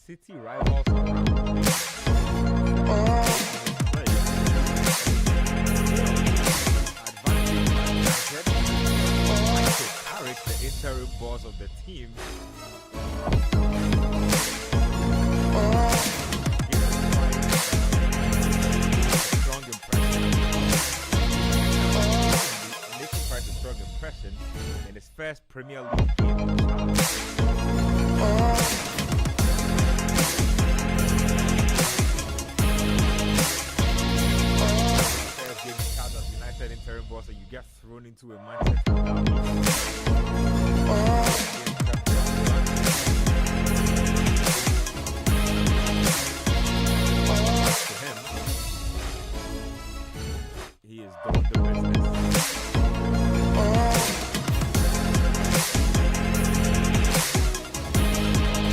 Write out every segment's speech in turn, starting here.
City rivals around. Carrick, the interim boss of the team, strong impression. Making quite a strong impression in his first Premier League game. United interim boss, and you get thrown into a Manchester derby. To him, he is doing the business.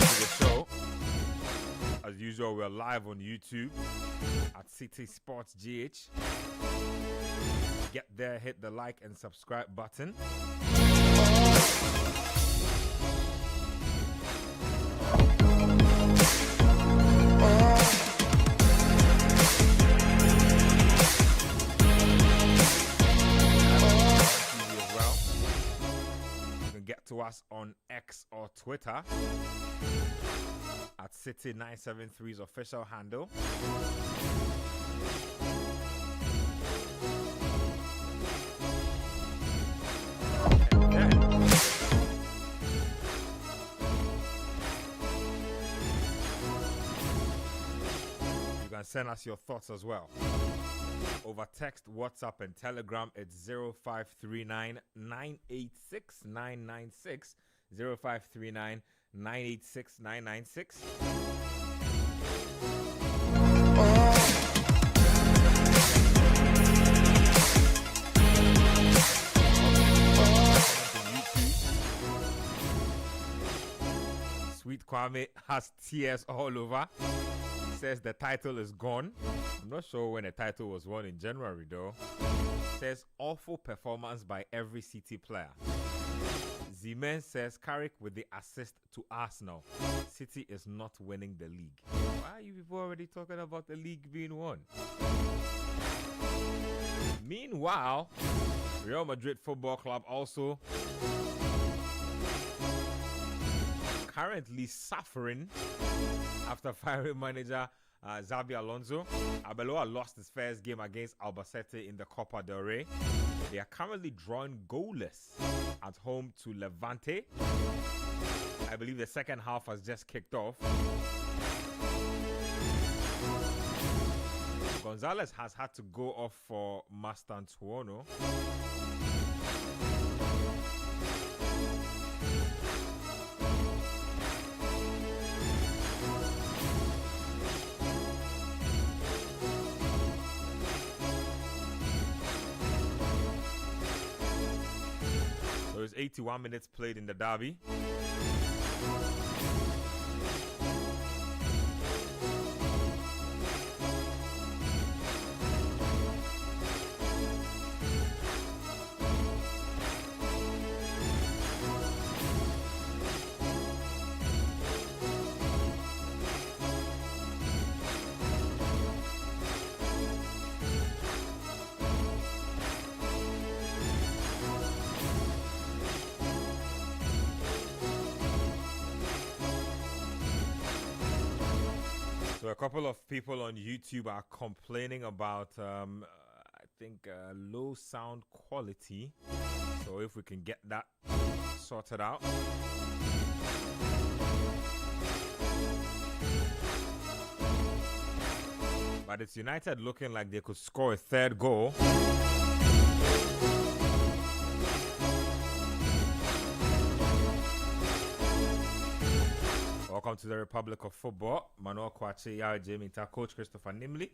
To the show, as usual, we're live on YouTube at Citi Sports GH. Get there, hit the like and subscribe button. You can get to us on X or Twitter at Citi973's official handle. Send us your thoughts as well. Over text, WhatsApp, and Telegram, it's 0539 986 996. 0539 986 996. Sweet Kwame has tears all over. Says the title is gone. I'm not sure when the title was won in January though. Says awful performance by every City player. Zeman says Carrick with the assist to Arsenal. City is not winning the league. Why are you people already talking about the league being won? Meanwhile, Real Madrid Football Club also currently suffering after firing manager Xabi Alonso. Arbeloa lost his first game against Albacete in the Copa del Rey. They are currently drawing goalless at home to Levante. I believe the second half has just kicked off. Gonzalez has had to go off for Mastantuono. There was 81 minutes played in the derby. So a couple of people on YouTube are complaining about, I think, low sound quality. So if we can get that sorted out. But it's United looking like they could score a third goal. Welcome to the Republic of Football. Manuel Kwache, Yao Jaminta, Coach Christopher Nimley.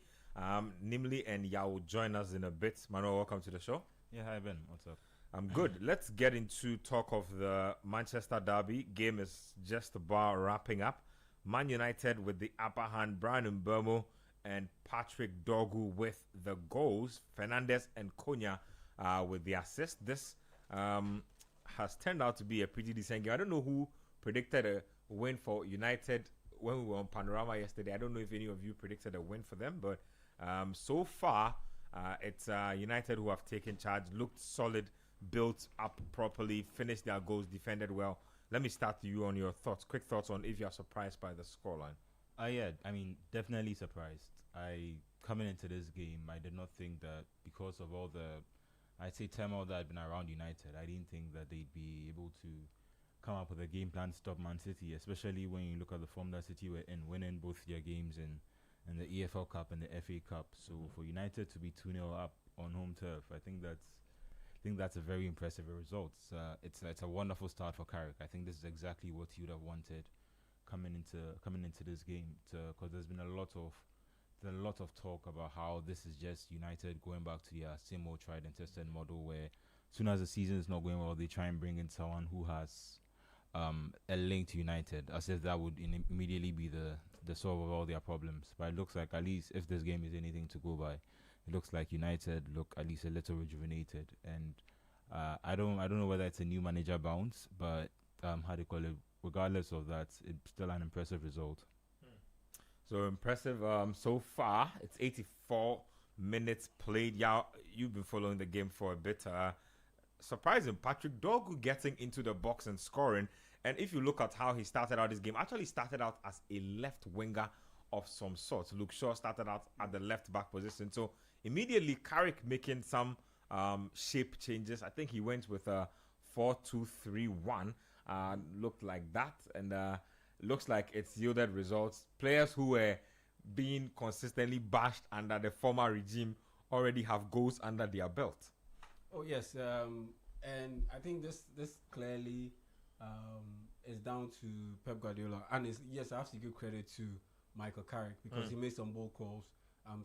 Nimley and Yao will join us in a bit. Manuel, welcome to the show. Yeah, hi Ben. What's up? I'm good. Let's get into talk of the Manchester derby. Game is just about wrapping up. Man United with the upper hand. Brian Mbeumo and Patrick Dogu with the goals. Fernandes and Konya with the assist. This has turned out to be a pretty decent game. I don't know who predicted a win for United when we were on Panorama yesterday. I don't know if any of you predicted a win for them, but so far it's United who have taken charge, looked solid, built up properly, finished their goals, defended well. Let me start you on your thoughts. Quick thoughts on if you're surprised by the scoreline. Yeah, I mean, definitely surprised. Coming into this game, I did not think that because of all the, I'd say, turmoil that had been around United, I didn't think that they'd be able to come up with a game plan to stop Man City, especially when you look at the form that City were in, winning both their games in the EFL Cup and the FA Cup. So for United to be 2-0 up on home turf, I think that's a very impressive result. It's a wonderful start for Carrick. I think this is exactly what he would have wanted coming into this game, because there's been a lot of talk about how this is just United going back to their same old tried and tested model, where as soon as the season is not going well, they try and bring in someone who has a link to United, as if that would immediately be the solve of all their problems. But it looks like, at least if this game is anything to go by, it looks like United look at least a little rejuvenated. And I don't know whether it's a new manager bounce, but how do you call it? Regardless of that, it's still an impressive result. So impressive. So far, it's 84 minutes played. Yeah, you've been following the game for a bit. Surprising, Patrick Dorgu getting into the box and scoring. And if you look at how he started out this game, actually started out as a left winger of some sort. Luke Shaw started out at the left back position. So immediately, Carrick making some shape changes. I think he went with a 4-2-3-1. Looked like that, and looks like it's yielded results. Players who were being consistently bashed under the former regime already have goals under their belt. Oh yes, and I think this clearly is down to Pep Guardiola, and yes, I have to give credit to Michael Carrick because he made some bold calls.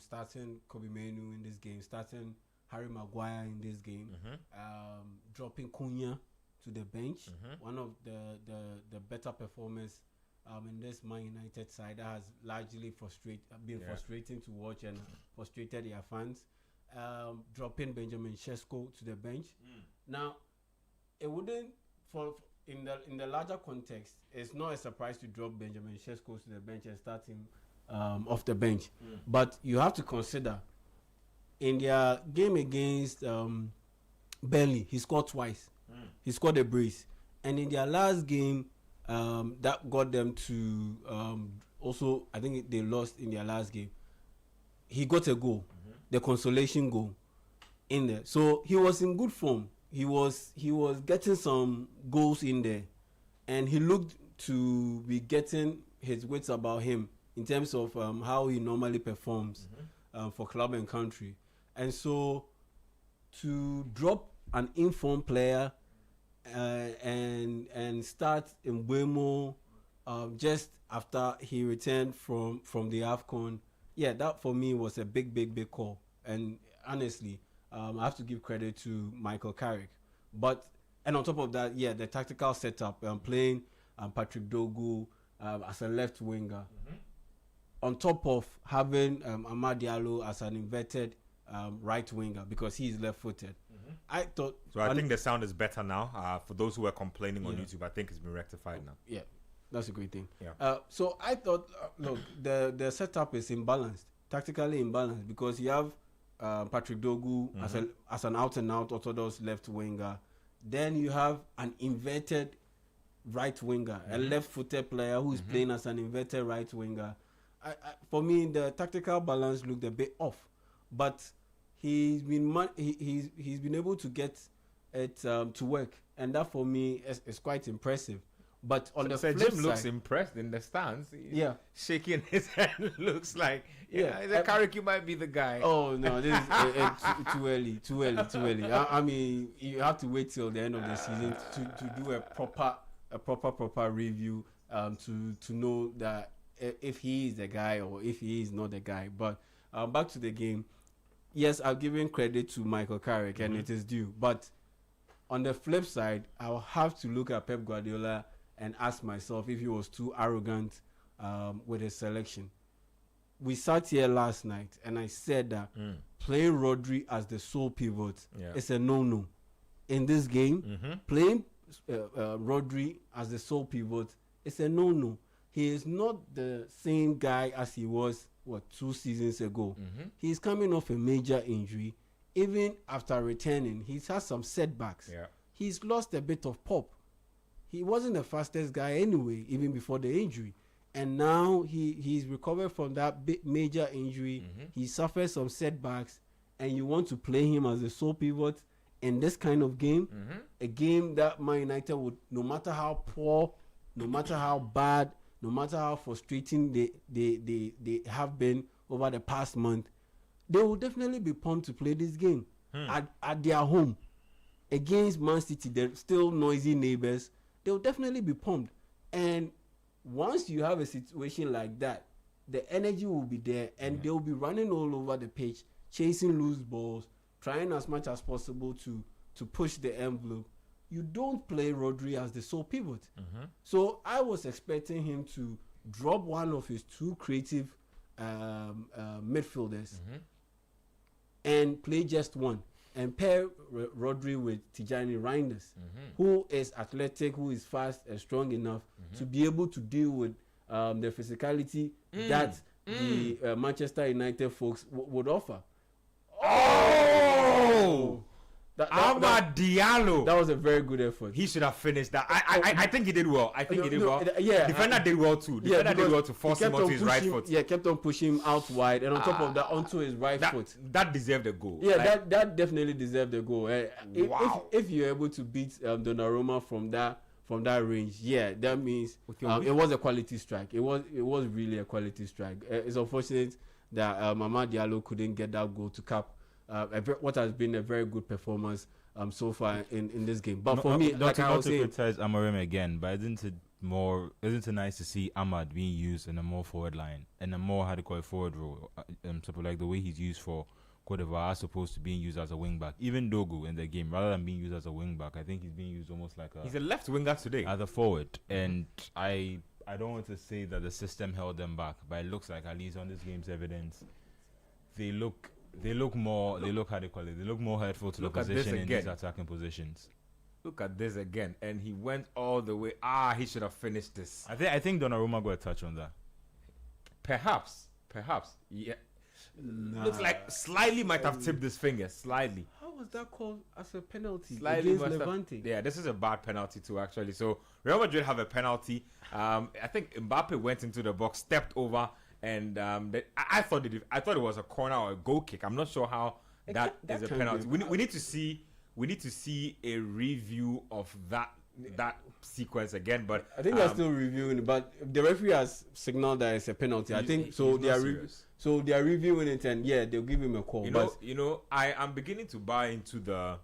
Starting Kobe Mainoo in this game, starting Harry Maguire in this game, dropping Cunha to the bench, one of the better performers in this Man United side that has largely frustrating to watch and frustrated their fans. Dropping Benjamin Sesko to the bench. Now, it wouldn't in the larger context. It's not a surprise to drop Benjamin Sesko to the bench and start him off the bench, but you have to consider in their game against Burnley, he scored twice. He scored a brace, and in their last game, that got them to also. I think they lost in their last game. He got a goal, the consolation goal, in there. So he was in good form. He was getting some goals in there, and he looked to be getting his wits about him in terms of how he normally performs for club and country. And so to drop an informed player and start in Mbeumo just after he returned from the AFCON, that for me was a big call. And honestly, I have to give credit to Michael Carrick. And on top of that, the tactical setup, playing Patrick Dorgu as a left winger, on top of having Amad Diallo as an inverted right winger because he is left-footed. I thought. So I think the sound is better now. For those who are complaining on YouTube, I think it's been rectified now. Yeah, that's a great thing. Yeah. So I thought, look, the setup is imbalanced, tactically imbalanced, because you have Patrick Dorgu as an out-and-out orthodox left winger. Then you have an inverted right winger, a left-footed player who is playing as an inverted right winger. For me, the tactical balance looked a bit off, but he's been able to get it to work, and that for me is quite impressive. But on the flip Jim side, looks impressed in the stands. He's shaking his head. Looks like Carrick, you might be the guy. Oh no, this is too early. I mean, you have to wait till the end of the season to do a proper review to know that if he is the guy or if he is not the guy. But back to the game. Yes, I'm giving credit to Michael Carrick, and it is due. But on the flip side, I'll have to look at Pep Guardiola and ask myself if he was too arrogant with his selection. We sat here last night, and I said that playing Rodri as the sole pivot is a no-no. In this game, playing Rodri as the sole pivot is a no-no. he is not the same guy as he was 2 seasons ago. He's coming off a major injury. Even after returning, he's had some setbacks. He's lost a bit of pop. He wasn't the fastest guy anyway, even before the injury. And now he's recovered from that big major injury. He suffered some setbacks, and you want to play him as a sole pivot in this kind of game, a game that Man United would, no matter how poor, no matter how bad, no matter how frustrating they have been over the past month, they will definitely be pumped to play this game at their home against Man City. They're still noisy neighbors. They will definitely be pumped. And once you have a situation like that, the energy will be there, and they'll be running all over the pitch, chasing loose balls, trying as much as possible to push the envelope. You don't play Rodri as the sole pivot. So I was expecting him to drop one of his two creative midfielders and play just one, and pair Rodri with Tijani Reinders, who is athletic, who is fast and strong enough to be able to deal with the physicality that the Manchester United folks would offer. Oh! Amad Diallo. That was a very good effort. He should have finished that. I think he did well. I think he did well. Yeah. Defender did well too. Defender did well to force him onto his right foot. Yeah, kept on pushing him out wide, and on top of that, onto his right foot. That deserved a goal. Yeah, that definitely deserved a goal. Wow. If you're able to beat Donnarumma from that range, yeah, that means it was a quality strike. It was really a quality strike. It's unfortunate that Amad Diallo couldn't get that goal to cap what has been a very good performance so far in this game. But for me, like I was saying, not to criticize Amorim again, but isn't it nice to see Ahmad being used in a more forward line and a more forward role, sort of like the way he's used for Cote d'Ivoire as opposed to being used as a wing back. Even Dogu in the game, rather than being used as a wing back, I think he's being used almost like he's a left winger today as a forward. And I don't want to say that the system held them back, but it looks like, at least on this game's evidence, they look more hurtful to the position in these attacking positions. Look at this again, and he went all the way. He should have finished this. I think Donnarumma got a touch on that. Perhaps, yeah. Looks like slightly might have tipped his finger, slightly. How was that called as a penalty slightly against Levante? Yeah, this is a bad penalty too, actually. So Real Madrid have a penalty. I think Mbappe went into the box, stepped over. And I thought it was a corner or a goal kick. I'm not sure how that is a penalty. We need to see a review of that sequence again. But I think they're still reviewing it. But the referee has signaled that it's a penalty. I think so. They are reviewing it, and yeah, they'll give him a call. I am beginning to buy into the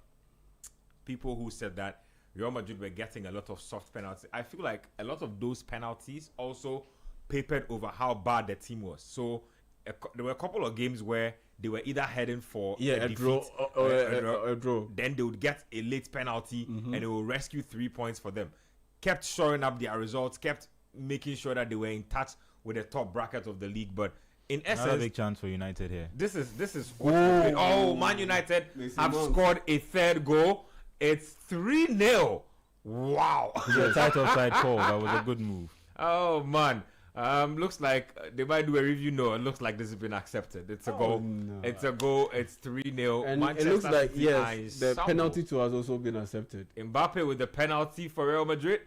people who said that Real Madrid were getting a lot of soft penalties. I feel like a lot of those penalties also papered over how bad the team was. So there were a couple of games where they were either heading for a draw or a draw. Then they would get a late penalty and it will rescue 3 points for them. Kept shoring up their results, kept making sure that they were in touch with the top bracket of the league. But in essence, another big chance for United here. This is Man United have scored a third goal. It's 3-0. Wow. It's a tight offside call. That was a good move. Oh man. Looks like they might do a review. No, it looks like this has been accepted. It's a goal. No. It's a goal. It's 3-0. And Manchester, it looks like the penalty too has also been accepted. Mbappe with the penalty for Real Madrid.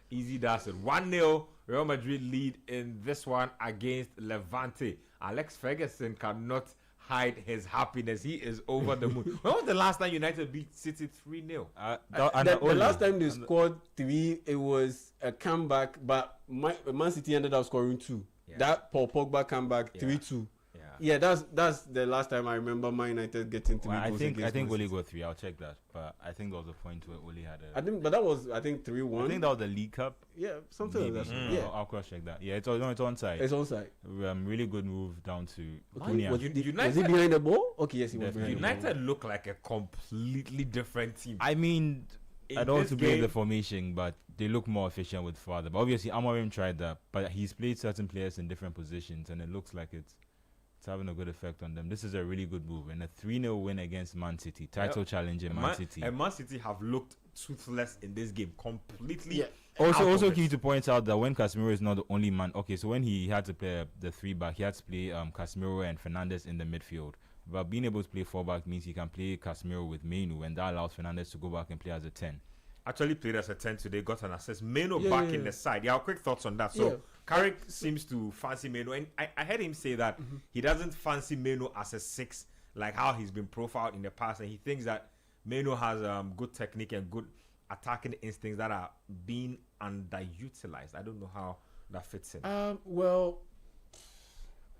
Easy does it. 1-0. Real Madrid lead in this one against Levante. Alex Ferguson cannot hide his happiness. He is over the moon. When was the last time United beat City 3-0? The last time they scored 3, it was a comeback, but Man City ended up scoring 2. Yeah. That Paul Pogba comeback, 3-2. Yeah, that's the last time I remember Man United getting 3 goals. I think Oli got 3. I'll check that, but I think there was a point where Oli had but that was 3-1. I think that was the League Cup. Yeah, something like that. Yeah, I'll cross check that. Yeah, it's onside. It's onside. Really good move down to United. Was he behind the ball? Okay, yes, he was behind. United look like a completely different team. I mean, I don't want to blame the formation, but they look more efficient with Father. But obviously, Amorim tried that, but he's played certain players in different positions, and it looks like it's having a good effect on them. This is a really good move, and a 3-0 win against Man City, title challenging Man City. And Man City have looked toothless in this game completely. Yeah. Also key to point out that when Casemiro is not the only man, okay, so when he had to play the 3-back, he had to play Casemiro and Fernandes in the midfield. But being able to play 4-back means he can play Casemiro with Mainu, and that allows Fernandes to go back and play as a 10. Actually played as a 10 today, got an assist. Mainu back in the side. Yeah, quick thoughts on that. So Carrick seems to fancy Mainu, and I heard him say that he doesn't fancy Mainu as a 6, like how he's been profiled in the past, and he thinks that Mainu has good technique and good attacking instincts that are being underutilized. I don't know how that fits in. Well,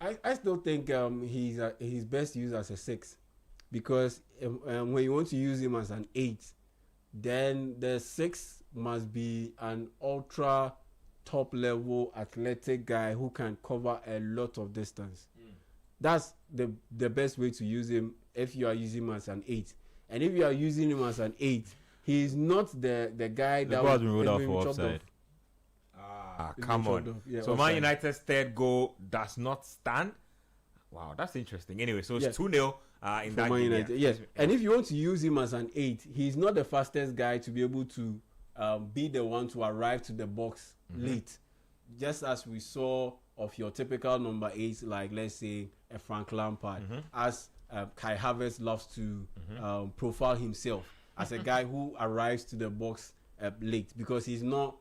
I still think he's best used as a 6, because when you want to use him as an 8, then the 6 must be an ultra top level athletic guy who can cover a lot of distance. That's the best way to use him if you are using him as an 8. And if you are using him as an 8, he's not the guy that was been ruled out for offside. Come on. Yeah, so Man United's third goal does not stand. Wow, that's interesting. Anyway, so it's 2-0 in that game. United. Yes. And if you want to use him as an 8, he's not the fastest guy to be able to be the one to arrive to the box late. Just as we saw of your typical number 8, like let's say a Frank Lampard, as Kai Havertz loves to profile himself as a guy who arrives to the box late, because he's not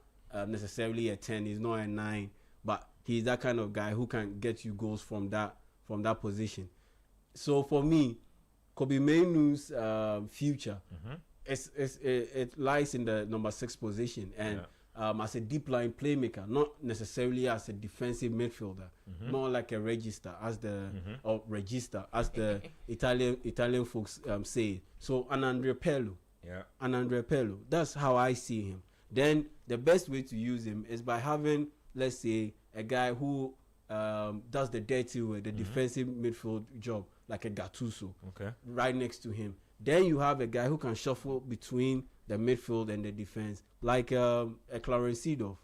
necessarily a 10, he's not a 9, but he's that kind of guy who can get you goals from that position. So for me, Kobe Mainoo's future it lies in the number 6 position, and as a deep line playmaker, not necessarily as a defensive midfielder, more like a register as the Italian folks say. So an Andrea Pirlo, that's how I see him. Then the best way to use him is by having, let's say, a guy who does the dirty work, the defensive midfield job, like a Gattuso, right next to him. Then you have a guy who can shuffle between the midfield and the defense, like a Clarence Seedorf.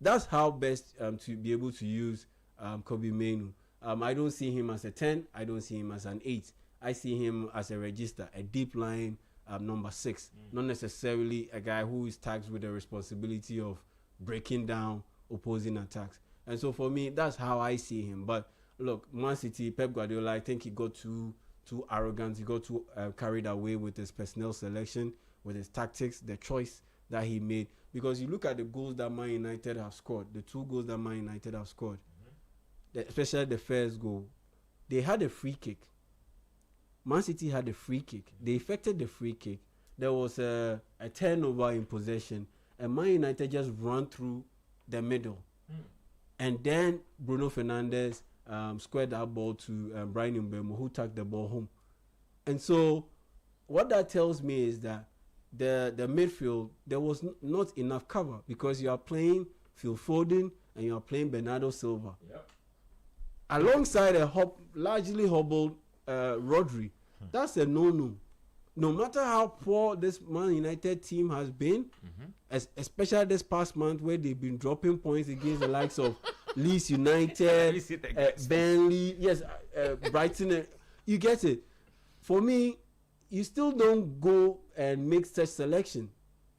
That's how best to be able to use Kobe Mainoo. I don't see him as a 10. I don't see him as an 8. I see him as a register, a deep line number 6, not necessarily a guy who is tasked with the responsibility of breaking down opposing attacks. And so for me, that's how I see him. But look, Man City, Pep Guardiola, I think he got too arrogant. He got too carried away with his personnel selection, with his tactics, the choice that he made. Because you look at the goals that Man United have scored, the 2 goals that Man United have scored, especially the first goal, they had a free kick. Man City had a free kick. They effected the free kick. There was a turnover in possession, and Man United just ran through the middle. And then Bruno Fernandes squared that ball to Brian Mbeumo, who took the ball home. And so what that tells me is that the midfield, there was not enough cover, because you are playing Phil Foden and you are playing Bernardo Silva. Alongside a largely hobbled Rodri. That's a no-no. No matter how poor this Man United team has been, especially this past month where they've been dropping points against the likes of Leeds United, Burnley, Brighton, you get it. For me, you still don't go and make such selection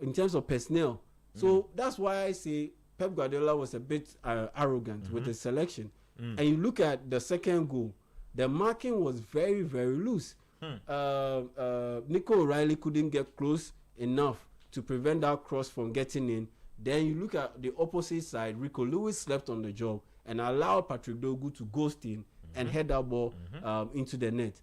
in terms of personnel. So that's why I say Pep Guardiola was a bit arrogant with his selection. And you look at the second goal, the marking was very, very loose. Nico O'Reilly couldn't get close enough to prevent that cross from getting in. Then you look at the opposite side, Rico Lewis slept on the job and allowed Patrick Dogu to ghost in and head that ball into the net.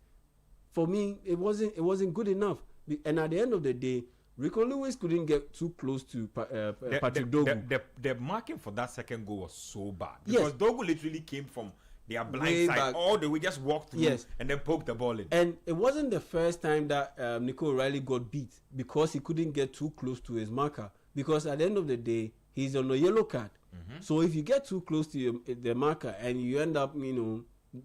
For me, it wasn't good enough. And at the end of the day, Rico Lewis couldn't get too close to Patrick Dogu. The marking for that second goal was so bad, because Dogu literally came from their blind side all the way, just walked through and then poked the ball in. And it wasn't the first time that Nico O'Reilly got beat, because he couldn't get too close to his marker. Because at the end of the day, he's on a yellow card. So if you get too close to the marker and you end up,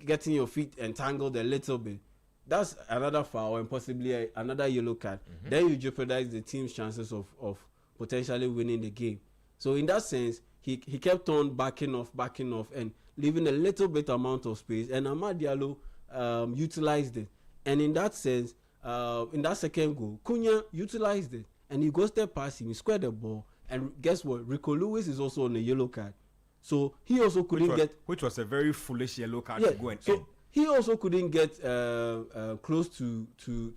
getting your feet entangled a little bit, that's another foul and possibly another yellow card. Then you jeopardize the team's chances of potentially winning the game. So in that sense, he kept on backing off and leaving a little bit amount of space, and Amad Diallo utilized it. And in that sense, in that second goal, Cunha utilized it, and he ghosted past him, he squared the ball, And guess what? Rico Lewis is also on a yellow card. So he also couldn't which was a very foolish yellow card to go and end. He also couldn't get close to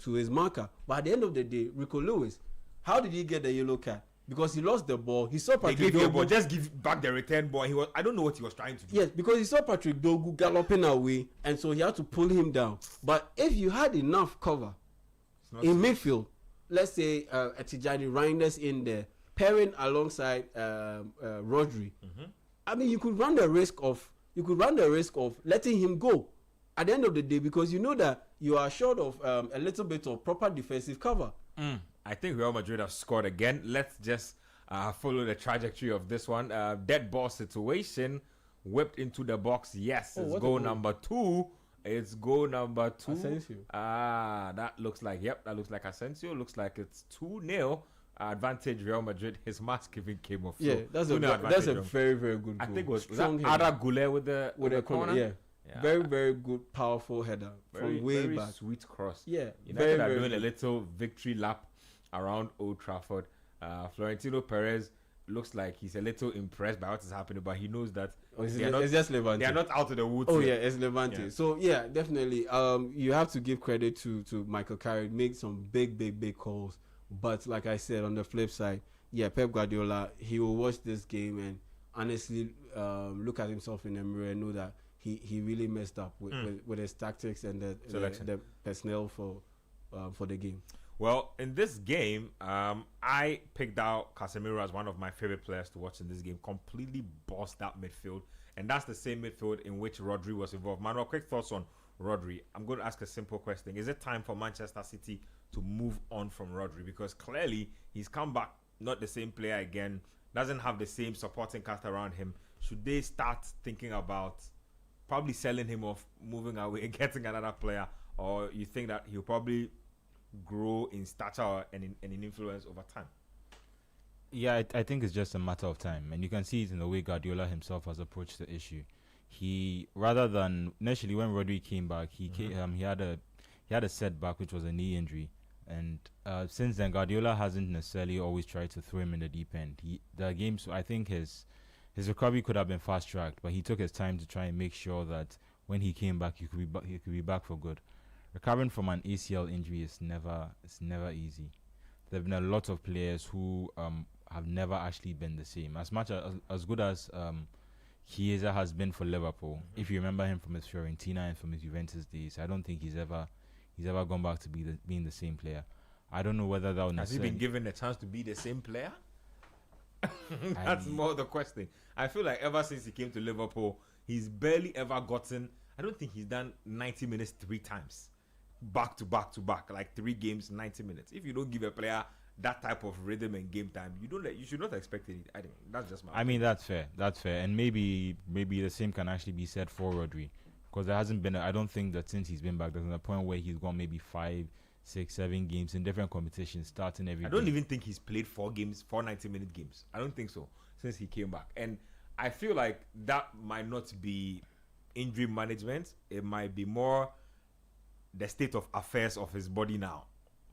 his marker. But at the end of the day, Rico Lewis, how did he get the yellow card? Because he lost the ball. He saw Patrick Dogu. Just give back the return ball. I don't know what he was trying to do. Yes, because he saw Patrick Dogu galloping away, and so he had to pull him down. But if you had enough cover in midfield, let's say Tijani Reinders in there, pairing alongside Rodri, I mean, you could run the risk of letting him go at the end of the day, because you know that you are short of a little bit of proper defensive cover. I think Real Madrid have scored again. Let's just follow the trajectory of this one. Dead ball situation, whipped into the box. Yes, it's goal number 2. It's goal number 2. Asensio. That looks like Asensio. Looks like it's 2-0. Advantage Real Madrid. His mask even came off. Yeah, so that's a very, very good goal. I think was that Ada Goulet with the corner. Yeah. Very, very good, powerful header from way very back. Sweet cross. Yeah, United are doing a little victory lap around Old Trafford. Florentino Perez looks like he's a little impressed by what is happening, but he knows that it's just Levante. They are not out of the woods. Oh yet. Yeah, it's Levante. Yeah. So yeah, definitely. You have to give credit to Michael Carrick. Make some big calls. But like I said, on the flip side, yeah, Pep Guardiola, he will watch this game and honestly look at himself in the mirror and know that he really messed up with his tactics and the personnel for the game. Well, in this game, I picked out Casemiro as one of my favorite players to watch in this game. Completely bossed that midfield. And that's the same midfield in which Rodri was involved. Manuel, quick thoughts on Rodri. I'm going to ask a simple question. Is it time for Manchester City to move on from Rodri? Because clearly he's come back, not the same player again, doesn't have the same supporting cast around him. Should they start thinking about probably selling him off, moving away and getting another player? Or you think that he'll probably grow in stature and in influence over time? Yeah, I think it's just a matter of time, and you can see it in the way Guardiola himself has approached the issue. He, rather than initially when Rodri came back, he had a setback, which was a knee injury, and since then Guardiola hasn't necessarily always tried to throw him in the deep end. I think his recovery could have been fast tracked, but he took his time to try and make sure that when he came back, he could be back for good. Recovering from an ACL injury is never easy. There have been a lot of players who have never actually been the same. As much as good as Chiesa has been for Liverpool, if you remember him from his Fiorentina and from his Juventus days, I don't think he's ever gone back to being the same player. I don't know whether that would has he been given a chance to be the same player? That's more the question. I feel like ever since he came to Liverpool, he's barely ever gotten. I don't think he's done 90 minutes 3 times. Back to back, like 3 games, 90 minutes. If you don't give a player that type of rhythm and game time, you should not expect it. I think that's just my opinion. I mean, that's fair, and maybe the same can actually be said for Rodri, because there hasn't been I don't think that since he's been back, there's a point where he's gone maybe 5, 6, 7 games in different competitions, starting every. I don't even think he's played 4 90-minute games. I don't think so since he came back, and I feel like that might not be injury management. It might be more the state of affairs of his body now,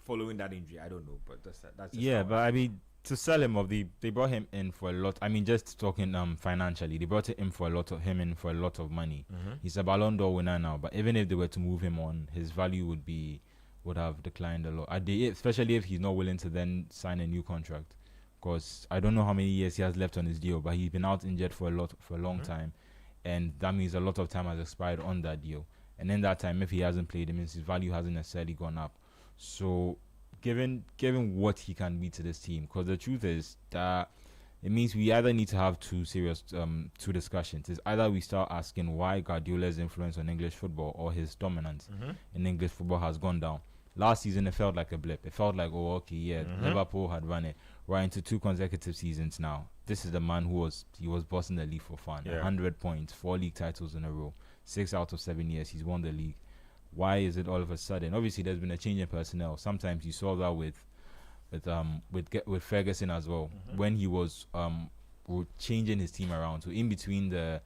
following that injury. I don't know, but that's just yeah. But I mean, to sell him off, they brought him in for a lot. I mean, just talking financially, they brought him in for a lot of money. He's a Ballon d'Or winner now, but even if they were to move him on, his value would have declined a lot. Especially if he's not willing to then sign a new contract, because I don't know how many years he has left on his deal, but he's been out injured for a long time, and that means a lot of time has expired on that deal. And in that time, if he hasn't played, it means his value hasn't necessarily gone up. So, given what he can be to this team, because the truth is that it means we either need to have two discussions. It's either we start asking why Guardiola's influence on English football or his dominance in English football has gone down. Last season, it felt like a blip. It felt like, Liverpool had run it. We're into 2 consecutive seasons now. This is the man who was bossing the league for fun. 100 points, 4 league titles in a row. 6 out of 7 years he's won the league. Why is it all of a sudden? Obviously, there's been a change in personnel. Sometimes you saw that with Ferguson as well, when he was changing his team around. So in between the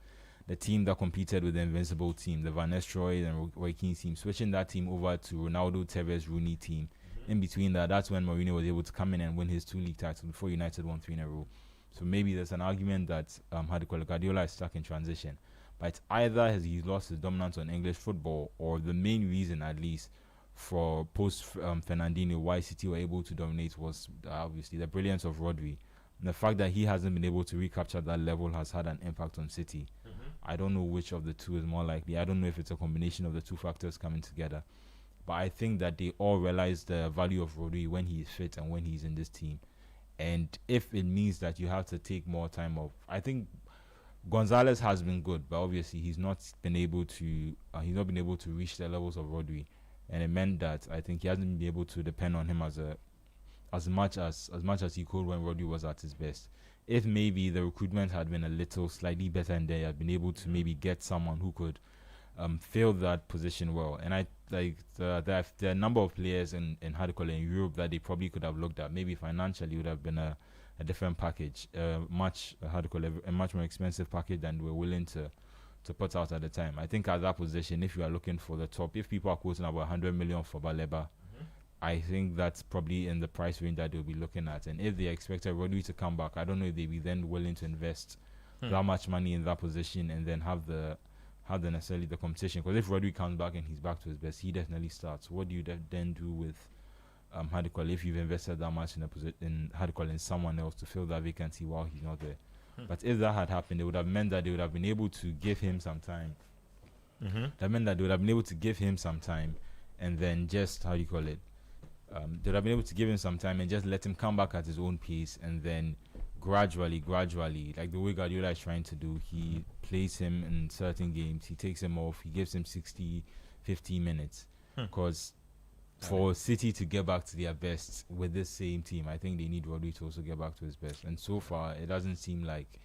team that competed with the Invincible team, the Van Nistelrooy and Roy Keane team, switching that team over to Ronaldo, Tevez, Rooney team. In between that's when Mourinho was able to come in and win his 2 league titles before United won 3 in a row. So maybe there's an argument that Guardiola is stuck in transition. But either he's lost his dominance on English football, or the main reason, at least, for post-Fernandinho, why City were able to dominate was obviously the brilliance of Rodri. And the fact that he hasn't been able to recapture that level has had an impact on City. I don't know which of the two is more likely. I don't know if it's a combination of the two factors coming together. But I think that they all realize the value of Rodri when he is fit and when he's in this team. And if it means that you have to take more time off, I think Gonzalez has been good, but obviously he's not been able to reach the levels of Rodri, and it meant that I think he hasn't been able to depend on him as much as he could when Rodri was at his best. If maybe the recruitment had been a little slightly better and they had been able to maybe get someone who could fill that position well, and I like there are a number of players in Europe that they probably could have looked at. Maybe financially would have been a different package, a much more expensive package than we're willing to put out at the time. I think at that position, if you are looking for the top, if people are quoting about 100 million for Baleba, I think that's probably in the price range that they'll be looking at. And if they expected Rodri to come back, I don't know if they'll be then willing to invest that much money in that position and then have the necessarily the competition. Because if Rodri comes back and he's back to his best, he definitely starts. What do you then do with if you've invested that much in someone else to fill that vacancy while he's not there? But if that had happened, it would have meant that they would have been able to give him some time. That meant that they would have been able to give him some time and then just they would have been able to give him some time and just let him come back at his own pace, and then gradually, like the way Guardiola is trying to do, he plays him in certain games, he takes him off, he gives him 60, 50 minutes. Because for City to get back to their best with this same team, I think they need Rodri to also get back to his best. And so far, it doesn't seem like,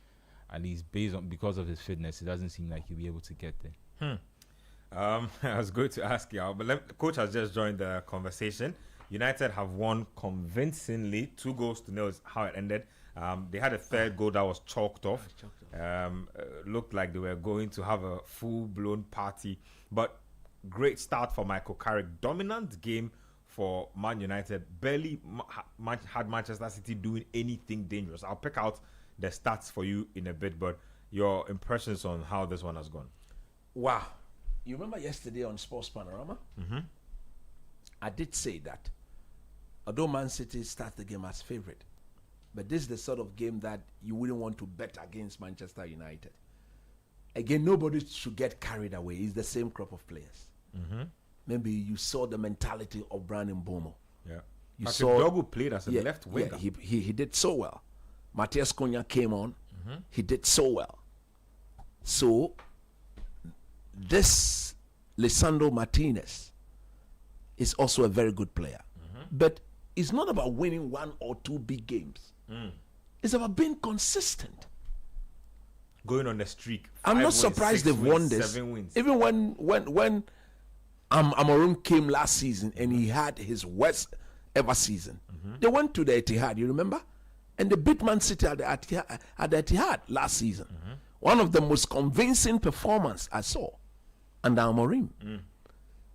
at least because of his fitness, it doesn't seem like he'll be able to get there. I was going to ask you, but Coach has just joined the conversation. United have won convincingly, 2-0 is how it ended. They had a third goal that was chalked off. Looked like they were going to have a full-blown party. But great start for Michael Carrick. Dominant game for Man United. Barely had Manchester City doing anything dangerous. I'll pick out the stats for you in a bit, but your impressions on how this one has gone. Wow. You remember yesterday on Sports Panorama? I did say that although Man City starts the game as favorite, but this is the sort of game that you wouldn't want to bet against Manchester United. Again, nobody should get carried away. It's the same crop of players. Maybe you saw the mentality of Brandon Bomo. Yeah. You Patrick saw Dogu played as a left winger. Yeah, he did so well. Matthias Cunha came on. He did so well. So this Lisandro Martinez is also a very good player. But it's not about winning one or two big games. It's about being consistent. Going on a streak. I'm not surprised they've won this. 7 wins. Even when Amorim came last season and he had his worst ever season, they went to the Etihad, you remember? And they beat Man City at the Etihad last season. One of the most convincing performances I saw under Amorim.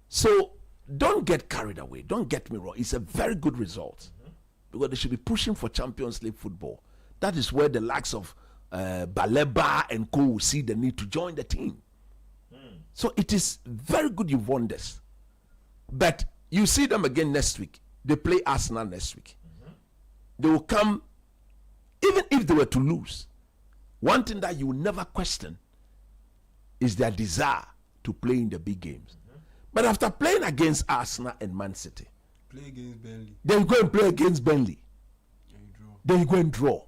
So don't get carried away. Don't get me wrong. It's a very good result because they should be pushing for Champions League football. That is where the likes of Baleba and Co will see the need to join the team. So it is very good you've won this. But you see them again next week. They play Arsenal next week. They will come, even if they were to lose, one thing that you will never question is their desire to play in the big games. But after playing against Arsenal and Man City, Play against Burnley. then you go and play against Burnley. Then you go and draw.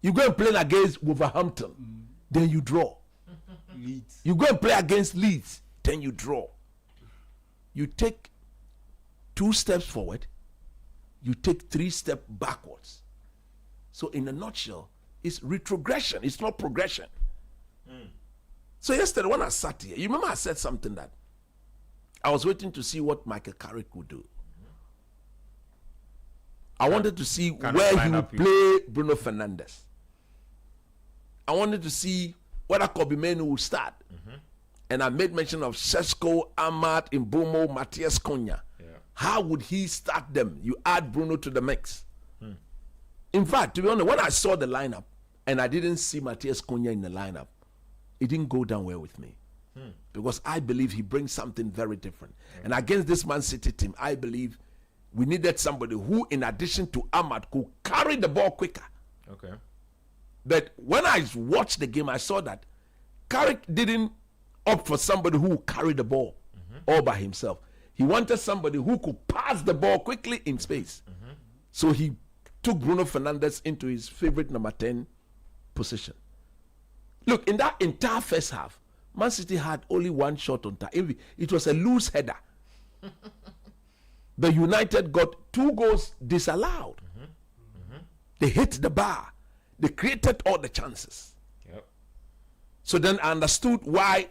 You go and play against Wolverhampton. Then you draw. Leeds. You go and play against Leeds. Then you draw. You take 2 steps forward. You take 3 steps backwards. So in a nutshell, it's retrogression. It's not progression. So yesterday when I sat here, you remember I said something that I was waiting to see what Michael Carrick would do. I wanted to see where he would play Bruno Fernandes. I wanted to see whether Kobe Menu would start. And I made mention of Sesko, Ahmad, Mbomo, Matthias Cunha. How would he start them? You add Bruno to the mix. In fact, to be honest, when I saw the lineup and I didn't see Matthias Cunha in the lineup, it didn't go down well with me. Because I believe he brings something very different. And against this Man City team, I believe we needed somebody who, in addition to Ahmad, could carry the ball quicker. Okay. But when I watched the game, I saw that Carrick didn't opt for somebody who would carry the ball all by himself. He wanted somebody who could pass the ball quickly in space. So he took Bruno Fernandes into his favorite number 10 position. Look, in that entire first half, Man City had only one shot on target. It was a loose header. The United got 2 goals disallowed. They hit the bar. They created all the chances. Yep. So then I understood why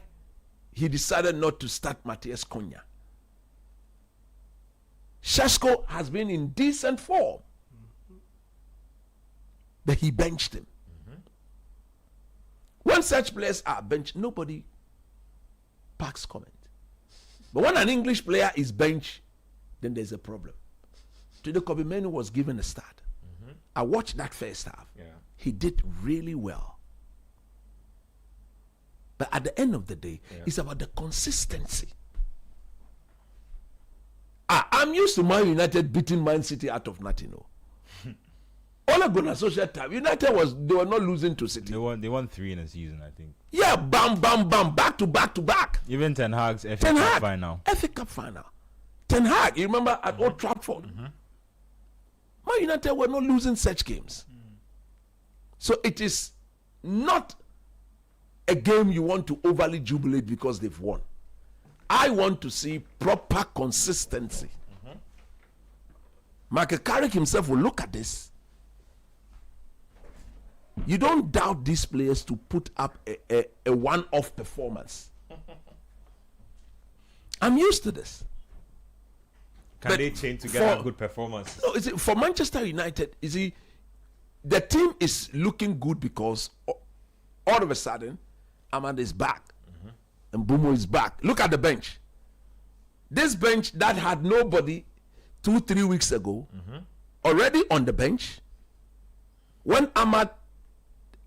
he decided not to start Matthias Cunha. Šeško has been in decent form. But he benched him. When such players are benched, nobody packs comment. But when an English player is benched, then there's a problem. Today, Kobe Manu was given a start. I watched that first half. Yeah. He did really well. But at the end of the day, it's about the consistency. I'm used to Man United beating Man City out of nothing. Ole Gunnar Solskjaer time, they were not losing to City. They won 3 in a season, I think. Yeah, bam, bam, bam, back to back to back. Even Ten Hag's FA Cup final. FA Cup final. Ten Hag, you remember at Old Trafford? Man United were not losing such games. So it is not a game you want to overly jubilate because they've won. I want to see proper consistency. Michael Carrick himself will look at this. You don't doubt these players to put up a one-off performance. I'm used to this. Can they change to get a good performance? No, for Manchester United, the team is looking good because all of a sudden, Ahmad is back and Bumo is back. Look at the bench. This bench that had nobody 2-3 weeks ago, already on the bench. When Ahmad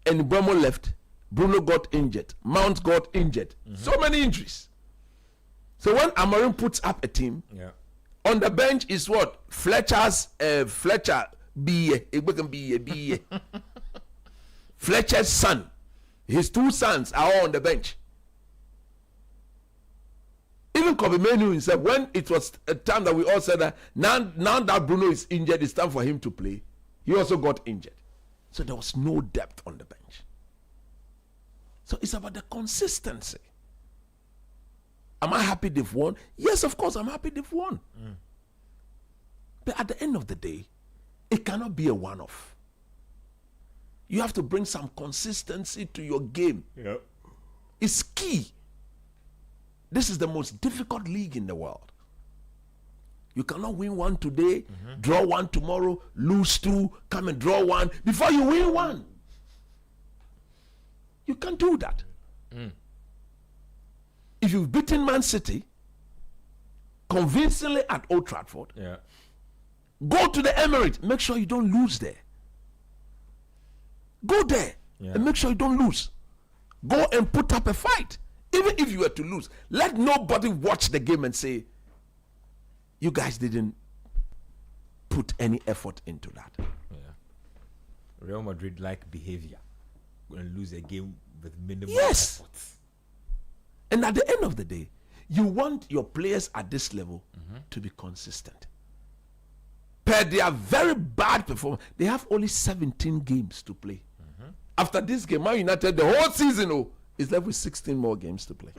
and Bumo left, Bruno got injured, Mount got injured. So many injuries. So when Amorim puts up a team, on the bench is what? Fletcher B. Fletcher's son. His 2 sons are all on the bench. Even Kobe Manu himself, when it was a time that we all said that now that Bruno is injured, it's time for him to play, he also got injured. So there was no depth on the bench. So it's about the consistency. Am I happy they've won? Yes, of course, I'm happy they've won. But at the end of the day, it cannot be a one-off. You have to bring some consistency to your game. Yep. It's key. This is the most difficult league in the world. You cannot win one today, draw one tomorrow, lose 2, come and draw 1 before you win 1. You can't do that. If you've beaten Man City convincingly at Old Trafford, go to the Emirates, make sure you don't lose there. Go there and make sure you don't lose. Go and put up a fight. Even if you were to lose, let nobody watch the game and say, you guys didn't put any effort into that. Real Madrid like behavior. Going to lose a game with minimal effort. And at the end of the day, you want your players at this level to be consistent. Per their very bad performance, they have only 17 games to play. After this game, Man United, the whole season is left with 16 more games to play.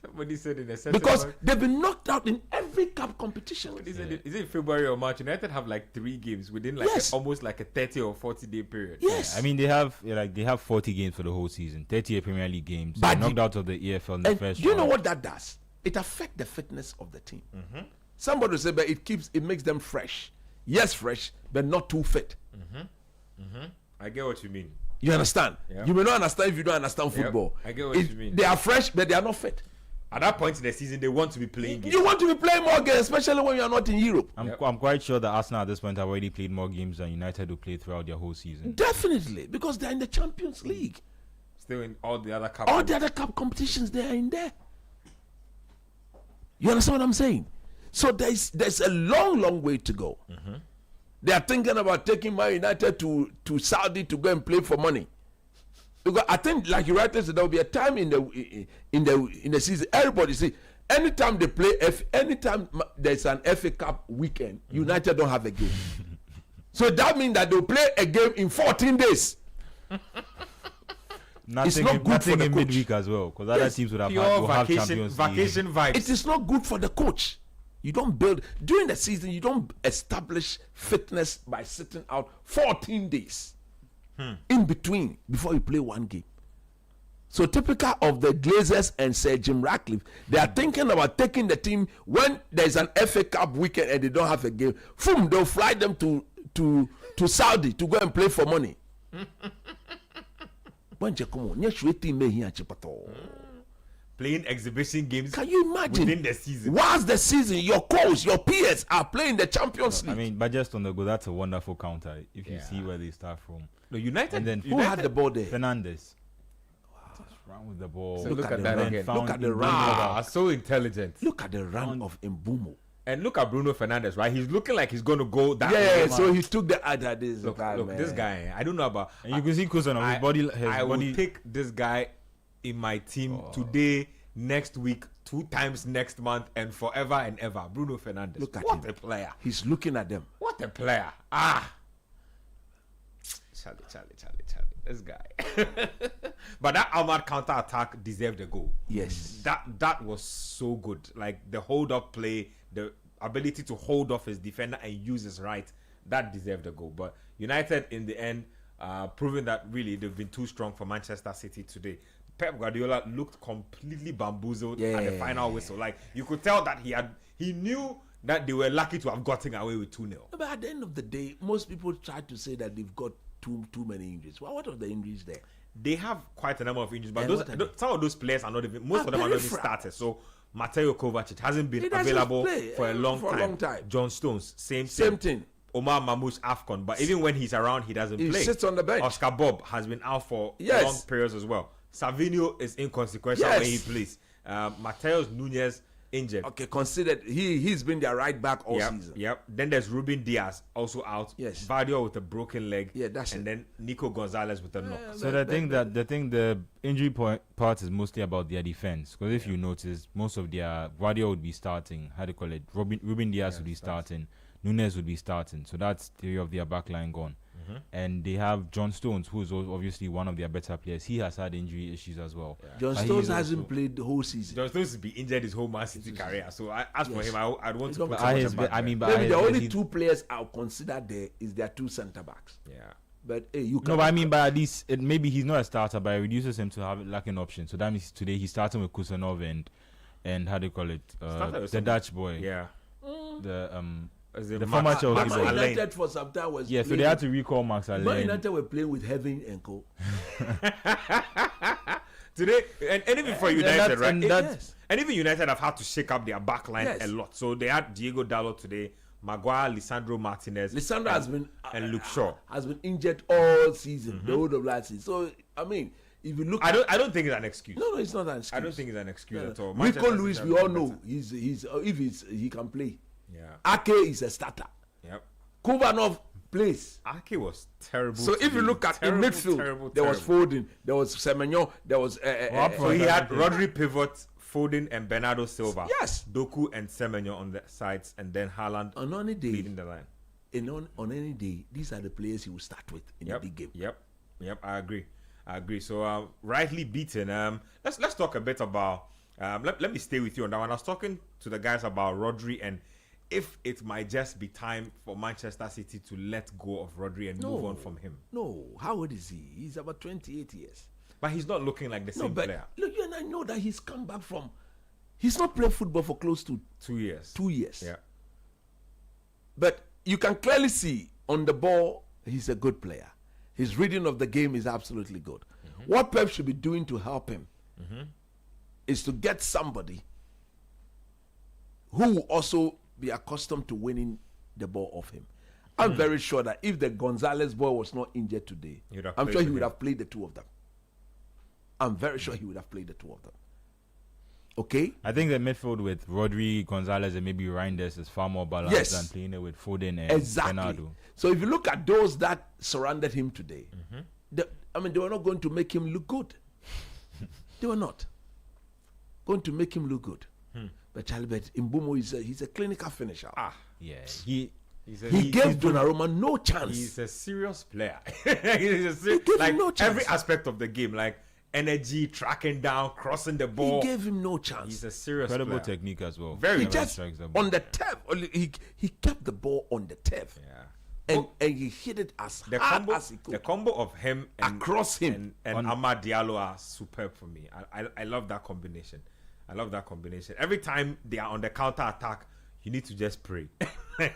Somebody said in a because they've been knocked out in every cup competition. Is it February or March? United have like 3 games within almost like a 30 or 40 day period. Yes. I mean, they have 40 games for the whole season, 38 Premier League games. But knocked out of the EFL in the first round. Do you know what that does? It affects the fitness of the team. Somebody say, but it makes them fresh. Yes, fresh, but not too fit. I get what you mean. You understand? You may not understand if you don't understand football. I get what you mean. They are fresh, but they are not fit. At that point in the season, they want to be playing games. You want to be playing more games, especially when you are not in Europe. I'm quite sure that Arsenal at this point have already played more games than United will play throughout their whole season. Definitely, because they're in the Champions League. Still in all the other cup. All the other cup competitions, they are in there. You understand what I'm saying? So there's a long way to go. They are thinking about taking Man United to Saudi to go and play for money. Because I think, like you rightly said, there will be a time in the season. Everybody see, anytime they play, anytime there's an FA Cup weekend, United don't have a game. So that means that they'll play a game in 14 days. Nothing not good for the in coach. midweek as well, because other teams would have Pure have vacation, Champions vacation League. vibes. It is not good for the coach. You don't build during the season. You don't establish fitness by sitting out 14 days in between before you play one game. So typical of the Glazers and Sir Jim Ratcliffe, they are thinking about taking the team when there's an FA Cup weekend and they don't have a game. They'll fly them to Saudi to go and play for money. Playing exhibition games. Can you imagine? Within the season. Whilst the season, your coach, your peers are playing the Champions League. I mean, but just on the go, that's a wonderful counter if you see where they start from. No, United. And then who had the ball there? Fernandes. Just ran with the ball. So look at that again. Look at the run. Ah, so intelligent. Look at the run of Mbumo. And look at Bruno Fernandes, right? He's looking like he's going to go that Yeah, way. so he took the other. This Look, guy, man. this guy. I don't know about. And you can see Kusanov, his body. I will take this guy in my team today, next week, 2 times next month, and forever and ever. Bruno Fernandes. Look at what him. a player! He's looking at them. What a player! Charlie. This guy. But that Ahmad counter attack deserved a goal. Yes. That was so good. Like the hold up play, the ability to hold off his defender and use his right, that deserved a goal. But United in the end, proving that really they've been too strong for Manchester City today. Pep Guardiola looked completely bamboozled at the final whistle. Like you could tell that he knew that they were lucky to have gotten away with 2-0. But at the end of the day, most people try to say that they've got too many injuries. Well, what are the injuries there? They have quite a number of injuries, but And some of those players are not even. Most of them are not even starters. So Mateo Kovacic hasn't been available for a long time. John Stones, same thing. Omar Mamouche AFCON, but even when he's around, he doesn't play. He sits on the bench. Oscar Bob has been out for long periods as well. Savinho is inconsequential when he plays. Mateus Nunes injured. Okay, considered he's been their right back all season. Yep. Then there's Ruben Diaz also out. Yes. Vardio with a broken leg. Yeah, that's and it. then Nico Gonzalez with a knock. So the injury part is mostly about their defense. Because if you notice, most of their Vardio would be starting. How do you call it? Ruben Diaz would be starting. Nunes would be starting. So that's theory of their back line gone. And they have John Stones, who's obviously one of their better players. He has had injury issues as well. John Stones hasn't played the whole season. John Stones has been injured his whole Man City career. So as for him, I'd want to put Maybe the only he's- 2 players I'll consider there is their 2 centre backs. Yeah. But hey, you can. No, but I mean, by at least maybe he's not a starter, but it reduces him to have like an option. So that means today he's starting with Kusanov and how do you call it? The Dutch boy. Yeah. The former Chelsea Man boy. United for some time was. Yeah, so they had to recall Max Allen. Man United were playing with Heaven and Co. Today, and even for United, right? Yes. And even United have had to shake up their back line Yes. a lot. So they had Diego Dalot today, Maguire, Lisandro Martinez. Lisandro has been and Luke Shaw has been injured all season, the whole of last season. So I mean, if you look, I don't think it's an excuse. No, it's not an excuse. I don't think it's an excuse at all. Rico Manchester Lewis, City we have all been know better. he can play. Yeah. Ake is a starter. Yep. Kubanov plays. Ake was terrible. So if you look at in midfield, there was Foden, there was Semenyo, there was. So he had Rodri pivot, Foden and Bernardo Silva. Yes. Doku and Semenyo on the sides, and then Haaland On any day, leading the line. on any day, these are the players he will start with in the big game. Yep. I agree. So rightly beaten. Let's talk a bit about. Let me stay with you on that one. I was talking to the guys about Rodri and if it might just be time for Manchester City to let go of Rodri and move on from him. No, how old is he? He's about 28 years. But he's not looking like the same player. Look, you and I know that he's come back from. He's not played football for close to 2 years. 2 years. Yeah. But you can clearly see on the ball, he's a good player. His reading of the game is absolutely good. What Pep should be doing to help him is to get somebody who will also be accustomed to winning the ball off him. I'm very sure that if the Gonzalez boy was not injured today, I'm sure he would have played the two of them. I'm very sure he would have played the two of them. Okay? I think the midfield with Rodri, Gonzalez, and maybe Reinders is far more balanced than playing it with Foden and Bernardo. So if you look at those that surrounded him today, they were not going to make him look good. They were not going to make him look good. But Chalibet Mbumo he's a clinical finisher. He gave Donnarumma no chance. He's a serious player. He gave him no chance. Every aspect of the game, like energy, tracking down, crossing the ball. He gave him no chance. He's a serious incredible player. technique as well. Very He good. just on the turf. He kept the ball on the turf. Yeah. And he hit it as The hard combo, as he could. the combo of him and Across him. and Amad Diallo are superb for me. I love that combination. Every time they are on the counter attack, you need to just pray.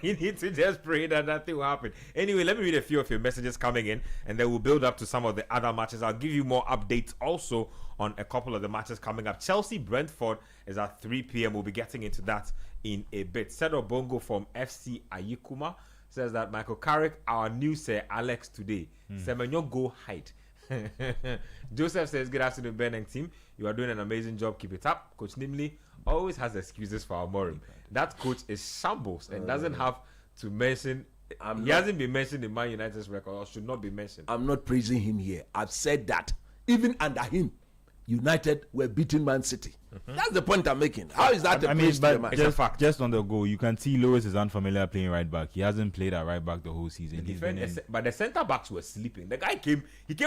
You need to just pray that nothing will happen. Anyway, let me read a few of your messages coming in, and then we'll build up to some of the other matches. I'll give you more updates also on a couple of the matches coming up. Chelsea Brentford is at 3 p.m. We'll be getting into that in a bit. Sedo Bongo from FC Ayikuma says that Michael Carrick, our new Sir Alex today. Semenyo go hide. Joseph says, good afternoon, Ben and team. You are doing an amazing job. Keep it up. Coach Nimley always has excuses for Amorim. That coach is shambles and doesn't have to mention. He hasn't been mentioned in Man United's record, or should not be mentioned. I'm not praising him here. I've said that even under him, United were beating Man City. That's the point I'm making. How is that a praise to the man? It's a fact. Just on the goal, you can see Lewis is unfamiliar playing right back. He hasn't played at right back the whole season. But the centre backs were sleeping. The guy came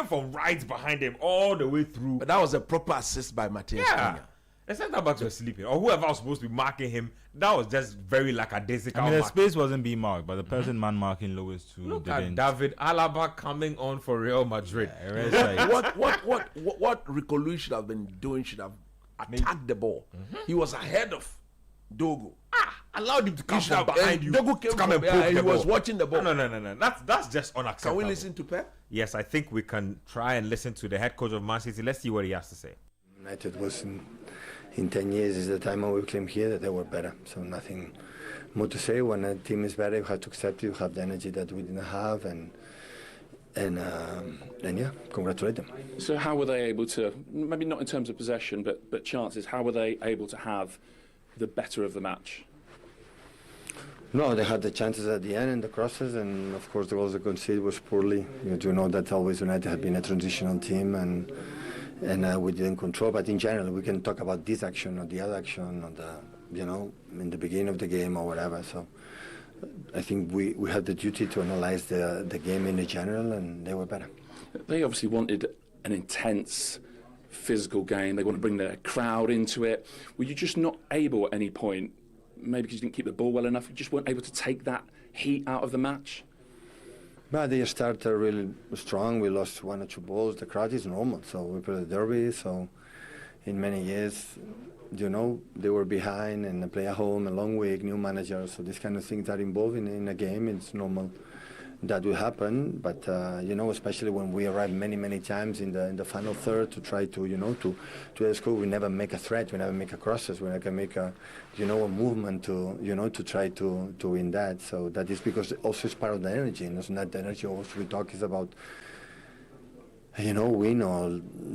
from right behind him all the way through. But that was a proper assist by Matthias Cunha. The centre backs were sleeping, or whoever was supposed to be marking him. That was just very lackadaisical. The space wasn't being marked, but the person man marking Lewis too. Look at David Alaba coming on for Real Madrid. What Ricolui should have been doing should have attacked the ball. He was ahead of Dogo. Allowed him to come from behind you. Dogo came to come from and poke he the was ball. watching the ball. No. That's just unacceptable. Can we listen to Pep? Yes, I think we can try and listen to the head coach of Man City. Let's see what he has to say. United was in 10 years is the time when we came here that they were better. So nothing more to say. When a team is better, you have to accept it. You have the energy that we didn't have, and yeah, congratulate them. So how were they able to, maybe not in terms of possession, but chances, how were they able to have the better of the match? No, they had the chances at the end and the crosses, and of course the goals they conceded was poorly. You know that always United have been a transitional team, and we didn't control. But in general, we can talk about this action or the other action, or in the beginning of the game or whatever. So I think we had the duty to analyze the game in general, and they were better. They obviously wanted an intense physical game. They want to bring their crowd into it. Were you just not able at any point, maybe because you didn't keep the ball well enough, you just weren't able to take that heat out of the match? But they started really strong. We lost 1 or 2 balls. The crowd is normal. So we played a derby. So in many years, they were behind and they play at home, a long week, new manager. So these kind of things are involved in a game. It's normal that will happen. But especially when we arrive many times in the final third to try to score, we never make a threat. We never make a crosses. We never make a movement to try to win that. So that is because also it's part of the energy. And it's not the energy. Also we talk is about win or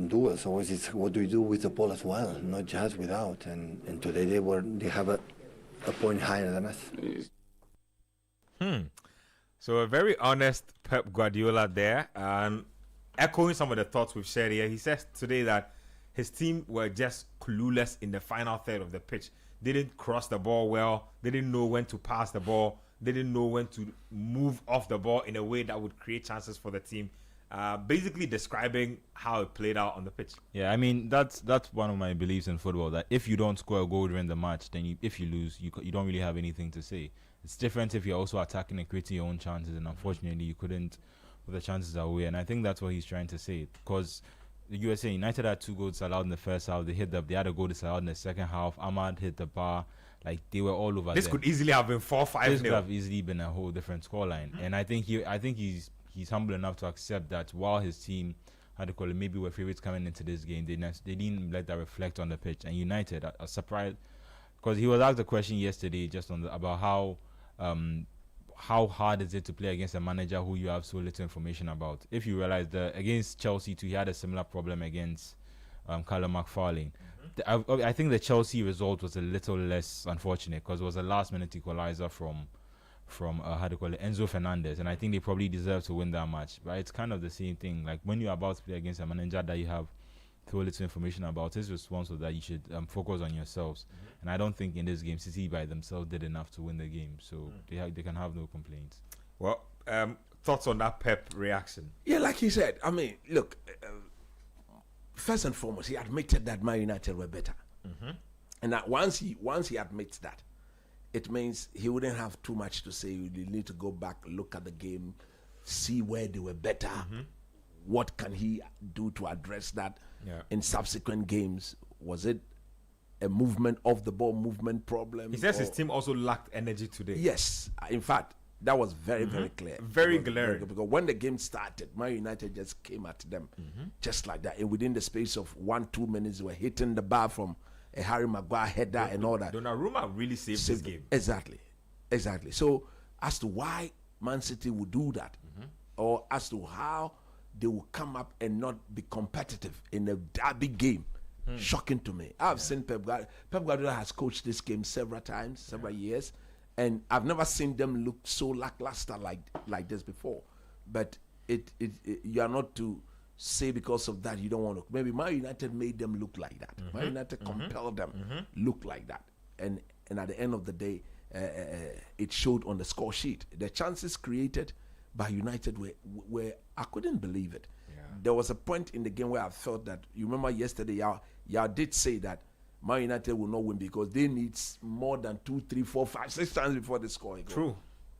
duels. Always it's what do we do with the ball as well, not just without. And today they have a point higher than us. So a very honest Pep Guardiola there, and echoing some of the thoughts we've shared here. He says today that his team were just clueless in the final third of the pitch. They didn't cross the ball well. They didn't know when to pass the ball. They didn't know when to move off the ball in a way that would create chances for the team. Basically describing how it played out on the pitch. Yeah, I mean, that's one of my beliefs in football, that if you don't score a goal during the match, then if you lose, you don't really have anything to say. It's different if you're also attacking and creating your own chances, and unfortunately you couldn't with the chances away. And I think that's what he's trying to say, because the USA United had 2 goals allowed in the first half. They had a goal disallowed in the second half. Ahmad hit the bar. Like, they were all over. This could easily have been 4-5. This could have easily been a whole different scoreline. And I think he's humble enough to accept that while his team maybe were favorites coming into this game. They didn't let that reflect on the pitch. And United are surprised, because he was asked a question yesterday just about how hard is it to play against a manager who you have so little information about. If you realize that against Chelsea too, he had a similar problem against Callum McFarlane. I think the Chelsea result was a little less unfortunate because it was a last-minute equalizer from Enzo Fernandez, and I think they probably deserve to win that match. But it's kind of the same thing. Like when you're about to play against a manager that you have so little information about, his response was that you should focus on yourselves. And I don't think in this game City by themselves did enough to win the game, so they can have no complaints. Well, thoughts on that Pep reaction? Yeah, like he said. I mean, look. First and foremost, he admitted that Man United were better, and that once he admits that, it means he wouldn't have too much to say. You need to go back, look at the game, see where they were better. What can he do to address that in subsequent games? Was it a movement of the ball movement problem? He says his team also lacked energy today. Yes, in fact, that was very clear. Very glaring. Because when the game started, Man United just came at them just like that. And within the space of 1-2 minutes, they were hitting the bar from a Harry Maguire header and all that. Donnarumma really saved this game. Exactly. So as to why Man City would do that, or as to how they will come up and not be competitive in a derby game, shocking to me. I've seen Pep Guardiola has coached this game several times, several years. And I've never seen them look so lackluster like this before. But you are not to say because of that you don't want to. Maybe Man United made them look like that. Man United compelled them look like that. And at the end of the day, it showed on the score sheet. The chances created by United were I couldn't believe it. Yeah. There was a point in the game where I felt that, you remember yesterday, y'all did say that Man United will not win because they need more than 2, 3, 4, 5, 6 times before they score a goal. True.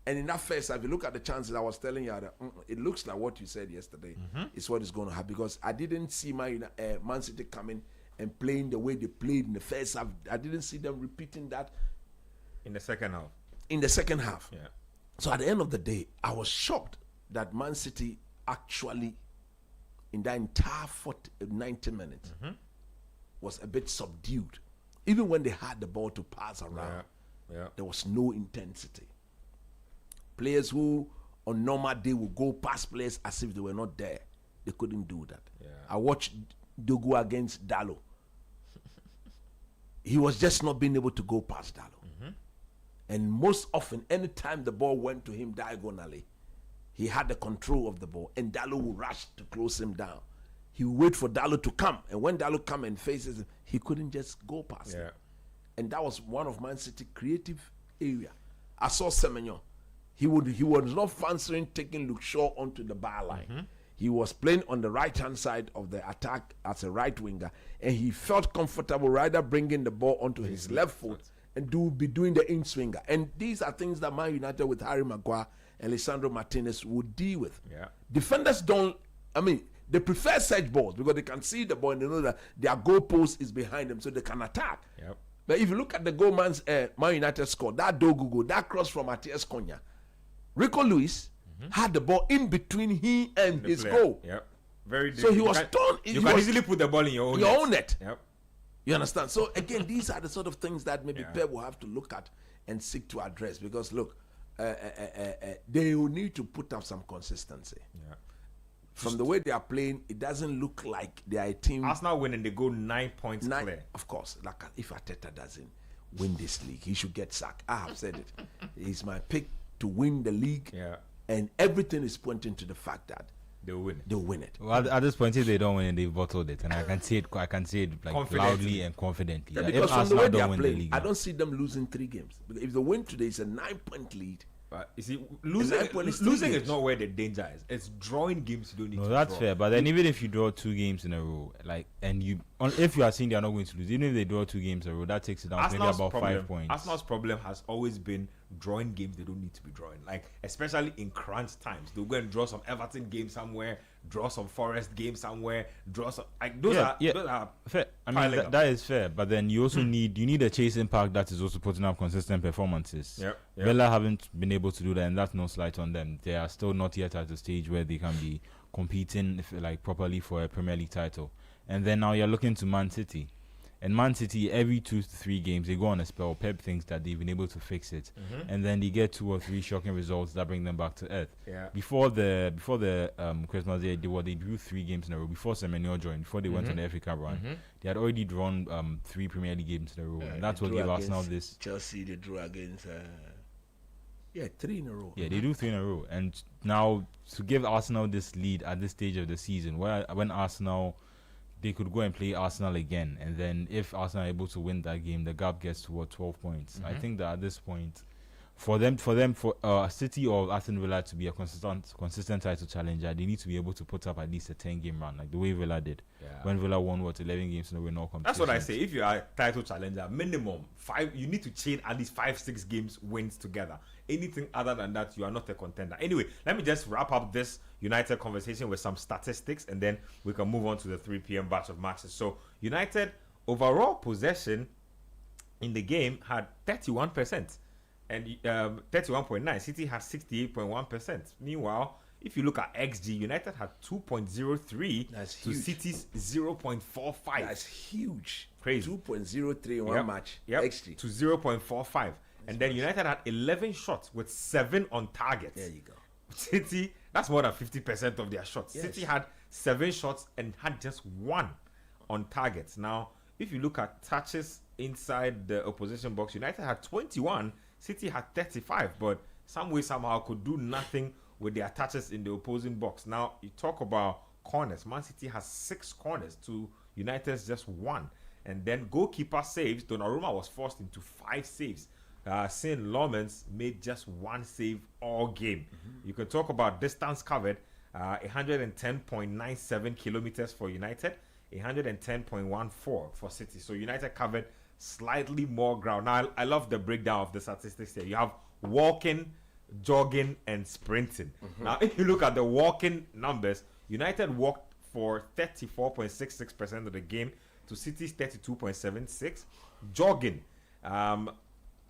And in that first, if you look at the chances, I was telling you that it looks like what you said yesterday is what is going to happen, because I didn't see Man City coming and playing the way they played in the first half. I didn't see them repeating that in the second half. Yeah. So at the end of the day, I was shocked that Man City actually, in that entire 90 minutes, was a bit subdued. Even when they had the ball to pass around, there was no intensity. Players who on normal day would go past players as if they were not there, they couldn't do that. I watched Dogu against Dalot. He was just not being able to go past Dalot. And most often, anytime the ball went to him diagonally, he had the control of the ball, and Dalot would rush to close him down. He would wait for Dalot to come, and when Dalot come and faces him, he couldn't just go past him. And that was one of Man City creative area. I saw Semenyo. He was not fancying taking Luke Shaw onto the bar line. He was playing on the right-hand side of the attack as a right winger, and he felt comfortable rather bringing the ball onto his left foot and be doing the in-swinger. And these are things that Man United with Harry Maguire and Lisandro Martinez would deal with. Defenders they prefer such balls because they can see the ball and they know that their goal post is behind them, so they can attack. But if you look at the goal Man United scored, that Dogu goal, that cross from Matthias Cunha, Rico Lewis had the ball in between he and his goal. Very so he was torn. You can easily put the ball in your own net. You understand? So again, these are the sort of things that maybe Pep will have to look at and seek to address, because look, they will need to put up some consistency. From the way they are playing, it doesn't look like they are a team. Arsenal winning, they go 9 points clear. Of course, like if Arteta doesn't win this league, he should get sacked. I have said it. He's my pick to win the league, and everything is pointing to the fact that they'll win it. They'll win it. Well, at this point, if they don't win it, they've bottled it, and I can say it like loudly and confidently. Yeah, because from the way they are playing, I don't see them losing 3 games. If they win today, it's a 9-point lead. But you see, losing is not where the danger is. It's drawing games you don't need to draw. No, that's fair. But then even if you draw 2 games in a row, if you are seeing they are not going to lose, even if they draw 2 games in a row, that takes it down to maybe about 5 points. Arsenal's problem has always been drawing games they don't need to be drawing. Like, especially in crunch times, they'll go and draw some Everton game somewhere, draw some Forest game somewhere, draw some those are fair. I mean that is fair, but then you also need a chasing pack that is also putting up consistent performances. Villa haven't been able to do that, and that's no slight on them. They are still not yet at the stage where they can be competing properly for a Premier League title. And then now you're looking to Man City. And Man City, every 2 to 3 games, they go on a spell. Pep thinks that they've been able to fix it. And then they get 2 or 3 shocking results that bring them back to earth. Yeah. Before the Christmas, they drew 3 games in a row. Before Semenyo joined, before they went on the FA Cup run, they had already drawn 3 Premier League games in a row. And that's what gave Arsenal this. Chelsea, they drew against... 3 in a row. Yeah, they do 3 in a row. And now, to give Arsenal this lead at this stage of the season, when Arsenal... they could go and play Arsenal again, and then if Arsenal are able to win that game, the gap gets to 12 points. I think that at this point, for City or Aston Villa to be a consistent title challenger, they need to be able to put up at least a 10-game run, like the way Villa did when Villa won 11 games in a row in all competitions. That's what I say. If you are a title challenger, minimum 5, you need to chain at least 5-6 games wins together. Anything other than that, you are not a contender. Anyway, let me just wrap up this United conversation with some statistics, and then we can move on to the 3 p.m. batch of matches. So United overall possession in the game had 31%, and 31.9. City has 68.1%. Meanwhile, if you look at XG, United had 2.03 to City's 0.45. That's huge. Crazy. 2.03 in one match. XG to 0.45. And then United had 11 shots with 7 on target. There you go. City, that's more than 50% of their shots. Yes. City had 7 shots and had just 1 on target. Now, if you look at touches inside the opposition box, United had 21, City had 35, but some way, somehow could do nothing with their touches in the opposing box. Now, you talk about corners. Man City has 6 corners to United's just 1. And then goalkeeper saves. Donnarumma was forced into 5 saves. Saint Lomans made just 1 save all game. You can talk about distance covered, 110.97 kilometers for United, 110.14 for City. So United covered slightly more ground. Now, I love the breakdown of the statistics here. You have walking, jogging, and sprinting. Now, if you look at the walking numbers, United walked for 34.66% of the game to City's 32.76. Jogging,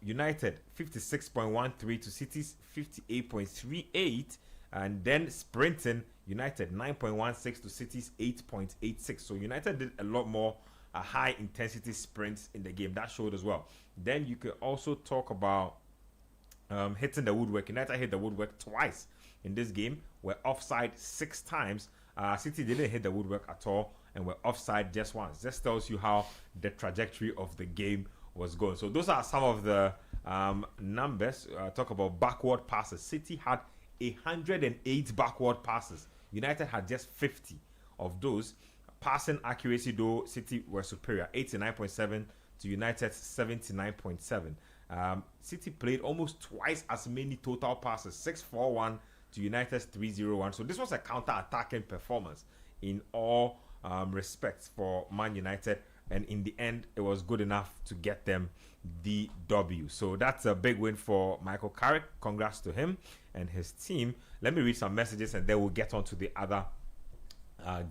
United 56.13 to City's 58.38, and then sprinting, United 9.16 to City's 8.86. So United did a lot more high intensity sprints in the game. That showed as well. Then you could also talk about hitting the woodwork. United hit the woodwork twice in this game. We're offside 6 times. City didn't hit the woodwork at all, and we're offside just once. Just tells you how the trajectory of the game was going. So those are some of the numbers. Talk about backward passes. City had 108 backward passes. United had just 50 of those. Passing accuracy, though, City were superior, 89.7 to United's 79.7. City played almost twice as many total passes, 641 to United's 301. So this was a counter-attacking performance in all respects for Man United. And in the end, it was good enough to get them the W. So that's a big win for Michael Carrick. Congrats to him and his team. Let me read some messages, and then we'll get on to the other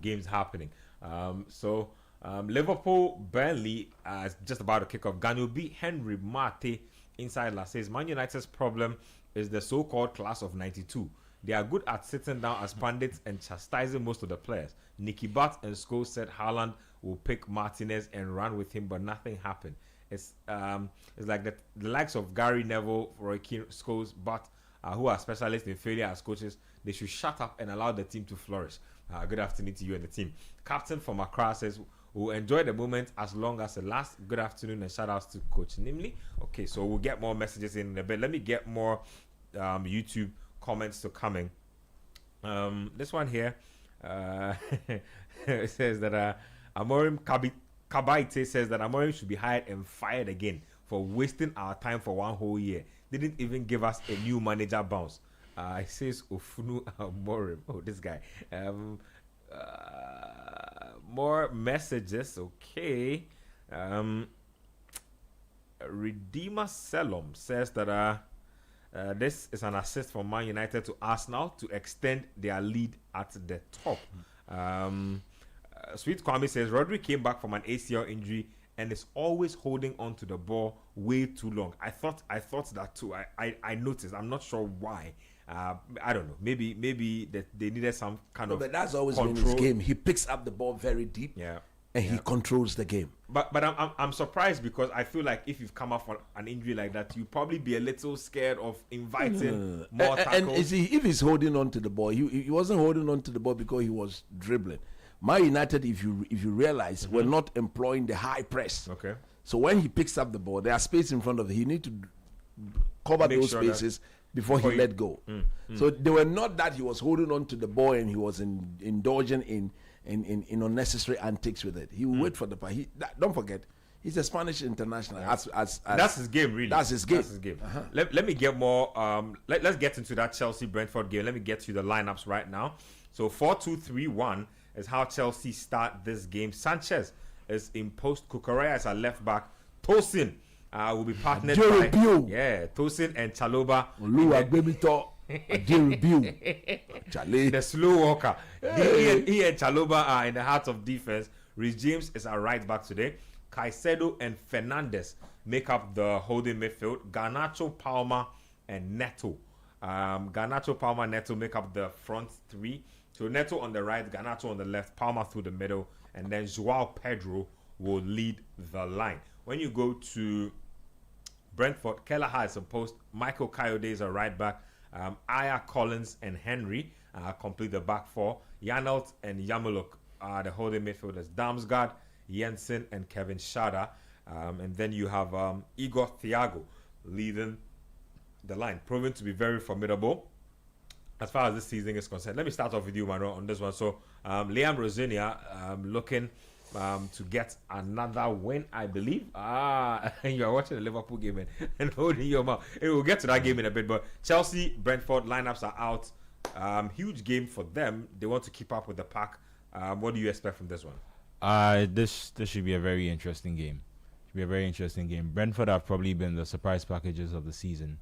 games happening. Liverpool, Burnley is just about to kick off. Ganubi Henry Mate inside last says, Man United's problem is the so-called class of 92. They are good at sitting down as pundits and chastising most of the players. Nicky Butt and Scholes said Haaland will pick Martinez and run with him, but nothing happened. It's like the likes of Gary Neville, Roy Keane, Scholes, Butt, who are specialists in failure as coaches. They should shut up and allow the team to flourish. Good afternoon to you and the team. Captain from Accra says, we'll enjoy the moment as long as it lasts. Good afternoon and shout outs to Coach Nimley. Okay, so we'll get more messages in a bit. Let me get more YouTube comments to coming. This one here it says that Amorim Kabaite says that Amorim should be hired and fired again for wasting our time for 1 whole year. Didn't even give us a new manager bounce. It says Ofunu Amorim. Oh, this guy. More messages. Okay. Redeemer Selom says that this is an assist from Man United to Arsenal to extend their lead at the top. Sweet Kwame says Rodri came back from an ACL injury and is always holding on to the ball way too long. I thought that too. I noticed. I'm not sure why. I don't know. Maybe that they needed some kind of. But that's always control. been his game. He picks up the ball very deep. Yeah. And he controls the game. But I'm surprised because I feel like if you've come off an injury like that, you'd probably be a little scared of inviting more tackles. And see, if he's holding on to the ball, he wasn't holding on to the ball because he was dribbling. Man United, if you realize, were not employing the high press. Okay. So when he picks up the ball, there are space in front of him. He need to cover Make those sure spaces before he let go. So they were not that he was holding on to the ball and he was indulging in unnecessary antics with it. He will wait for the part. Don't forget, he's a Spanish international. That's his game, really. That's his game. That's his game. Let me get more. Let's get into that Chelsea Brentford game. Let me get you the lineups right now. So 4-2-3-1 is how Chelsea start this game. Sanchez is in post. Kukurea is a left back. Tosin will be partnered by Tosin and Chaloba. The slow walker. He and Chaloba are in the heart of defense. Rhys James is a right back today. Caicedo and Fernandes make up the holding midfield. Garnacho, Palma, and Neto. Garnacho, Palma, Neto make up the front three. So Neto on the right, Garnacho on the left, Palma through the middle, and then Joao Pedro will lead the line. When you go to Brentford, Kelleher is a post. Michael Coyote is a right back. Aya, Collins, and Henry complete the back four. Janelt and Yamuluk are the holding midfielders. Damsgaard, Jensen, and Kevin Schade. And then you have Igor Thiago leading the line, proven to be very formidable as far as this season is concerned. Let me start off with you, Maro, on this one. So Liam Rosinia looking to get another win, I believe. You are watching the Liverpool game and holding your mouth. We'll get to that game in a bit, but Chelsea, Brentford lineups are out. Huge game for them. They want to keep up with the pack. What do you expect from this one? This should be a very interesting game. Brentford have probably been the surprise packages of the season.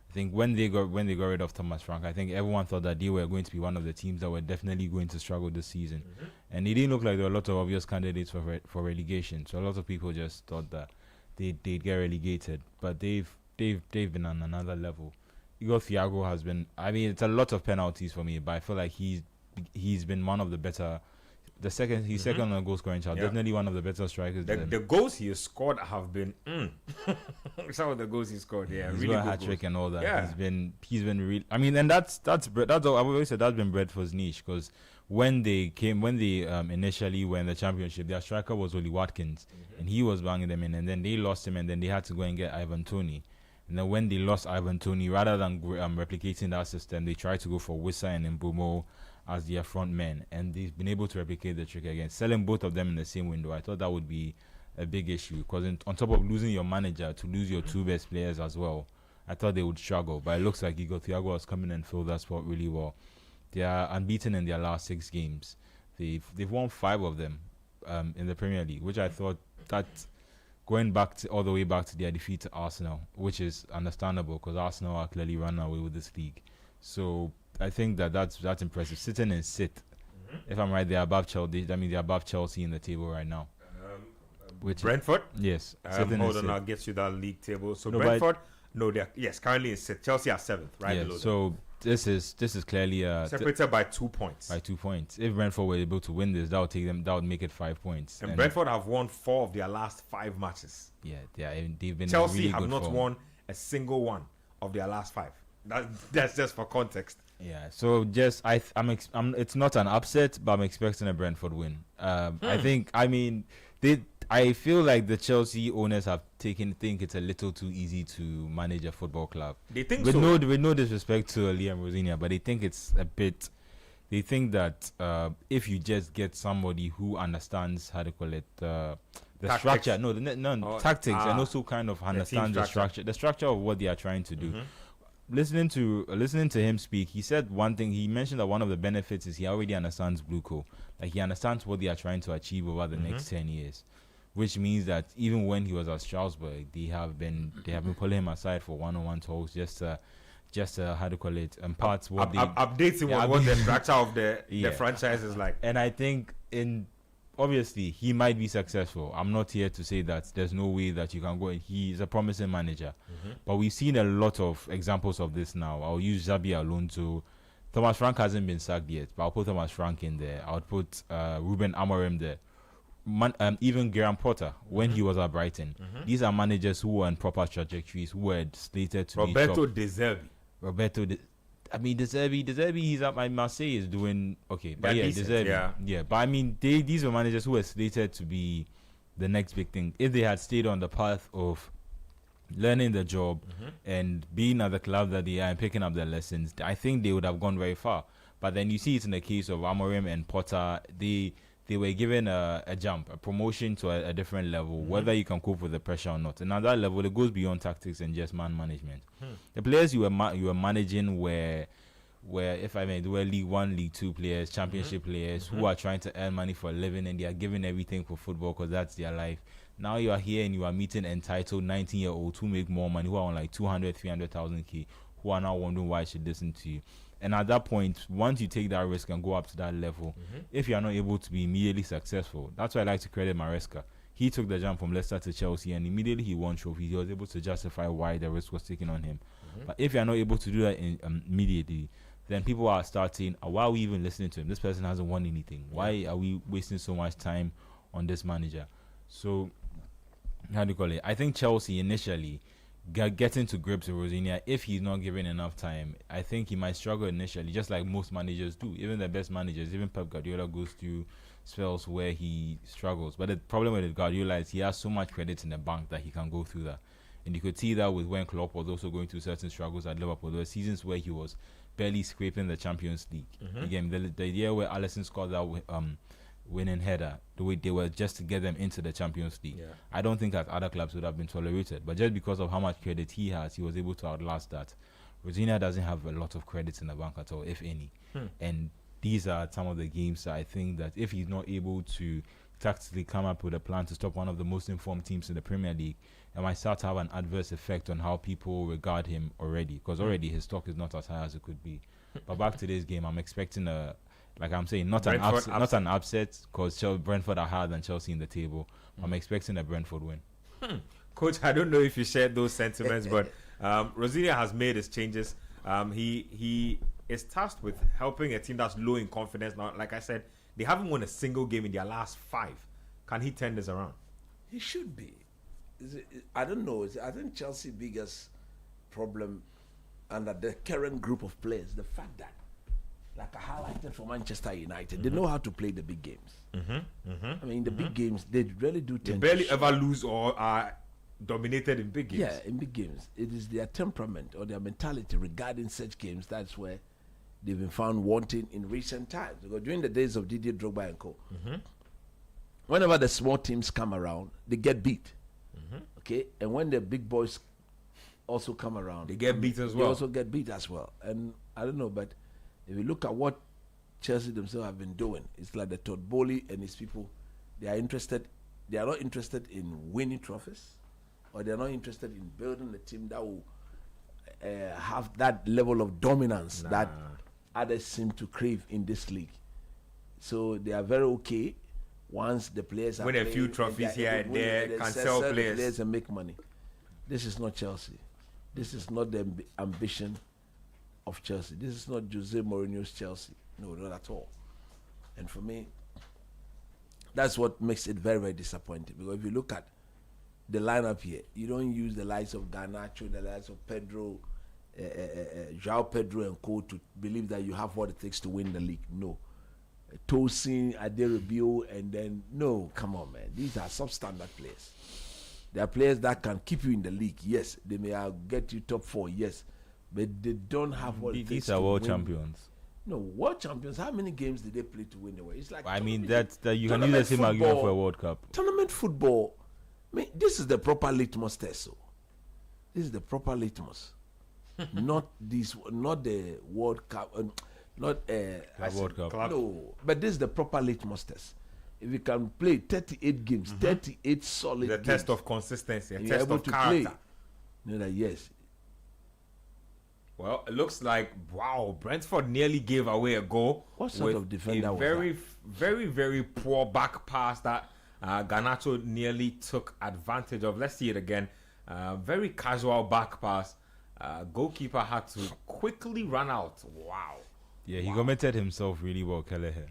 I think when they got rid of Thomas Frank, I think everyone thought that they were going to be one of the teams that were definitely going to struggle this season. And it didn't look like there were a lot of obvious candidates for relegation. So a lot of people just thought that they'd get relegated. But they've been on another level. Igor Thiago has been, I mean, it's a lot of penalties for me, but I feel like he's been one of the better. He's second on the goal scoring chart. Definitely one of the better strikers. The goals he has scored have been some of the goals he scored. Yeah, he's really got a good hat trick goals. and all that. Yeah. He's been real. I mean, and that's all. I've always said that's been Brentford's niche, because when they initially were in the championship, their striker was Oli Watkins, and he was banging them in, and then they lost him, and then they had to go and get Ivan Toney. And then when they lost Ivan Toney, rather than replicating that system, they tried to go for Wissa and Mbumo as their front men, and they've been able to replicate the trick again. Selling both of them in the same window, I thought that would be a big issue, because on top of losing your manager, to lose your two best players as well, I thought they would struggle. But it looks like Igor Thiago has come in and filled that spot really well. They are unbeaten in their last 6 games. They've won 5 of them in the Premier League, which I thought that going back all the way back to their defeat to Arsenal, which is understandable because Arsenal are clearly running away with this league. So I think that's impressive. Sitting in 6th, if I'm right, they're above Chelsea. I mean, they're above Chelsea in the table right now. Which Brentford? Yes. Hold on, I'll get you that league table. So Brentford, they're currently in 6th. Chelsea are 7th, right below them. So this is clearly separated by 2 points. By 2 points. If Brentford were able to win this, that would make it 5 points. And Brentford have won 4 of their last 5 matches. Yeah, they've been Chelsea really have good not form. won a single one of their last 5. That's just for context. Yeah, so just it's not an upset, but I'm expecting a Brentford win. I feel like the Chelsea owners have think it's a little too easy to manage a football club. They think with so. With no disrespect to Liam Rosinia, but they think it's a bit. They think that if you just get somebody who understands how to call it the structure, tactics, and also kind of understands the structure of what they are trying to do. Listening to him speak, he said one thing. He mentioned that one of the benefits is he already understands Blueco. Like, he understands what they are trying to achieve over the next 10 years, which means that even when he was at Strasbourg, they have been pulling him aside for one-on-one talks, just how to call it, impart what they updates him on what the structure of the franchise is like. And I think in obviously he might be successful. I'm not here to say that there's no way that you can go. He's a promising manager, but we've seen a lot of examples of this now. I'll use Xabi Alonso. Thomas Frank hasn't been sacked yet, but I'll put Thomas Frank in there. I'll put Ruben Amorim there. Even Graham Potter when he was at Brighton. These are managers who were on proper trajectories, who were slated to Roberto be De Zerbi. De Zerbi, he's at Marseille is doing okay, but They're De decent, Zerbi, yeah. But I mean, these were managers who were slated to be the next big thing. If they had stayed on the path of learning the job and being at the club that they are and picking up their lessons, I think they would have gone very far. But then you see it in the case of Amorim and Potter, they were given a jump, a promotion to a different level, whether you can cope with the pressure or not. And at that level, it goes beyond tactics and just man management. The players you were managing were, if I may, they were League 1, League 2 players, Championship players who are trying to earn money for a living, and they are giving everything for football because that's their life. Now you are here and you are meeting entitled 19-year-olds who make more money, who are on like 200, 300,000 K, who are now wondering why I should listen to you. And at that point, once you take that risk and go up to that level, if you are not able to be immediately successful, that's why I like to credit Maresca. He took the jump from Leicester to Chelsea, and immediately he won trophies. He was able to justify why the risk was taken on him. But if you are not able to do that immediately, then people are starting, why are we even listening to him? This person hasn't won anything. Why are we wasting so much time on this manager? So, how do you call it? I think Chelsea initially getting to grips with Rosinia, if he's not given enough time, I think he might struggle initially, just like most managers do. Even the best managers, even Pep Guardiola goes through spells where he struggles. But the problem with Guardiola is he has so much credit in the bank that he can go through that. And you could see that with when Klopp was also going through certain struggles at Liverpool. There were seasons where he was barely scraping the Champions League. Again, the year where Alisson scored that winning header, the way they were just to get them into the Champions League. I don't think that other clubs would have been tolerated. But just because of how much credit he has, he was able to outlast that. Rosinia doesn't have a lot of credits in the bank at all, if any. And these are some of the games that I think that if he's not able to tactically come up with a plan to stop one of the most informed teams in the Premier League, it might start to have an adverse effect on how people regard him already. Because already his stock is not as high as it could be. But back to this game, I'm expecting like I'm saying, not an upset, because Brentford are higher than Chelsea in the table. I'm expecting a Brentford win. Coach, I don't know if you shared those sentiments, but Rosinia has made his changes. He is tasked with helping a team that's low in confidence. Now, like I said, they haven't won a single game in their last 5. Can he turn this around? He should be. I don't know. I think Chelsea's biggest problem under the current group of players, the fact that, like I highlighted for Manchester United, they know how to play the big games. I mean, the big games, they really do They tend barely to ever lose or are dominated in big games. Yeah, in big games. It is their temperament or their mentality regarding such games. That's where they've been found wanting in recent times. Because during the days of Didier Drogba and co, whenever the small teams come around, they get beat. Okay? And when the big boys also come around, They get beat as they well. also get beat as well. And I don't know, but if you look at what Chelsea themselves have been doing, it's like the Todd Bowley and his people, they are not interested in winning trophies, or they are not interested in building a team that will have that level of dominance that others seem to crave in this league. So they are very okay once the players are Win a playing few and trophies they are here able and to win there, and then can sell sell the players. and make money. This is not Chelsea. This is not the ambition of Chelsea. This is not Jose Mourinho's Chelsea. No, not at all. And for me, that's what makes it very, very disappointing. Because if you look at the lineup here, you don't use the likes of Garnacho, the likes of Pedro, João Pedro and co to believe that you have what it takes to win the league. No. Tosin, Aderabio, and then, no, come on, man. These are substandard players. They are players that can keep you in the league. Yes, they may get you top 4, yes. But they don't have what it takes These to are world win. champions. No, world champions. How many games did they play to win the world? It's like I mean, tournament- that you can use the same argument for a World Cup. Tournament football. I mean, this is the proper litmus test. So, this is the proper litmus, not the World Cup, not World Cup. No, but this is the proper litmus test. If you can play 38 games, 38 solid The games, test of consistency, a and you're test able of to character. play, you know that yes. Well, it looks like, Brentford nearly gave away a goal. What sort of defender a was very, very, very poor back pass that Garnacho nearly took advantage of. Let's see it again. Very casual back pass. Goalkeeper had to quickly run out. Wow. Yeah, he committed himself really well, Kelleher.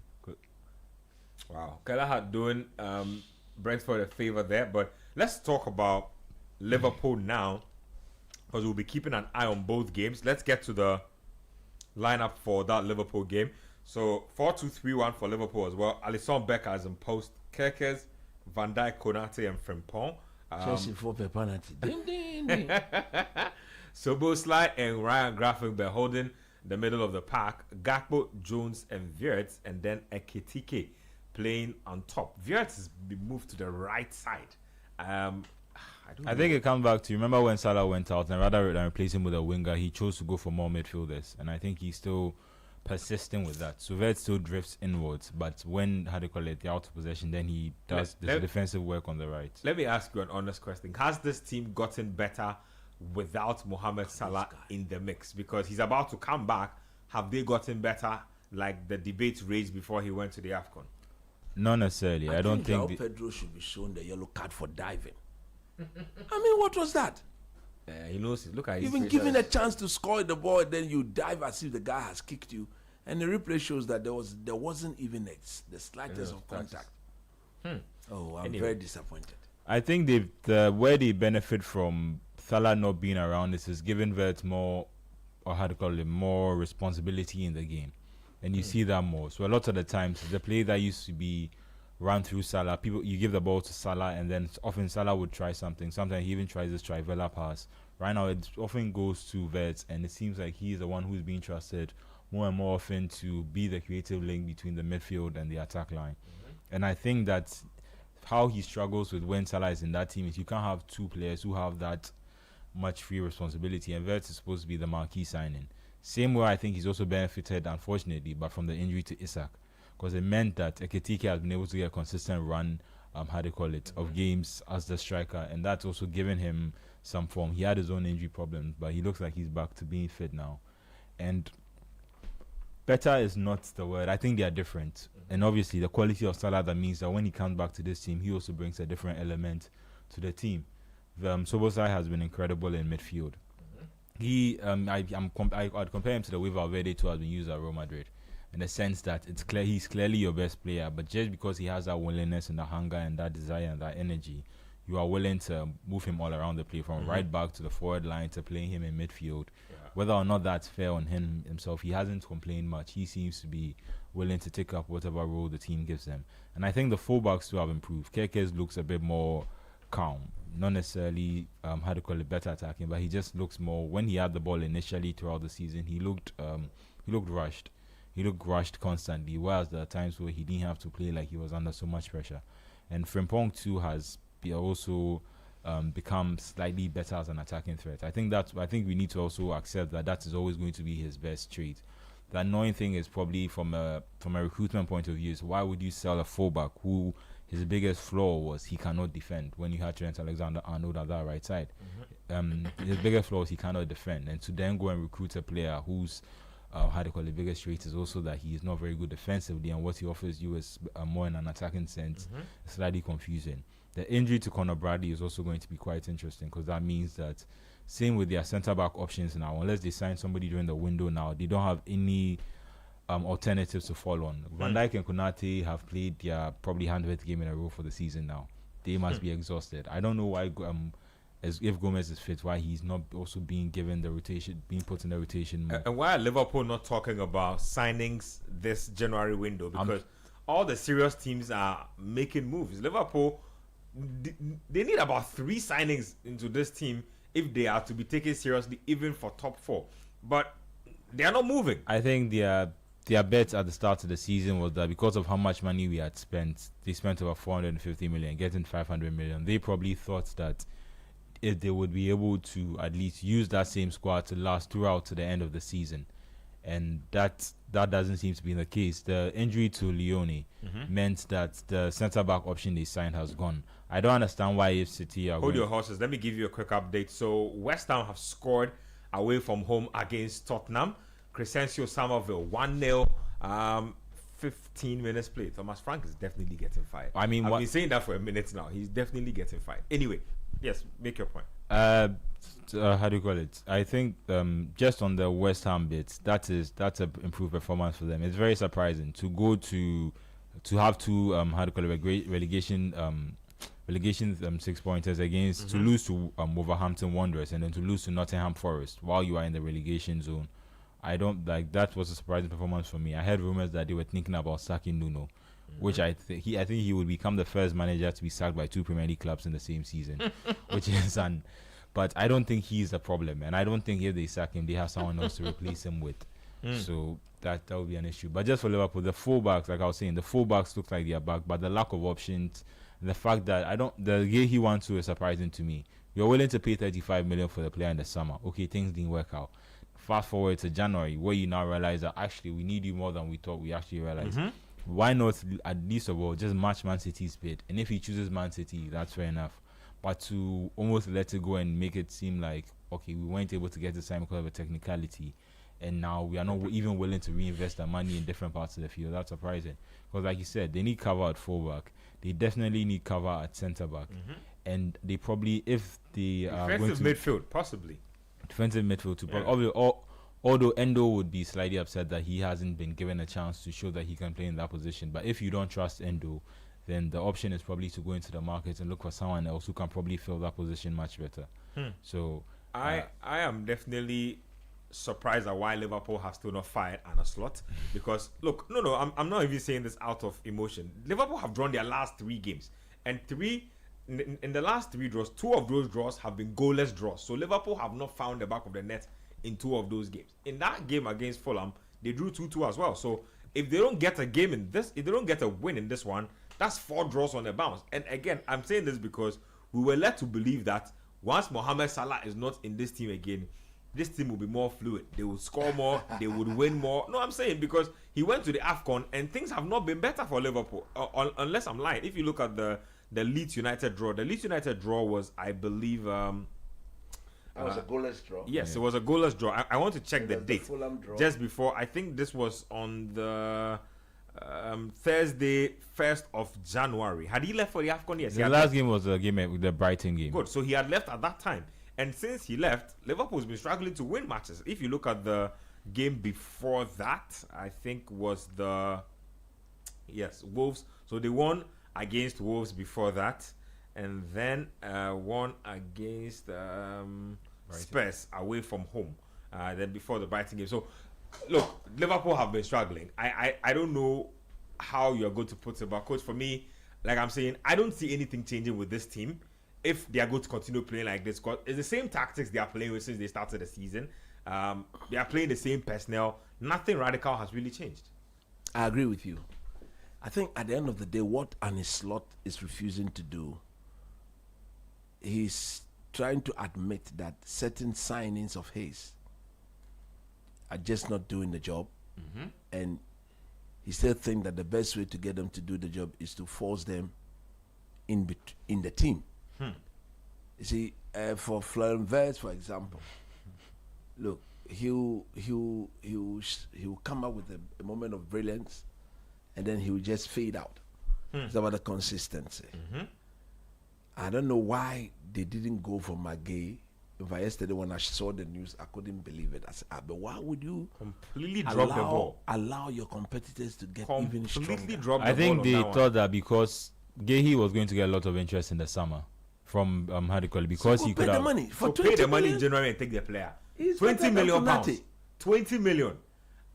Wow. Kelleher doing Brentford a favor there. But let's talk about Liverpool now, because we'll be keeping an eye on both games. Let's get to the lineup for that Liverpool game. So 4-2-3-1 for Liverpool as well. Alisson Becker as in post. Kerkez, Van Dijk, Konate, and Frimpong. Chelsea for the penalty. Ding, ding, ding. Soboslai and Ryan Gravenberch holding the middle of the pack. Gakpo, Jones, and Wirtz, and then Ekitike playing on top. Wirtz has been moved to the right side. I think it comes back to, remember when Salah went out, and rather than replace him with a winger, he chose to go for more midfielders, and I think he's still persisting with that. So Wirtz still drifts inwards, but when the out of possession, then he does this defensive work on the right. Let me ask you an honest question. Has this team gotten better without Mohamed Salah in the mix? Because he's about to come back. Have they gotten better like the debate raged before he went to the AFCON? Not necessarily. I don't think Pedro should be shown the yellow card for diving. I mean, what was that? He knows it. Look at his You've been face. given a chance to score the ball, then you dive as if the guy has kicked you, and the replay shows that there wasn't even the slightest of contact. Oh, I'm very disappointed. I think where they benefit from Salah not being around is giving Wirtz more, or more responsibility in the game, and you see that more. So a lot of the times, the play that used to be run through Salah, you give the ball to Salah, and then often Salah would try something. Sometimes he even tries this trivela pass. Right now, it often goes to Wirtz, and it seems like he's the one who's being trusted more and more often to be the creative link between the midfield and the attack line. And I think that's how he struggles with when Salah is in that team, is you can't have two players who have that much free responsibility, and Wirtz is supposed to be the marquee signing. Same way I think he's also benefited, unfortunately, but from the injury to Isak, because it meant that Ekitike has been able to get a consistent run, of games as the striker, and that's also given him some form. He had his own injury problems, but he looks like he's back to being fit now. And better is not the word. I think they are different. And obviously, the quality of Salah, that means that when he comes back to this team, he also brings a different element to the team. Soboslai has been incredible in midfield. I'd compare him to the way Valverde too has been used at Real Madrid, in the sense that he's clearly your best player, but just because he has that willingness and that hunger and that desire and that energy, you are willing to move him all around the play, from right back to the forward line to playing him in midfield. Whether or not that's fair on him himself, he hasn't complained much. He seems to be willing to take up whatever role the team gives them. And I think the fullbacks too have improved. Kerkez looks a bit more calm, not necessarily better attacking, but he just looks more, when he had the ball initially throughout the season, he looked rushed. He looked rushed constantly, whereas there are times where he didn't have to play like he was under so much pressure. And Frimpong too has also become slightly better as an attacking threat. I think we need to also accept that is always going to be his best trait. The annoying thing is probably from a recruitment point of view is, why would you sell a fullback who his biggest flaw was he cannot defend, when you had Trent Alexander-Arnold at that right side? His biggest flaw is he cannot defend, and to then go and recruit a player who's the biggest trait is also that he is not very good defensively, and what he offers you is more in an attacking sense, slightly confusing. The injury to Conor Bradley is also going to be quite interesting, because that means that, same with their centre-back options now, unless they sign somebody during the window now, they don't have any alternatives to fall on. Van Dijk and Konate have played their probably 100th game in a row for the season now. They must be exhausted. I don't know why, if Gomez is fit, why he's not also being given the rotation, being put in the rotation more. And why are Liverpool not talking about signings this January window? Because all the serious teams are making moves. Liverpool, they need about 3 signings into this team if they are to be taken seriously, even for top 4. But they are not moving. I think their bet at the start of the season was that because of how much money we had spent, they spent about 450 million, getting 500 million. They probably thought that if they would be able to at least use that same squad to last throughout to the end of the season. And that doesn't seem to be the case. The injury to Leone meant that the centre-back option they signed has gone. I don't understand why if City are... Hold your horses. Let me give you a quick update. So West Ham have scored away from home against Tottenham. Crescencio Somerville 1-0. 15 minutes played. Thomas Frank is definitely getting fired. I mean, I've been saying that for a minute now. He's definitely getting fired. Anyway, yes, make your point. How do you call it? I think just on the West Ham bits, that's a improved performance for them. It's very surprising to go to have two relegation 6 pointers against to lose to Wolverhampton Wanderers and then to lose to Nottingham Forest while you are in the relegation zone. I don't like that. Was a surprising performance for me. I heard rumors that they were thinking about sacking Nuno, which I think he will become the first manager to be sacked by 2 Premier League clubs in the same season, which is but I don't think he's the problem, and I don't think if they sack him, they have someone else to replace him with. So that will be an issue. But just for Liverpool, the fullbacks, like I was saying, the fullbacks look like they are back, but the lack of options, the fact that the year he wants to is surprising to me. You're willing to pay 35 million for the player in the summer. Okay, things didn't work out. Fast forward to January, where you now realize that actually we need you more than we thought we actually realized. Why not at least of all just match Man City's bid? And if he chooses Man City, that's fair enough. But to almost let it go and make it seem like, okay, we weren't able to get the sign because of a technicality, and now we are not even willing to reinvest the money in different parts of the field, that's surprising. Because like you said, they need cover at fullback. They definitely need cover at centre-back. And they probably, if they are defensive midfield, possibly. Defensive midfield too. Although Endo would be slightly upset that he hasn't been given a chance to show that he can play in that position. But if you don't trust Endo, then the option is probably to go into the market and look for someone else who can probably fill that position much better. So I am definitely surprised at why Liverpool have still not fired Anna Slot, because look, I'm not even saying this out of emotion. Liverpool have drawn their last 3 games, and in the last 3 draws, 2 of those draws have been goalless draws. So Liverpool have not found the back of the net in 2 of those games. In that game against Fulham, they drew 2-2 as well. So if they don't get a game in this, if they don't get a win in this one, that's 4 draws on the bounce. And again, I'm saying this because we were led to believe that once Mohamed Salah is not in this team again, this team will be more fluid. They will score more. They would win more. No, I'm saying because he went to the AFCON and things have not been better for Liverpool. Unless I'm lying. If you look at the Leeds United draw, the Leeds United draw was, I believe... That was a goalless draw. Yes, it was a goalless draw. I want to check the date. Fulham draw. Just before, I think this was on the Thursday, 1st of January. Had he left for the AFCON? Yes. The last game was the game with the Brighton game. Good. So he had left at that time. And since he left, Liverpool's been struggling to win matches. If you look at the game before that, I think was Wolves. So they won against Wolves before that. And then won against Spurs away from home. Then before the Brighton game. So, look, Liverpool have been struggling. I don't know how you're going to put it, but coach, for me, like I'm saying, I don't see anything changing with this team if they are going to continue playing like this. Because it's the same tactics they are playing with since they started the season. They are playing the same personnel. Nothing radical has really changed. I agree with you. I think at the end of the day, what Arne Slot is refusing to do, he's trying to admit that certain signings of his are just not doing the job, and he still thinks that the best way to get them to do the job is to force them in the team. You see, for Florian Wirtz, for example, look, he'll come up with a moment of brilliance, and then he will just fade out. It's about the consistency. I don't know why they didn't go for Magay. Yesterday when I saw the news, I couldn't believe it. I said, but why would you completely drop the ball? Allow your competitors to get even stronger. Drop the I think ball they on thought that because Gehi was going to get a lot of interest in the summer from because he could pay the have money for pay the money million? in January and take the player. He's 20 million better pounds. than 20 million.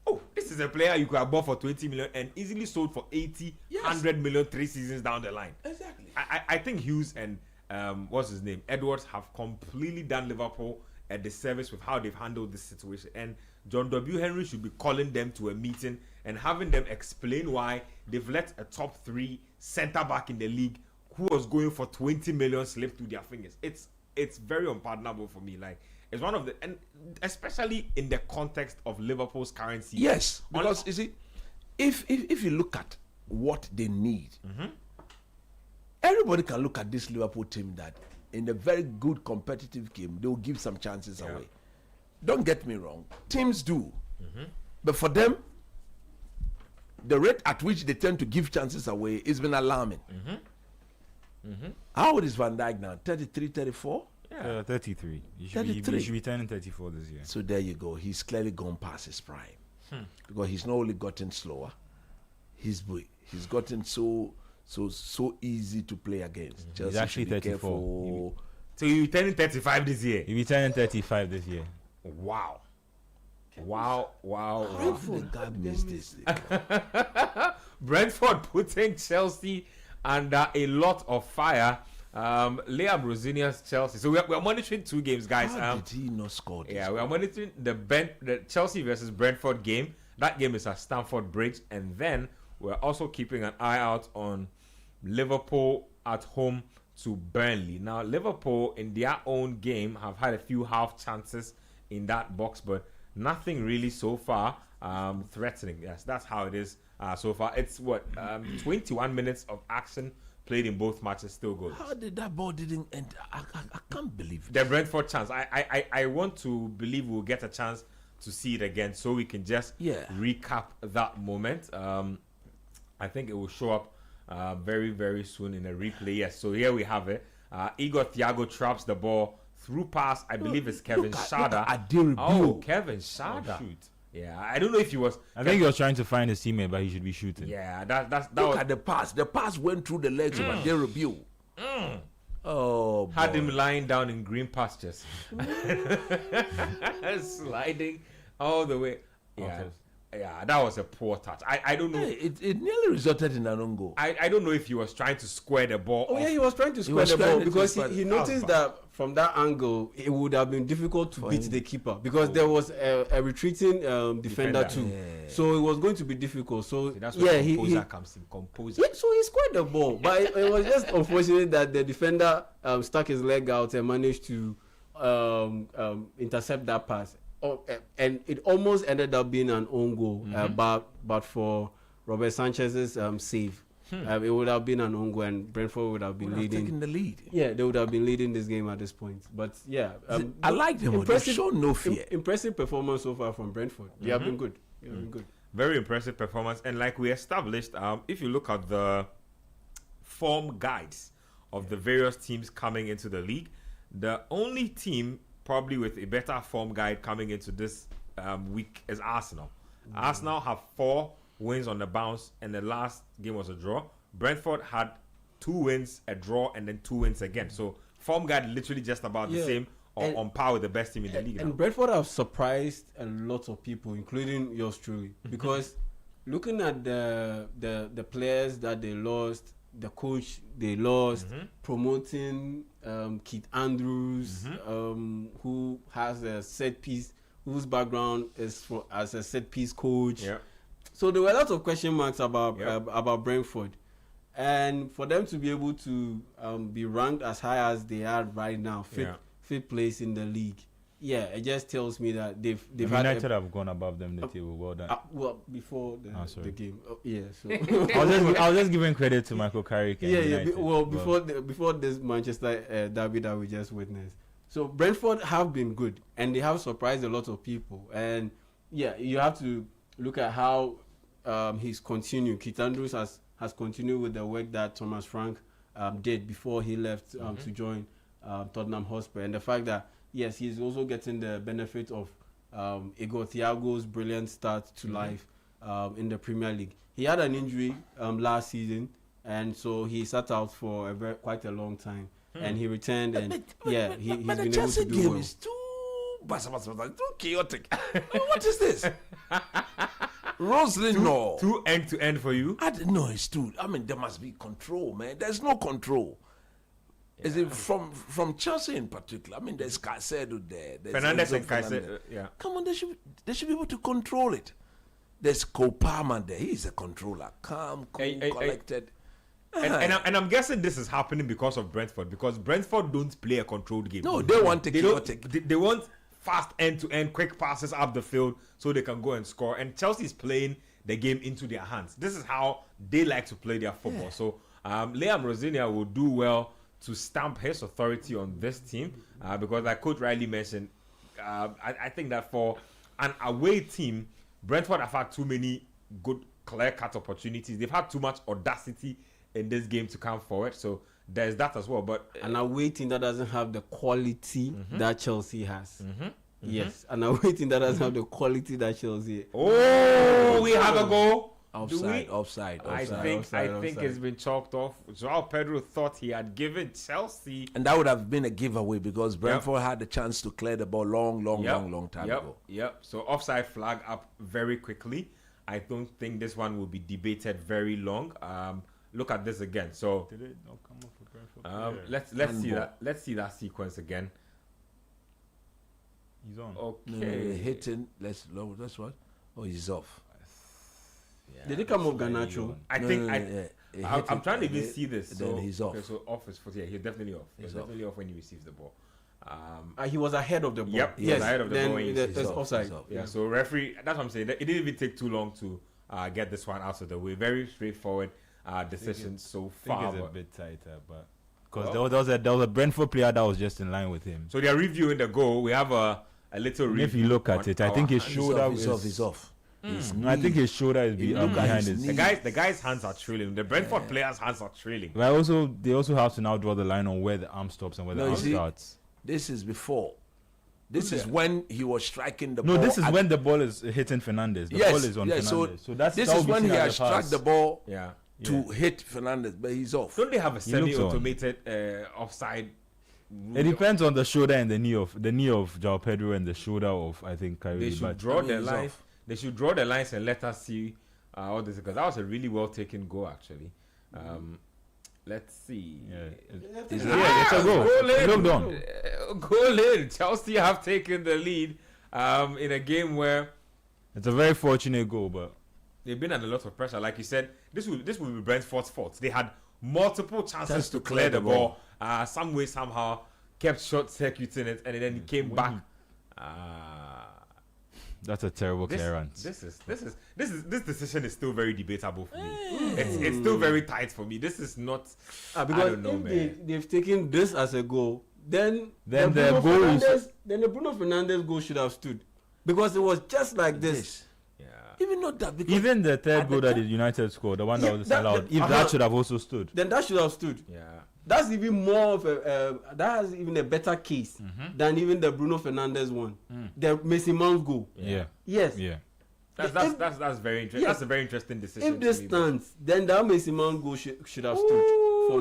Oh, this is a player you could have bought for 20 million and easily sold for 80, 100 million 3 seasons down the line. Exactly. I think Hughes and what's his name, Edwards, have completely done Liverpool a disservice with how they've handled this situation. And John W. Henry should be calling them to a meeting and having them explain why they've let a top 3 centre back in the league who was going for 20 million slip through their fingers. It's very unpardonable for me. Like, it's one of the, and especially in the context of Liverpool's current season. Yes, because you see, if you look at what they need, everybody can look at this Liverpool team that in a very good competitive game they will give some chances away. don't get me wrong, teams do. But for them, the rate at which they tend to give chances away has been alarming. How old is Van Dijk now? 33, 34? 33. You should, 33. He should be turning 34 this year. So there you go. He's clearly gone past his prime. Because he's not only gotten slower, he's gotten so easy to play against. He's actually 34. Careful. So you're turning 35 this year? He'll be turning 35 this year. Wow. How did God miss this? Brentford putting Chelsea under a lot of fire. Liam Rosinia's Chelsea. So we're monitoring 2 games, guys. How did he not score this? Yeah, we are monitoring the Chelsea versus Brentford game. That game is at Stamford Bridge. And then we're also keeping an eye out on Liverpool at home to Burnley. Now, Liverpool in their own game have had a few half chances in that box, but nothing really so far threatening. Yes, that's how it is so far. It's 21 minutes of action played in both matches, still goals. How did that ball didn't enter? I can't believe it. The Brentford chance. I want to believe we'll get a chance to see it again so we can just recap that moment. I think it will show up very, very soon in a replay. Yes, so here we have it. Igor Thiago traps the ball through pass. I believe it's Kevin Schade. Oh, Kevin Schade. Oh, shoot. Yeah, I don't know if he was. I think he was trying to find his teammate, but he should be shooting. Yeah, that Look was. at the pass. The pass went through the legs of Adebayo. Oh, Had boy. him lying down in green pastures, sliding all the way. Yeah, Okay. yeah, that was a poor touch. I don't know. Hey, it nearly resulted in an own goal. I don't know if he was trying to square the ball. Oh off. yeah, he was trying to square was the ball trying to because square he the- noticed that from that angle it would have been difficult to beat the keeper because there was a retreating defender too. Yeah. So it was going to be difficult. So See, that's where yeah, composer comes in. Composer. yeah, so he scored the ball, but it was just unfortunate that the defender stuck his leg out and managed to intercept that pass. And it almost ended up being an own goal, but for Robert Sanchez's save, it would have been an own goal, and Brentford would have been Would have leading. taken the lead. Yeah, they would have been leading this game at this point. But yeah, I like them. They show no fear. Impressive performance so far from Brentford. They have been good. They have been good. Very impressive performance. And like we established, if you look at the form guides of the various teams coming into the league, the only team probably with a better form guide coming into this week is Arsenal. Arsenal have 4 wins on the bounce, and the last game was a draw. Brentford had 2 wins, a draw, and then 2 wins again. So form guide literally just about the same or And- on par with the best team in the league. And now. Brentford have surprised a lot of people, including yours truly, because looking at the players that they lost, the coach they lost, promoting Keith Andrews, who has a set piece, whose background is as a set piece coach. Yeah. So there were a lot of question marks about Yep. about Brentford, and for them to be able to be ranked as high as they are right now, fifth place in the league. Yeah, it just tells me that they've had United have gone above them in the table. Well done. well before sorry. the game. Yeah, so I was just giving credit to Michael Carrick. And yeah. United, Before this Manchester derby that we just witnessed. So Brentford have been good and they have surprised a lot of people. And yeah, you have to look at how he's continued. Keith Andrews has continued with the work that Thomas Frank did before he left to join Tottenham Hotspur, and the fact that yes, he's also getting the benefit of Igor Thiago's brilliant start to life in the Premier League. He had an injury last season, and so he sat out for quite a long time. And he returned, and he's the been able Chelsea to do game well. is too too chaotic. What is this? Rosling, no. Too end to end for you. No, it's too. I mean, there must be control, man. There's no control. Is it from Chelsea in particular? I mean, there's Caicedo there. There's Fernandes Enzo and Caicedo, Fernandes. yeah. Come on, they should be able to control it. There's Kopama there. He's a controller, calm, cool, collected. And I'm guessing this is happening because of Brentford, because Brentford don't play a controlled game. No, they want They don't- chaotic. They want fast end-to-end, quick passes up the field so they can go and score. And Chelsea is playing the game into their hands. This is how they like to play their football. So Liam Rosinia will do well to stamp his authority on this team because, like Coach Riley mentioned, I think that for an away team, Brentford have had too many good clear-cut opportunities. They've had too much audacity in this game to come forward. So there's that as well. But an away team that doesn't have the quality that Chelsea has. Yes, an away team that doesn't have the quality that Chelsea. Oh, we have a goal. Offside. I think it's been chalked off. Joao Pedro thought he had given Chelsea, and that would have been a giveaway because Brentford had the chance to clear the ball long time ago. So offside flag up very quickly. I don't think this one will be debated very long. Look at this again. So did it not come off for Brentford? let's see that. Let's see that sequence again. He's on. Okay, hitting. That's what. Oh, he's off. Yeah. Did it come off Garnacho? I'm trying to even see this. Then he's off. Okay, so off his foot. Yeah, he's definitely off. He's definitely off when he receives the ball. He was ahead of the ball. Yep, he was ahead of the ball. It's offside. Yeah, so referee, that's what I'm saying. It didn't even take too long to get this one out of the way. Very straightforward decision so far. I think it's a bit tighter, but because there was a Brentford player that was just in line with him. So they are reviewing the goal. We have a little review. If you look at it, I think his shoulder is off. No, I think his shoulder is behind his. The guy's hands are trailing. The Brentford players' hands are trailing. But they also have to now draw the line on where the arm stops and where the arm starts. This is before. This is when he was striking the ball. No, this is when the ball is hitting Fernandes. The ball is on Fernandes. So this is when he has struck the ball Yeah. to hit Fernandes, but he's off. Don't they have a semi-automated offside? It depends on the shoulder and the knee of Joao Pedro and the shoulder of I think Kyrie. They should draw the lines. They should draw the lines and let us see all this, because that was a really well taken goal actually. Let's see. It's a goal. Look down. Goal in. Chelsea have taken the lead in a game where it's a very fortunate goal, but they've been under a lot of pressure. Like you said, this will be Brentford's fault. They had multiple chances to clear the ball. Some way, somehow, kept short circuiting it, and then he came back. That's a terrible clearance. This decision is still very debatable for me. It's still very tight for me. This is not. Because I don't know, man. They've taken this as a goal, then the Bruno Fernandes goal should have stood, because it was just like this. Yeah. Even not that. Even the third goal that the United scored, the one that was allowed, that should have also stood. Then that should have stood. Yeah. That's even more of that has even a better case than even the Bruno Fernandes one. The Mason Mount goal. Yeah. Yes. Yeah. That's very interesting. That's a very interesting decision. If this stands, then that Mason Mount goal should have stood.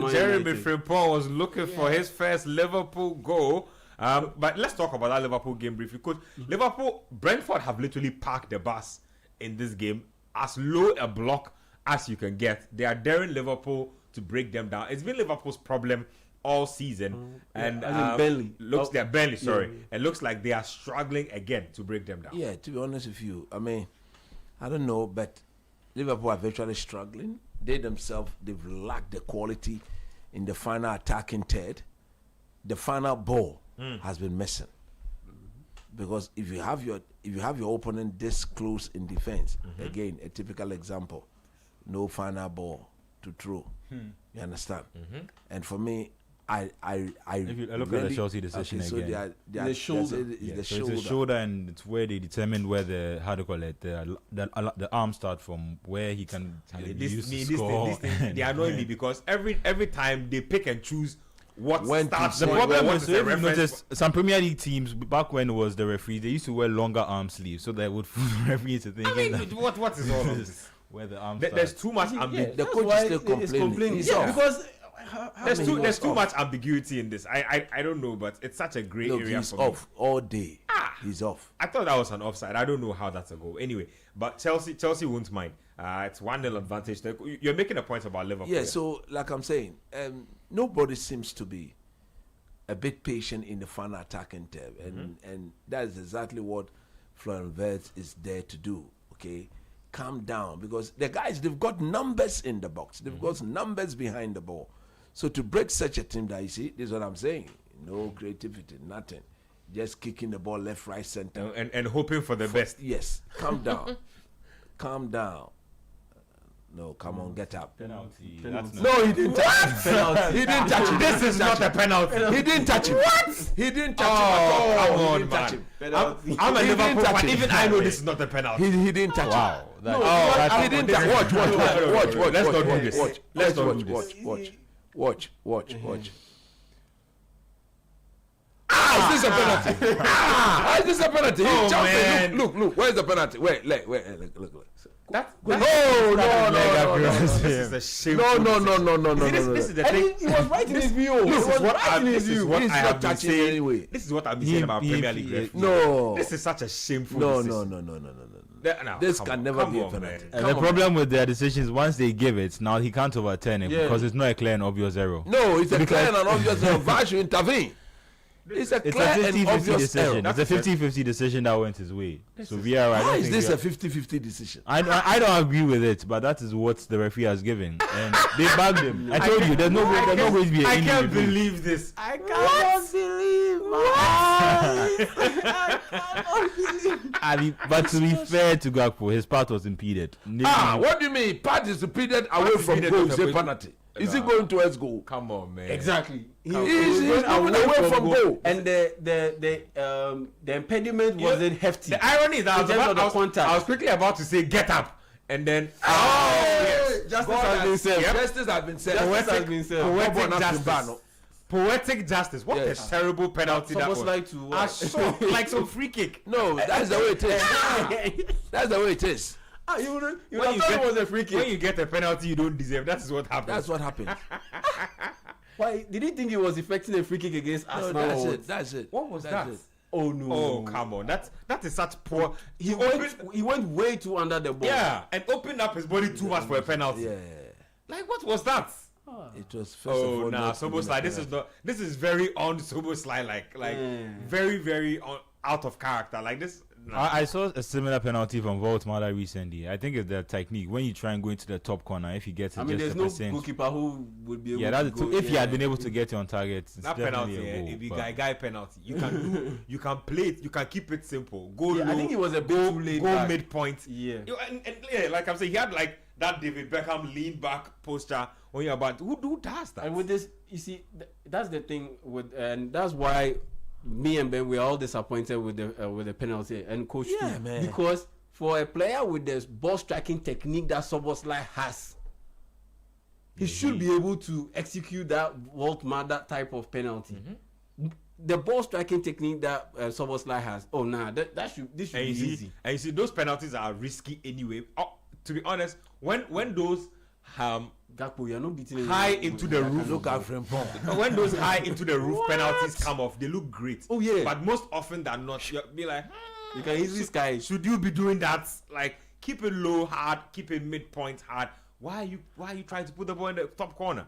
Jeremy Frimpong was looking for his first Liverpool goal. But let's talk about that Liverpool game briefly, because Brentford have literally parked the bus in this game. As low a block as you can get, they are daring Liverpool to break them down. It's been Liverpool's problem all season, and Burnley. It looks like they are struggling again to break them down. Yeah, to be honest with you, I mean, I don't know, but Liverpool are virtually struggling. They themselves, they've lacked the quality in the final attacking third. The final ball has been missing, because if you have your opponent this close in defense, again, a typical example, no final ball to throw. You understand? And for me, I if you look at the Chelsea decision again, the shoulder. It's a shoulder, and it's where they determine where the arm start from, where he can use to score. They annoy me because every time they pick and choose what starts. The problem is, if you notice, some Premier League teams back when it was the referee, they used to wear longer arm sleeves so that would force the referee to think. I mean, what is all of this? Where the arm there's too much ambiguity. The coach is still complaining. Because there's too much ambiguity in this. I don't know, but it's such a gray area he's for me. off all day. He's off. I thought that was an offside. I don't know how that's a goal. Anyway, but Chelsea won't mind. It's 1-0 advantage. You're making a point about Liverpool. Yeah, so like I'm saying, nobody seems to be a bit patient in the final attacking term, and that is exactly what Florian Wirtz is there to do. Okay. Calm down, because the guys, they've got numbers in the box. They've got numbers behind the ball. So to break such a team that, you see, this is what I'm saying. No creativity, nothing. Just kicking the ball left, right, center. And hoping for the best. Yes. Calm down. Calm down. No, come on, get up. Penalty. Penalty. That's not No, he didn't touch him. Penalty. He didn't touch him. This is not a penalty. He didn't touch him. What? He didn't touch him at all. Come He on, didn't touch man. him. Penalty. I'm a He didn't Liverpool touch fan. him. Even I know this is not a penalty. He didn't touch him. wow. That, He didn't touch. Watch. Let's not do this. Let's not do this. Watch. Ah, is this a penalty? Ah, is this a penalty? He Oh, jumped in. man. Look. Where's the penalty? Wait, look. That, No. this is a shameful No. This is the thing. He was right in his view. This is what I He's not have been touching saying. anyway. This is what I've been saying about Premier League referees. No. This is such a shameful No. decision. No, This come can on, never come be a on, penalty. man. And the problem with their decisions, once they give it, now he can't overturn it Yeah. because it's not a clear and obvious error. No, it's a Because- clear and obvious VAR should intervene. It's a It's clear a and 50-50 obvious decision. error. It's a 50-50 decision that went his way. So VAR, I How don't is think this VAR a 50-50 decision? I don't agree with it, but that is what the referee has given, and they bagged him. I told you, there's no going to be. I can't believe this. I cannot believe. I mean, but to be fair to Gakpo, his path was impeded. What do you mean? Part is impeded away from impeded goal. from Say goal. penalty. Is he going towards goal? Come on, man. Exactly. He's He's moving away from goal. And the impediment wasn't hefty. The irony is that In terms of the contact. I was quickly about to say get up, and then Justice God has been served. Justice has been said. Justice has been served. poetic Bobo not been banned, justice. Poetic justice. What Yes. a terrible penalty that Supposed was. like to I saw like some free kick. No, that's the way it is. That's the way it is. You would When have you thought get- it was a free When kick. you get a penalty you don't deserve, that is what happens. That's what happened. Why did he think he was effecting a free kick against No, Arsenal? that's or it. what? That's it. What was That's that? it. Oh no! Oh come on, that is such poor. He went way too under the ball. Yeah, and opened up his body too much for a penalty. Yeah. Like what was that? It was first of Oh all. nah, not to be Soboslai. a This is penalty. not. This is very on Soboslai. Like very out of character. Like this. Nah. I saw a similar penalty from Voltmala recently. I think it's the technique when you try and go into the top corner. If you get it I mean, just there's a no percent, goalkeeper who would be able yeah, to that's go. if he had been able to get it on target, it's That definitely penalty, a goal. if you but- guy penalty, you can do, you can play it, you can keep it simple. Go Yeah, low, I think it was a bit go, too laid go back. midpoint. Yeah. And yeah, like I'm saying, he had like that David Beckham lean back posture when you're about who does that? And with this, you see, that's the thing with, and that's why me and Ben we're all disappointed with the penalty and coach Yeah, too, man. because for a player with the ball striking technique that Szoboszlai has, he should be able to execute that that type of penalty. The ball striking technique that Szoboszlai has. Oh nah, this should be and you easy. see, and you see, those penalties are risky anyway. Oh, to be honest, when those Gakpo, you're not beating high anyone into with the that roof, kind Look of at Frimpong. when those high into the roof penalties come off, they look great. Oh, yeah. But most often than not, you'll be like, you can easily sky it. should you be doing that? Like, keep it low hard, keep it midpoint hard. Why are you trying to put the ball in the top corner?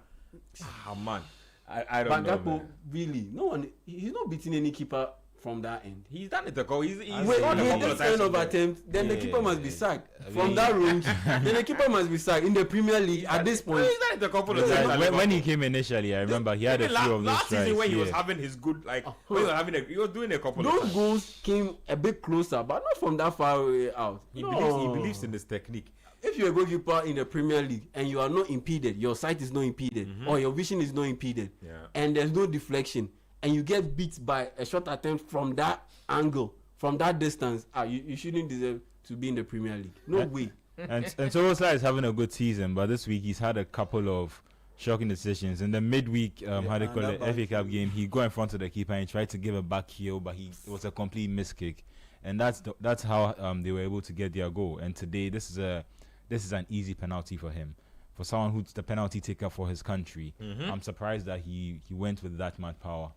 Ah man, I don't But know. Gakpo, Man. really, no one, he's not beating any keeper from that end. He's done it. He's Wait, scored a couple this of times kind of from there. attempt, then the keeper must be sacked I from mean- that range. Then the keeper must be sacked in the Premier League at this point. He's done it a couple of Yeah, times. at when he Liverpool. came initially, I remember he had a Even few of those last season strikes. when he was yeah. having his good when he was doing a couple Those of times. goals came a bit closer, but not from that far away out. He No. believes in this technique. If you're a goalkeeper in the Premier League and you are not impeded, your sight is not impeded, or your vision is not impeded, Yeah. and there's no deflection, and you get beat by a short attempt from that angle, from that distance, you shouldn't deserve to be in the Premier League. No way. and Szoboszlai is having a good season, but this week he's had a couple of shocking decisions. In the midweek, how they call it, FA Cup game, he got in front of the keeper and he tried to give a back heel, but it was a complete miss kick, and that's how they were able to get their goal. And today, this is an easy penalty for him, for someone who's the penalty taker for his country. I'm surprised that he went with that much power.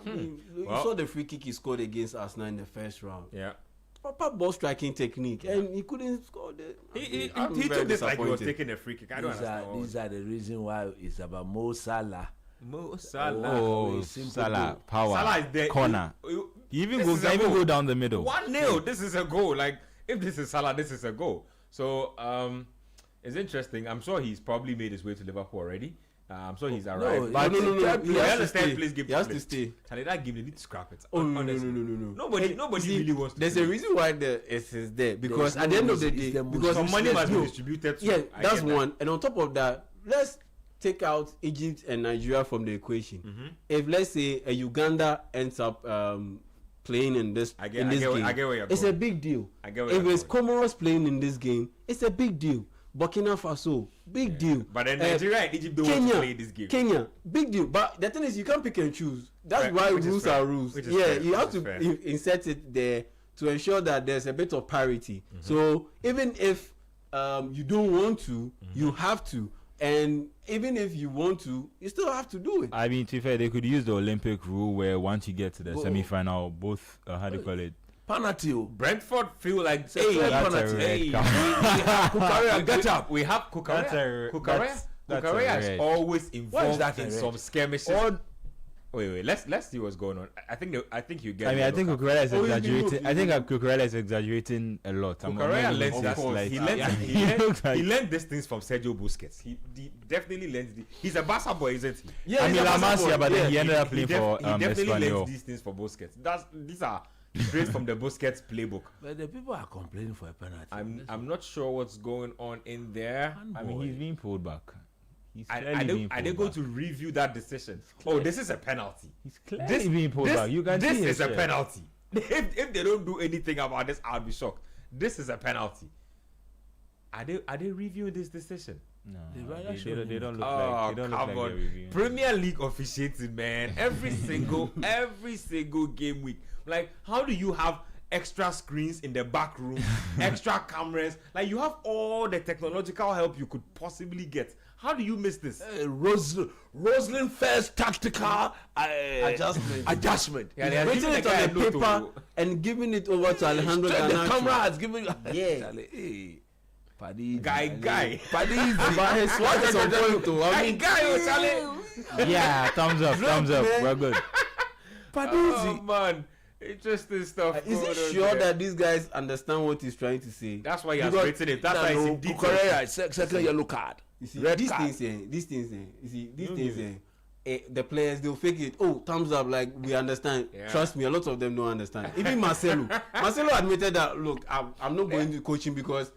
You Well- saw the free kick he scored against Arsenal in the first round. Yeah. Proper ball striking technique, and he couldn't score the. He I'm took very this like he was disappointed. taking a free kick. I don't understand. These are the reason why it's about Mo Salah. Mo Salah. Oh, simple Salah, goal. power, Salah is there. corner. You- He even This goes is a even goal. go down the middle. 1-0. This is a goal. Like, if this is Salah, this is a goal. So, it's interesting. I'm sure he's probably made his way to Liverpool already, I'm sure he's No, arrived. but no. We He has to understand stay. please give He has play. to stay. Charlie, that game they need to scrap it. Oh no. Honestly. Nobody See, really wants to. There's play. a reason why the is there because There's at the no end of the reason. It's day, the most because some money must be no, distributed. To yeah, I that's get that. one. And on top of that, let's take out Egypt and Nigeria from the equation. If let's say a Uganda ends up playing in this I get in this game, I get where you're it's going. a big deal. I get where If you're it's going. Comoros playing in this game, it's a big deal. Burkina Faso, big deal. But then Nigeria and Egypt don't want to play this game. Kenya, big deal. But the thing is, you can't pick and choose. That's Fair, why which is rules fair, are rules. which is Yeah, fair, you have which to is fair. insert it there to ensure that there's a bit of parity. So even if you don't want to, you have to. And even if you want to, you still have to do it. I mean, to be fair, they could use the Olympic rule where once you get to the Whoa. semi-final, both how do you call it? Penalty. Brentford feel like Hey, that's a penalty. red hey, card. Kukurea, get up. We have That's a- that's a Kukurea is red. always Why is involved that a in red? some skirmishes. Wait, let's see what's going on. I think you get. I mean, I think Kukurea Kukurea is Oh, he's been exaggerating. moved, I think Kukurea is exaggerating a lot. I'm not even learns just that. like- He learned Yeah, he he learned- looks like- he learned these things from Sergio Busquets. He definitely learns. He's a Barca boy, isn't he? Yeah, I he's mean, a La basketball. Masia, but then Yeah. he ended up playing He for definitely Espanyol. learns these things for Busquets. These are straight from the Busquets playbook. But the people are complaining for a penalty. I'm not sure what's going on in there. I mean, he's being pulled back. He's clearly Are being they pulled going back. to review that decision? Oh, this is a penalty. He's clearly being pulled back. You can this see is his a shirt. penalty. If they don't do anything about this, I'll be shocked. This is a penalty. Are they reviewing this decision? No, They rather they show don't him. look Oh, like they don't look come like on. they're reviewing. Premier League officiating, man. Every single game week. Like, how do you have extra screens in the back room, extra cameras? Like, you have all the technological help you could possibly get. How do you miss this? Roslyn first tactical adjustment. Yeah, they are Writing giving it the guy on a the note paper and giving it over to Alejandro Straight the Garnacho. camera has given. Yeah. Charlie, hey, Paddy, Guy. Paddy, But his swag is on point too. I mean, Guy, oh, Charlie. Yeah, thumbs up. man. We're good. Paddy. Oh, man. Interesting stuff. is going he on sure there. that these guys understand what he's trying to say? That's why he has Because- written it. That's why it's in detail. Kukurea, second yellow card. You see, Red these card. things, you see, these Don't things, give the players they'll fake it. Oh, thumbs up, like we understand. Yeah. Trust me, a lot of them don't understand. Even Marcelo admitted that. Look, I'm not going to coaching because.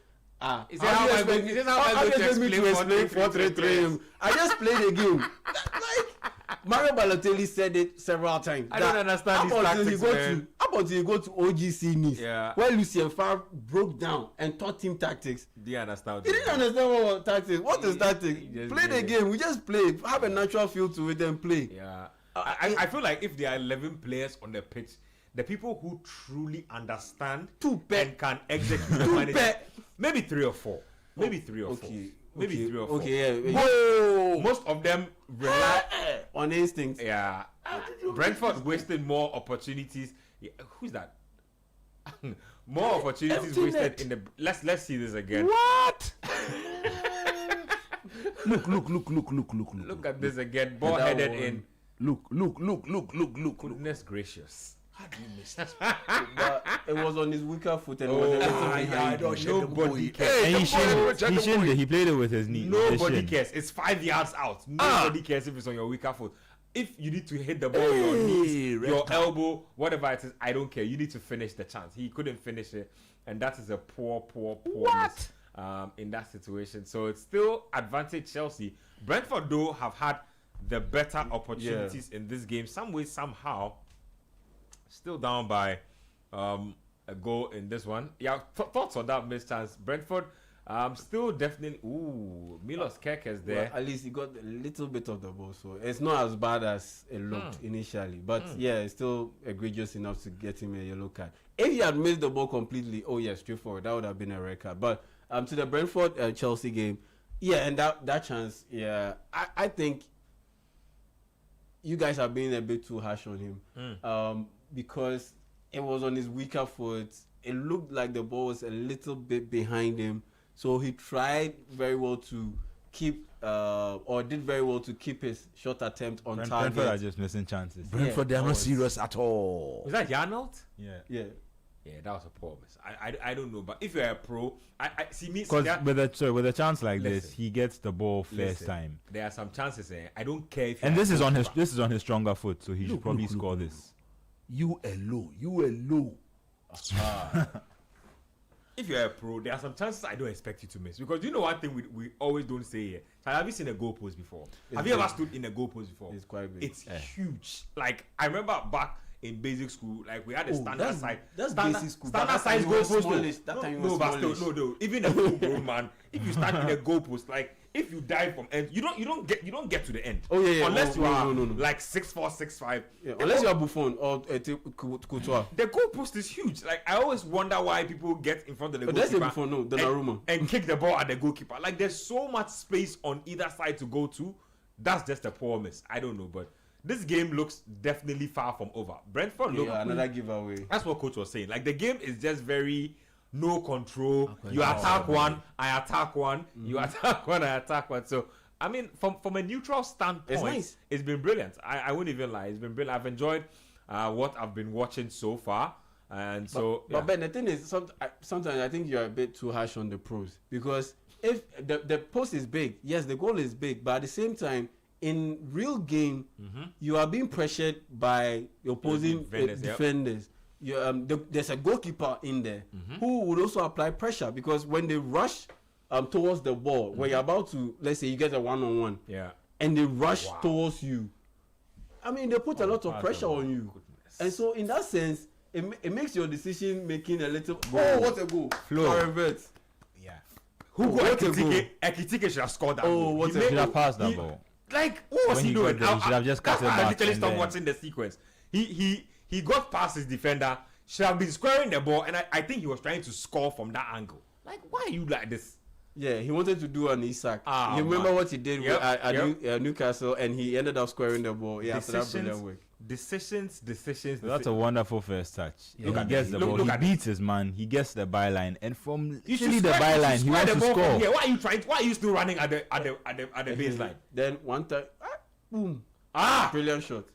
Is that how I go- is this how I go to me to explain explain 4-3-3? I just played the game. Like Mario Balotelli said it several times. I don't understand these tactics, man. Up until you go to OGC Nice, Yeah. where Lucien Favre broke down and taught him tactics. Do you understand? He didn't understand what was tactics. What is tactics? He just Play the did. game. We just play. Have a natural feel to it and play. Yeah. I feel like if there are 11 players on the pitch, the people who truly understand and can execute the manager, maybe 3 or 4. Maybe 3 or 4. Maybe 3 or 4. Okay, yeah. Most of them rely. On instinct. Yeah. Brentford wasted more opportunities. Yeah, who's that? More opportunities Empty wasted net. in the. Let's see this again. What? look. Look at this again. Ball headed in. Look. Goodness gracious. How do you miss this? But it was on his weaker foot and Oh, was a little yeah, behind. don't shed the Nobody boy. cares. And he shouldn't. check He the shouldn't. boy. He played it with his knee. Nobody Shouldn't. cares. It's 5 yards out. Nobody cares if it's on your weaker foot. If you need to hit the ball with your knees, red your card. elbow, whatever it is, I don't care. You need to finish the chance. He couldn't finish it, and that is a poor miss, in that situation. So it's still advantage Chelsea. Brentford though have had the better opportunities in this game. Some way, somehow, still down by a goal in this one. Yeah, thoughts on that missed chance. Brentford. Still definitely. Ooh, Milos Kerkez there. Well, at least he got a little bit of the ball, so it's not as bad as it looked initially. But yeah, it's still egregious enough to get him a yellow card. If he had missed the ball completely, oh yeah, straightforward, that would have been a red card. But to the Brentford Chelsea game, yeah, and that chance, yeah, I think you guys are being a bit too harsh on him, because it was on his weaker foot. It looked like the ball was a little bit behind him. So he tried very well to keep, or did very well to keep his shot attempt on Brentford are target. just missing chances. Brentford, they are not serious at all. Was that Yarnold? Yeah. Yeah. Yeah, that was a poor miss. I don't know, but if you're a pro, I see me. Because with a chance like this, Listen. he gets the ball first time, There are some chances. I don't care if. and you're this a is on goalkeeper. his stronger foot, so he should probably look, score look, this. You alone. If you're a pro, there are some chances I don't expect you to miss, because you know one thing we always don't say here. Have you seen a goal post before? Have you ever stood in a goal post before? It's quite big. It's huge. Like I remember back in basic school, like we had a standard size. That's standard, basic school. Standard That size time goal you were post. smallish. That time you were No, but still, smallish. no. Even a full grown man, if you start in a goal post, like if you dive from end, you don't get to the end. Oh, yeah. Unless Oh, you are no. like 6'4", 6'5". Yeah, unless you are Buffon or Couture. The goal post is huge. Like I always wonder why people get in front of the But that's goalkeeper it before, no, Donnarumma. and kick the ball at the goalkeeper. Like there's so much space on either side to go to. That's just a poor miss. I don't know, but this game looks definitely far from over. Brentford look. Yeah, another giveaway. That's what coach was saying. Like the game is just very no control. You attack one, I attack one. You attack one, I attack one. So I mean, from a neutral standpoint, It's nice. It's been brilliant. I wouldn't even lie. It's been brilliant. I've enjoyed what I've been watching so far. And so, But Ben, the thing is, sometimes I think you're a bit too harsh on the pros, because if the post is big, yes, the goal is big, but at the same time, in real game, you are being pressured by your opposing defenders. There's a goalkeeper in there who would also apply pressure, because when they rush towards the ball, when you're about to, let's say you get a one-on-one, and they rush towards you, I mean, they put a lot of pressure on you. Goodness. And so in that sense, it makes your decision making a little. Oh, what a goal! Flo. Yeah. Who got Ekitike? Ekitike should have scored that goal. what He a made- Should have passed that he- ball. Like, what was When he he doing? got there, he should have just cut that's it why I back literally and stopped then- watching the sequence. He got past his defender, should have been squaring the ball, and I think he was trying to score from that angle. Like, why are you like this? Yeah, he wanted to do an Isak. Ah, you remember man. what he did Yep, at Newcastle, and he ended up squaring the ball. Yeah, after that brilliant work. Decisions. That's a wonderful first touch. Look He at gets this. the Look ball. He at beats his man. He gets the byline, and from You should literally the square- you byline, should he square wants the to ball from score. here. Why are you still running at the baseline? Then one time, boom, Ah, brilliant shot.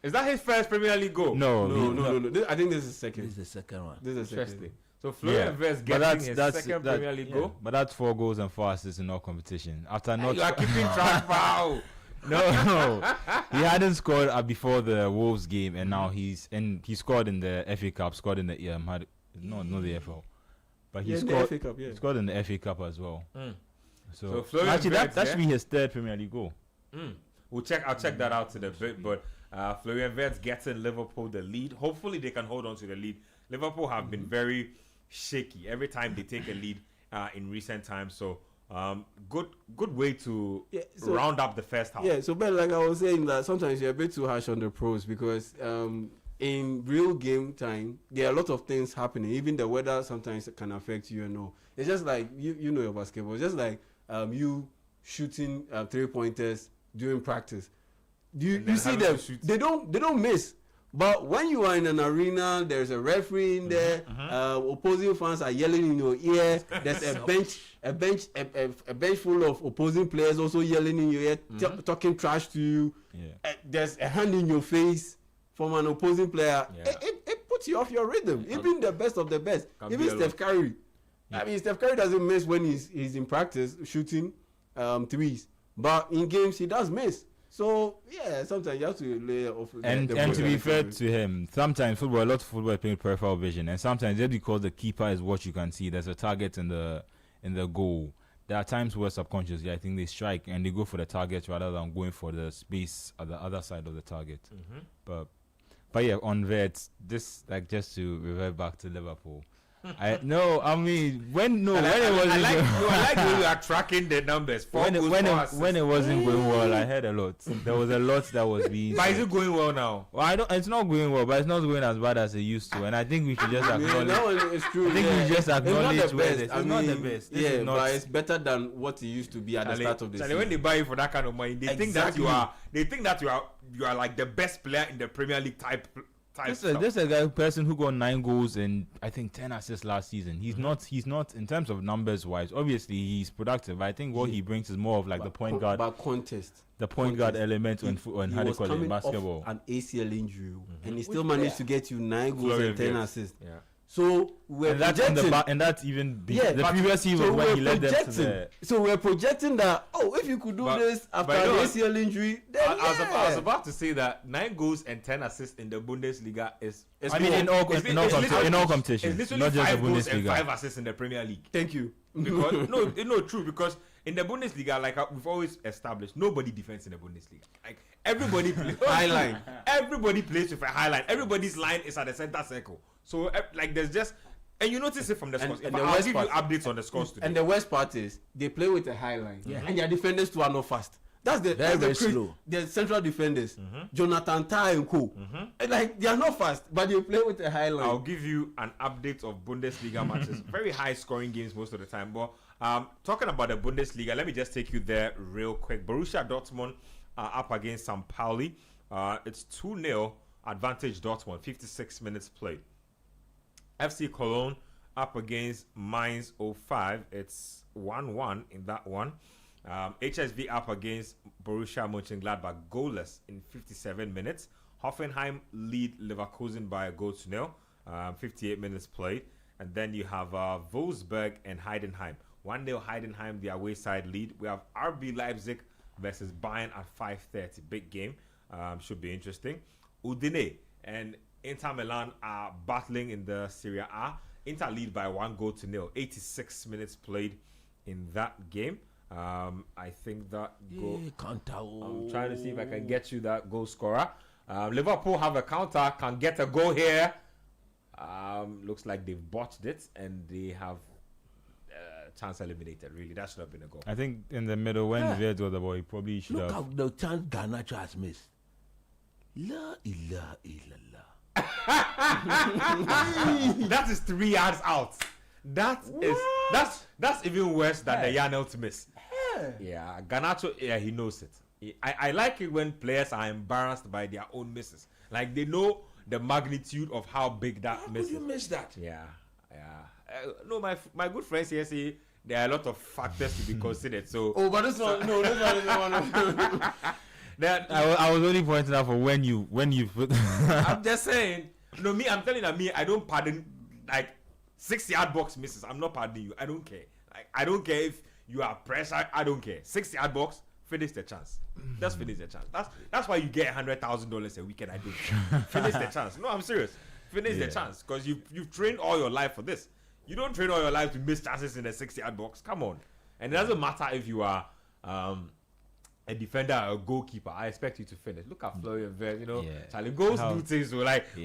is that his first Premier League goal? No. No. I think this is This second. is the second one. This is Interesting. second. So Florian Wirtz getting his second that- Premier League yeah. goal. But that's 4 goals and 4 assists in all competition. After not You are keeping track, pal. no, he hadn't scored before the Wolves game, and now he scored in the FA Cup, scored in the not the FL, but he Yeah, in the scored FA Cup, yeah. he scored in the FA Cup as well. So So, Florian actually, Wirtz, that yeah? should be his 3rd Premier League goal. I'll check that out in a bit. But Florian Wirtz getting Liverpool the lead. Hopefully they can hold on to the lead. Liverpool have been very shaky every time they take a lead in recent times. So good way to round up the first half. Yeah, so Ben, like I was saying, that sometimes you're a bit too harsh on the pros, because in real game time, there are a lot of things happening. Even the weather sometimes can affect you and all. It's just like you know your basketball. It's just like you shooting 3-pointers during practice. You see having them? to shoot. They don't miss. But when you are in an arena, there's a referee in there. Opposing fans are yelling in your ear. There's a bench full of opposing players also yelling in your ear, talking trash to you. Yeah. There's a hand in your face from an opposing player. Yeah. It puts you off your rhythm. Even the best of the best. Can Even be a Steph Curry. I mean, Steph Curry doesn't miss when he's in practice shooting threes, but in games he does miss. So yeah, sometimes you have to lay off. And to be fair to him, sometimes a lot of football is playing peripheral vision, and sometimes just because the keeper is what you can see, there's a target in the goal. There are times where subconsciously I think they strike and they go for the target rather than going for the space at the other side of the target. But yeah, on Wirtz, this like just to revert back to Liverpool. when it wasn't I like the way you are tracking the numbers. when it wasn't going well, I heard a lot. There was a lot that was being. But is it going well now? Well, it's not going well, but it's not going as bad as it used to. And I think we should just acknowledge. No, it's true. I think we just acknowledge it's not the where best. this- it's not the best. This is not- but it's better than what it used to be at the start of the Charlie, season. when they buy you for that kind of money, they think that Exactly. you are like the best player in the Premier League type stuff. This is a person who got 9 goals and I think 10 assists last season. He's not in terms of numbers wise. Obviously, he's productive. I think what he brings is more of like the point guard, But contest. the point guard element on He how they was call it in coming basketball. off an ACL injury, and he still managed to get you 9 goals and 10 assists. Yeah. So we're And that's projecting. and that's even Yeah, the but- previous season so when we're he led them to projecting. the. So we're projecting that if you could do But- this after but you the know what? ACL injury, then I was about to say that 9 goals and 10 assists in the Bundesliga is. I mean, in all It's competitions, literally not just the 5 goals and 5 Bundesliga. assists in the Premier League. Thank you. Because no, true. Because in the Bundesliga, like we've always established, nobody defends in the Bundesliga. Like everybody plays High line. Everybody plays with a high line. Everybody's line is at the center circle. So like there's just. And you notice it from the scores. and I'll the give worst you part- updates on the scores today. And the worst part is they play with a high line, and their defenders too are not fast. That's the Very, very slow. The central defenders, Jonathan Tah and co. And like they are not fast, but they play with a high line. I'll give you an update of Bundesliga matches. Very high scoring games most of the time. But talking about the Bundesliga, let me just take you there real quick. Borussia Dortmund are up against St. Pauli. It's 2-0 advantage Dortmund, 56 minutes played. FC Cologne up against Mainz 05. It's 1-1 in that one. HSV up against Borussia Mönchengladbach, goalless in 57 minutes. Hoffenheim lead Leverkusen by a goal to nil, 58 minutes played. And then you have Wolfsburg and Heidenheim. 1-0 Heidenheim, the away side lead. We have RB Leipzig versus Bayern at 5:30. Big game. Should be interesting. Udine and Inter Milan are battling in the Serie A. Inter lead by 1-0. 86 minutes played in that game. I think that goal. I'm trying to see if I can get you that goal scorer. Liverpool have a counter, can get a goal here. Looks like they've botched it and they have chance eliminated. Really, that should have been a goal. I think in the middle when Verde was the ball, he probably should Look have. how the chance Garnacho has missed. La ilaha illallah. That is 3 yards out. That's even worse than the Janelt miss. Yeah, Garnacho, he knows it. I like it when players are embarrassed by their own misses. Like they know the magnitude of how big that miss Did you is. miss that? Yeah. No, my good friends here say there are a lot of factors to be considered. So But this one is one of them. that I was only pointing out for when you put. I'm just saying. No, I'm telling you, I don't pardon like 6-yard box misses. I'm not pardoning you. I don't care. Like I don't care if you are pressure. I don't care. 6-yard box, finish the chance. Just finish the chance. That's why you get $100,000 a weekend. I don't finish the chance. No, I'm serious. Finish the chance because you've trained all your life for this. You don't train all your life to miss chances in the 6-yard box. Come on. And it doesn't matter if you are a defender or a goalkeeper. I expect you to finish. Look at Florian Wirtz, Charlie goes do things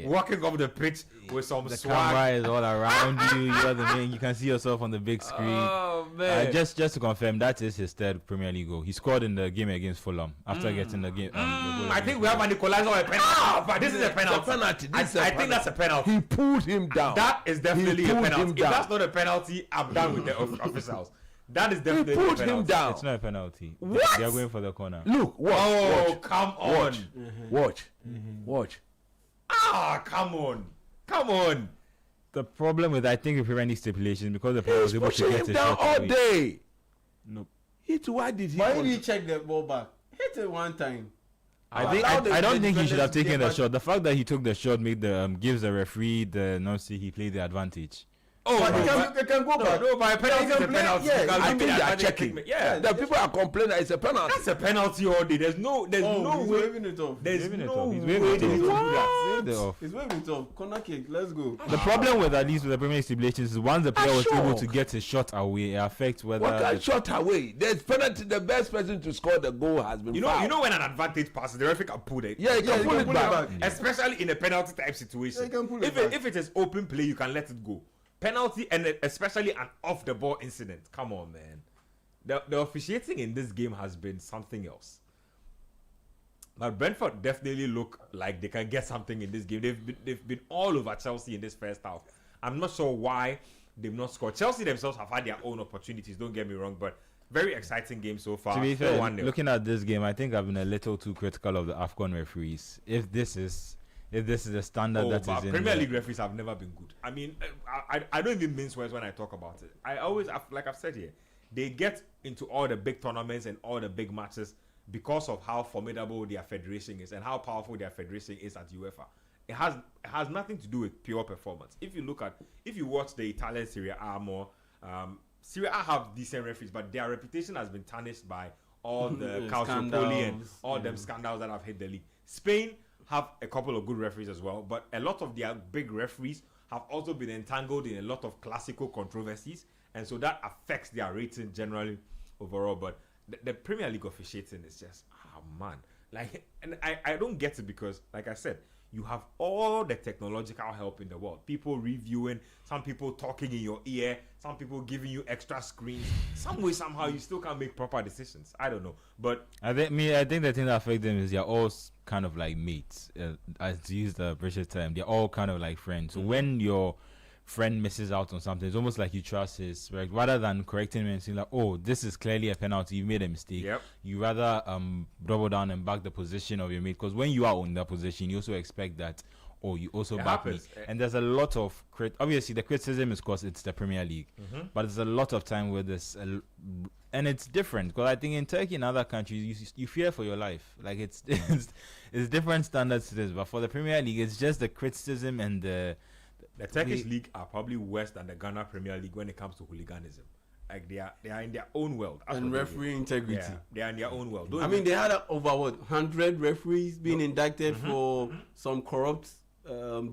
walking off the pitch with some The swag. camera is all around you. You are the main. You can see yourself on the big screen. Oh man! Just to confirm, that is his third Premier League goal. He scored in the game against Fulham after getting the game. The goal I think we have an equalizer or a penalty. But this is a penalty. I think that's a penalty. He pulled him down. That is definitely He a pulled penalty. him If down. that's not a penalty, I'm done with the officials. That is He definitely a pulled penalty. him down. It's not a penalty. What? They are going for the corner. Look, watch. Oh, watch, come on. watch. Come on. The problem with I think the Premier League stipulation because the player was He's able to pushing get him a down shot all away. day. Nope. Why did he? Why did he check the ball back? Hit it one time. I don't think he should have taken the shot. shot. The fact that he took the shot made the gives the referee the he played the advantage. Oh, But but he can go back. no, but a penalty is a can play- penalty. yeah, You can I I look think at they are the checking. Yeah, The people are complaining that it's a penalty. that's a penalty all day. There's no He's way. waving it off. There's waving it no off. He's way waving they it need to do off. that. Waved it off. He's waving it off. Corner kick. Let's go. The problem with at least with the Premier League stipulations is once the player was sure. able to get his shot away, it affects whether What can the- shot away? There's penalty. The best person to score the goal has been You fouled. know when an advantage passes, the referee can pull it. Yeah, he can pull it back. Especially in a penalty type situation. Yeah, he can pull it if back. if it is open play, you can let it go. Penalty and especially an off the ball incident. Come on, man. The officiating in this game has been something else. But Brentford definitely look like they can get something in this game. They've been all over Chelsea in this first half. I'm not sure why they've not scored. Chelsea themselves have had their own opportunities. Don't get me wrong, but very exciting game so far. To be fair, 1-0. looking at this game, I think I've been a little too critical of the AFCON referees. If this is the standard that but is in Premier the- League referees have never been good. I mean, I don't even mince words when I talk about it. I always, like I've said here, they get into all the big tournaments and all the big matches because of how formidable their federation is and how powerful their federation is at UEFA. it has nothing to do with pure performance. If you watch the Italian Serie A more, Serie A have decent referees, but their reputation has been tarnished by all the Calciopoli and all them scandals that have hit the league. Spain have a couple of good referees as well, but a lot of their big referees have also been entangled in a lot of classical controversies, and so that affects their rating generally overall. But the Premier League officiating is just, man. Like, and I don't get it because, like I said, you have all the technological help in the world. People reviewing, some people talking in your ear, some people giving you extra screens. Some way, somehow, you still can't make proper decisions. I don't know. But I think the thing that affects them is they're all kind of like mates. As to use the British term, they're all kind of like friends. So when your friend misses out on something, it's almost like you trust his rather than correcting him and saying like, oh, this is clearly a penalty, you made a mistake. You rather double down and back the position of your mate, because when you are in that position, you also expect that, oh, you also back me. And there's a lot of obviously the criticism is because it's the Premier League, but there's a lot of time where this and it's different, because I think in Turkey and other countries you fear for your life. Like it's different standards to this, but for the Premier League it's just the criticism and the Turkish league are probably worse than the Ghana Premier League when it comes to hooliganism. Like they are in their own world. And referee integrity. Yeah, they are in their own world. They had over 100 referees being indicted for some corrupt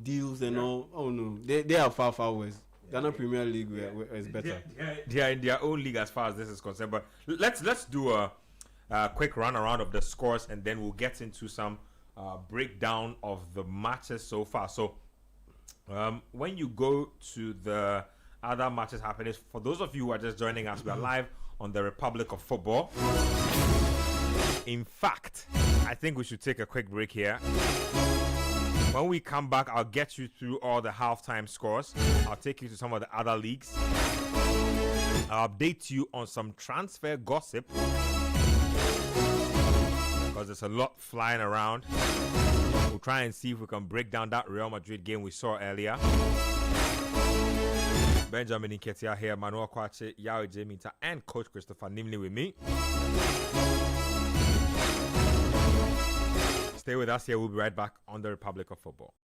deals and all. Oh no, they are far worse. Ghana Premier League is better. They are in their own league as far as this is concerned. But let's do a quick run around of the scores, and then we'll get into some breakdown of the matches so far. So. When you go to the other matches happening, for those of you who are just joining us, we are live on the Republic of Football. In fact, I think we should take a quick break here. When we come back, I'll get you through all the halftime scores. I'll take you to some of the other leagues. I'll update you on some transfer gossip, because there's a lot flying around. We'll try and see if we can break down that Real Madrid game we saw earlier. Benjamin Nketiah here, Manuel Kwache, Yao Jeminta, and Coach Christopher Nimley with me. Stay with us here. We'll be right back on the Republic of Football.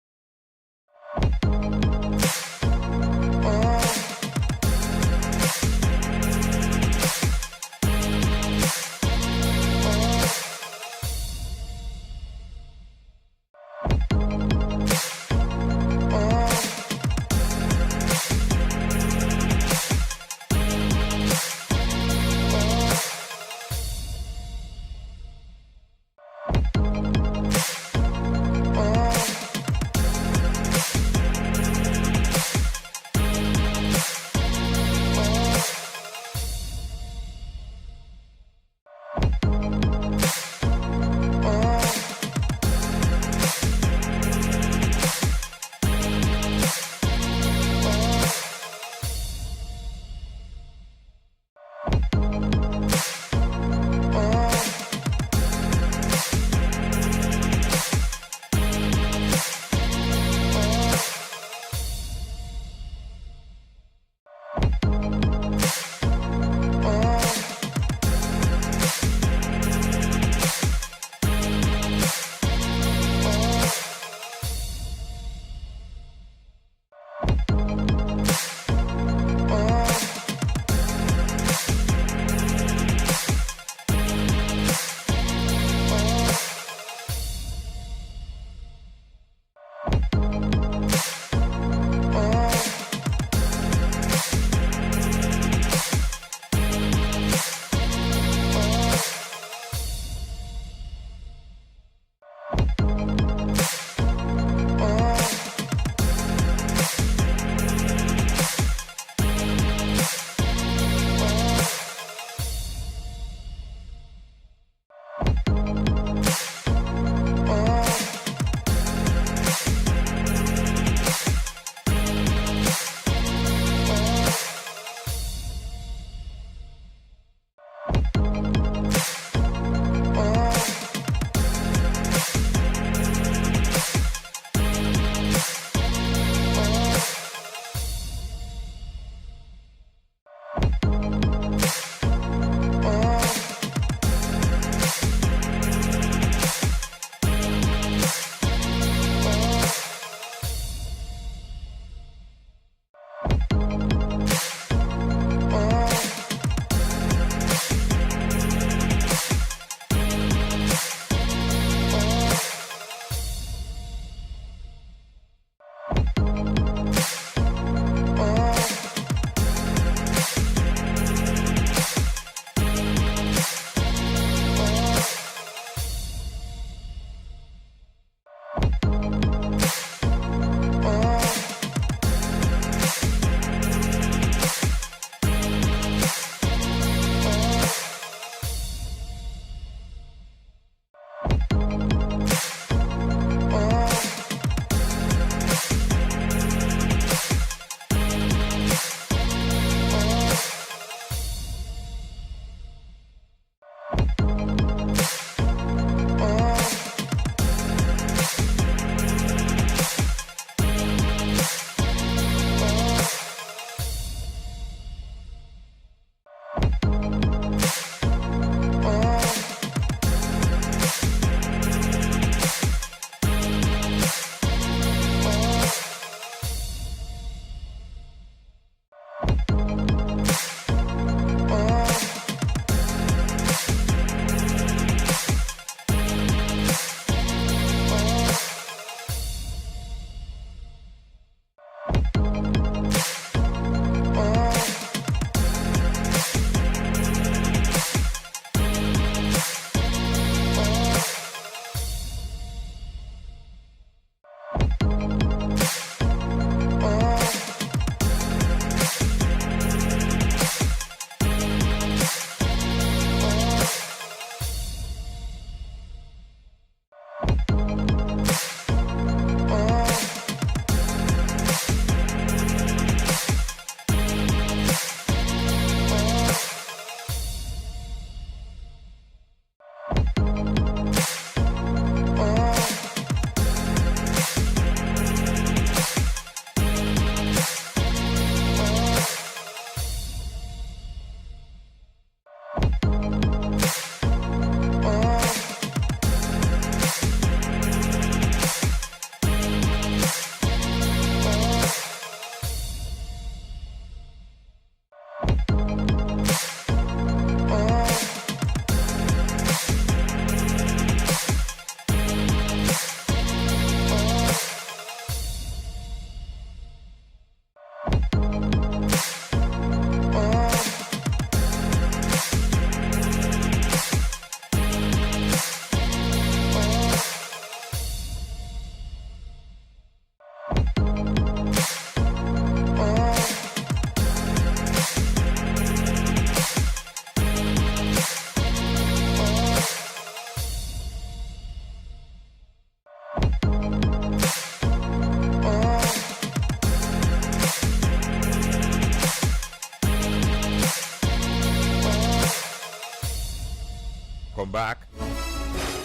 back.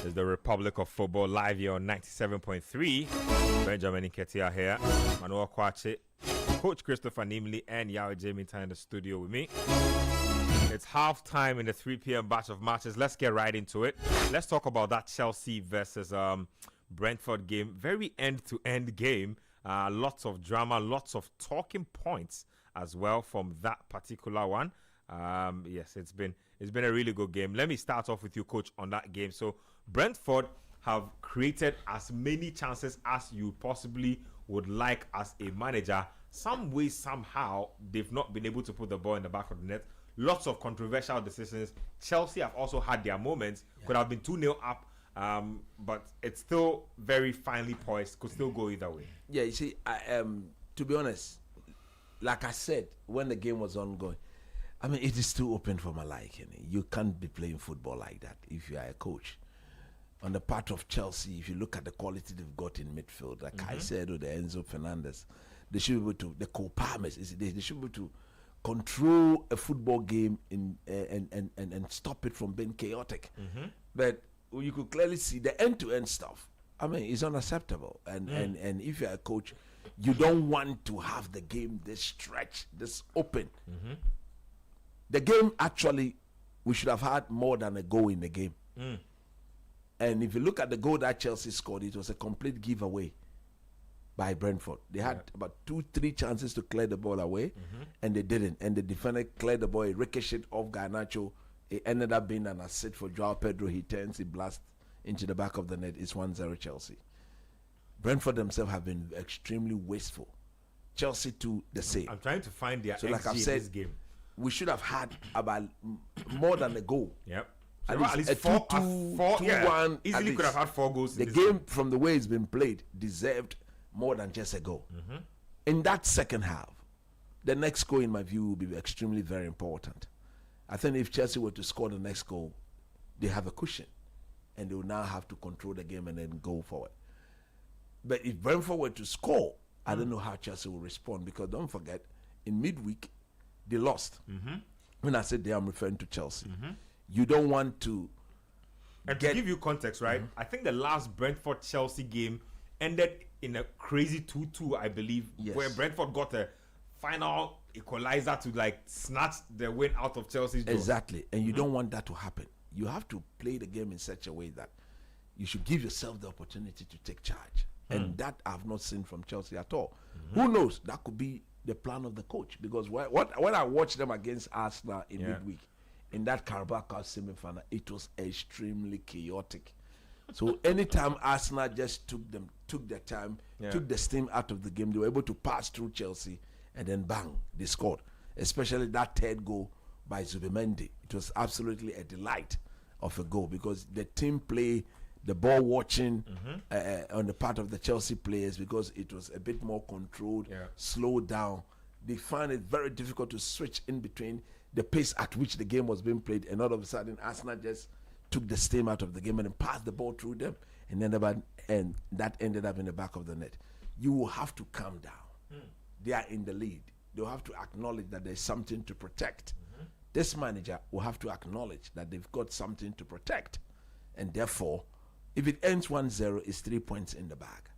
It's the Republic of Football live here on 97.3. Benjamin Nketiah here. Manuel Kwache, Coach Christopher Nimley, and Yao Jamie in the studio with me. It's halftime in the 3 p.m. batch of matches. Let's get right into it. Let's talk about that Chelsea versus Brentford game. Very end-to-end game. Lots of drama, lots of talking points as well from that particular one. Yes, it's been a really good game. Let me start off with you, Coach, on that game. So Brentford have created as many chances as you possibly would like as a manager. Some way, somehow, they've not been able to put the ball in the back of the net. Lots of controversial decisions. Chelsea have also had their moments. Yeah. Could have been 2-0 up, but it's still very finely poised. Could still go either way. Yeah, you see, to be honest, like I said, when the game was ongoing, I mean, it is too open for my liking. You can't be playing football like that if you are a coach. On the part of Chelsea, if you look at the quality they've got in midfield, like I said, the Enzo Fernandez, they should be able to, the Cole Palmers, they should be able to control a football game and stop it from being chaotic. But you could clearly see the end-to-end stuff. I mean, it's unacceptable. And if you're a coach, you don't want to have the game this stretch, this open. The game, actually, we should have had more than a goal in the game. And if you look at the goal that Chelsea scored, it was a complete giveaway by Brentford. They had about 2-3 chances to clear the ball away, and they didn't. And the defender cleared the ball, it ricocheted off Garnacho. It ended up being an assist for Joao Pedro. He turns, he blasts into the back of the net. It's 1-0 Chelsea. Brentford themselves have been extremely wasteful. Chelsea too, the same. I'm trying to find their XG like I've said, in this game. We should have had about more than a goal. Yep. At least 4-2-1. Easily could have had 4 goals. The game, from the way it's been played, deserved more than just a goal. In that second half, the next goal, in my view, will be extremely very important. I think if Chelsea were to score the next goal, they have a cushion, and they will now have to control the game and then go forward. But if Brentford were to score, I don't know how Chelsea will respond, because don't forget, in midweek, they lost. When I said they, I'm referring to Chelsea. You don't want to. And to give you context, right? I think the last Brentford-Chelsea game ended in a crazy 2-2, I believe, where Brentford got a final equalizer to like snatch the win out of Chelsea's door. Exactly, and you don't want that to happen. You have to play the game in such a way that you should give yourself the opportunity to take charge, and that I've not seen from Chelsea at all. Who knows? That could be the plan of the coach, because when I watched them against Arsenal in midweek, in that Carabao Cup semi-final, it was extremely chaotic. So anytime Arsenal just took their time, took the steam out of the game, they were able to pass through Chelsea, and then bang, they scored. Especially that third goal by Zubimendi. It was absolutely a delight of a goal, because the team play, the ball watching on the part of the Chelsea players, because it was a bit more controlled, slowed down. They find it very difficult to switch in between the pace at which the game was being played, and all of a sudden Arsenal just took the steam out of the game and then passed the ball through them, and that ended up in the back of the net. You will have to calm down. They are in the lead. They'll have to acknowledge that there's something to protect. This manager will have to acknowledge that they've got something to protect, and therefore, if it ends 1-0, it's 3 points in the bag.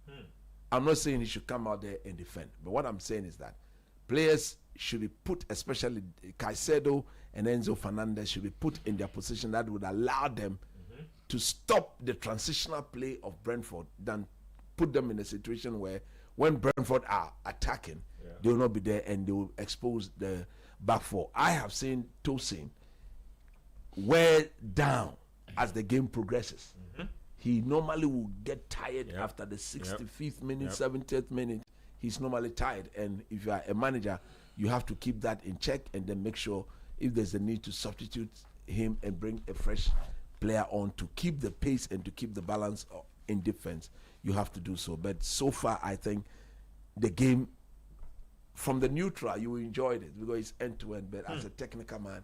I'm not saying he should come out there and defend, but what I'm saying is that players should be put, especially Caicedo and Enzo Fernandez, should be put in their position that would allow them to stop the transitional play of Brentford, than put them in a situation where when Brentford are attacking, they will not be there and they will expose the back four. I have seen Tosin wear down as the game progresses. He normally will get tired after the 65th minute, 70th minute. He's normally tired, and if you are a manager, you have to keep that in check, and then make sure if there's a need to substitute him and bring a fresh player on to keep the pace and to keep the balance in defense, you have to do so. But so far, I think the game, from the neutral, you enjoyed it because it's end-to-end, but as a technical man,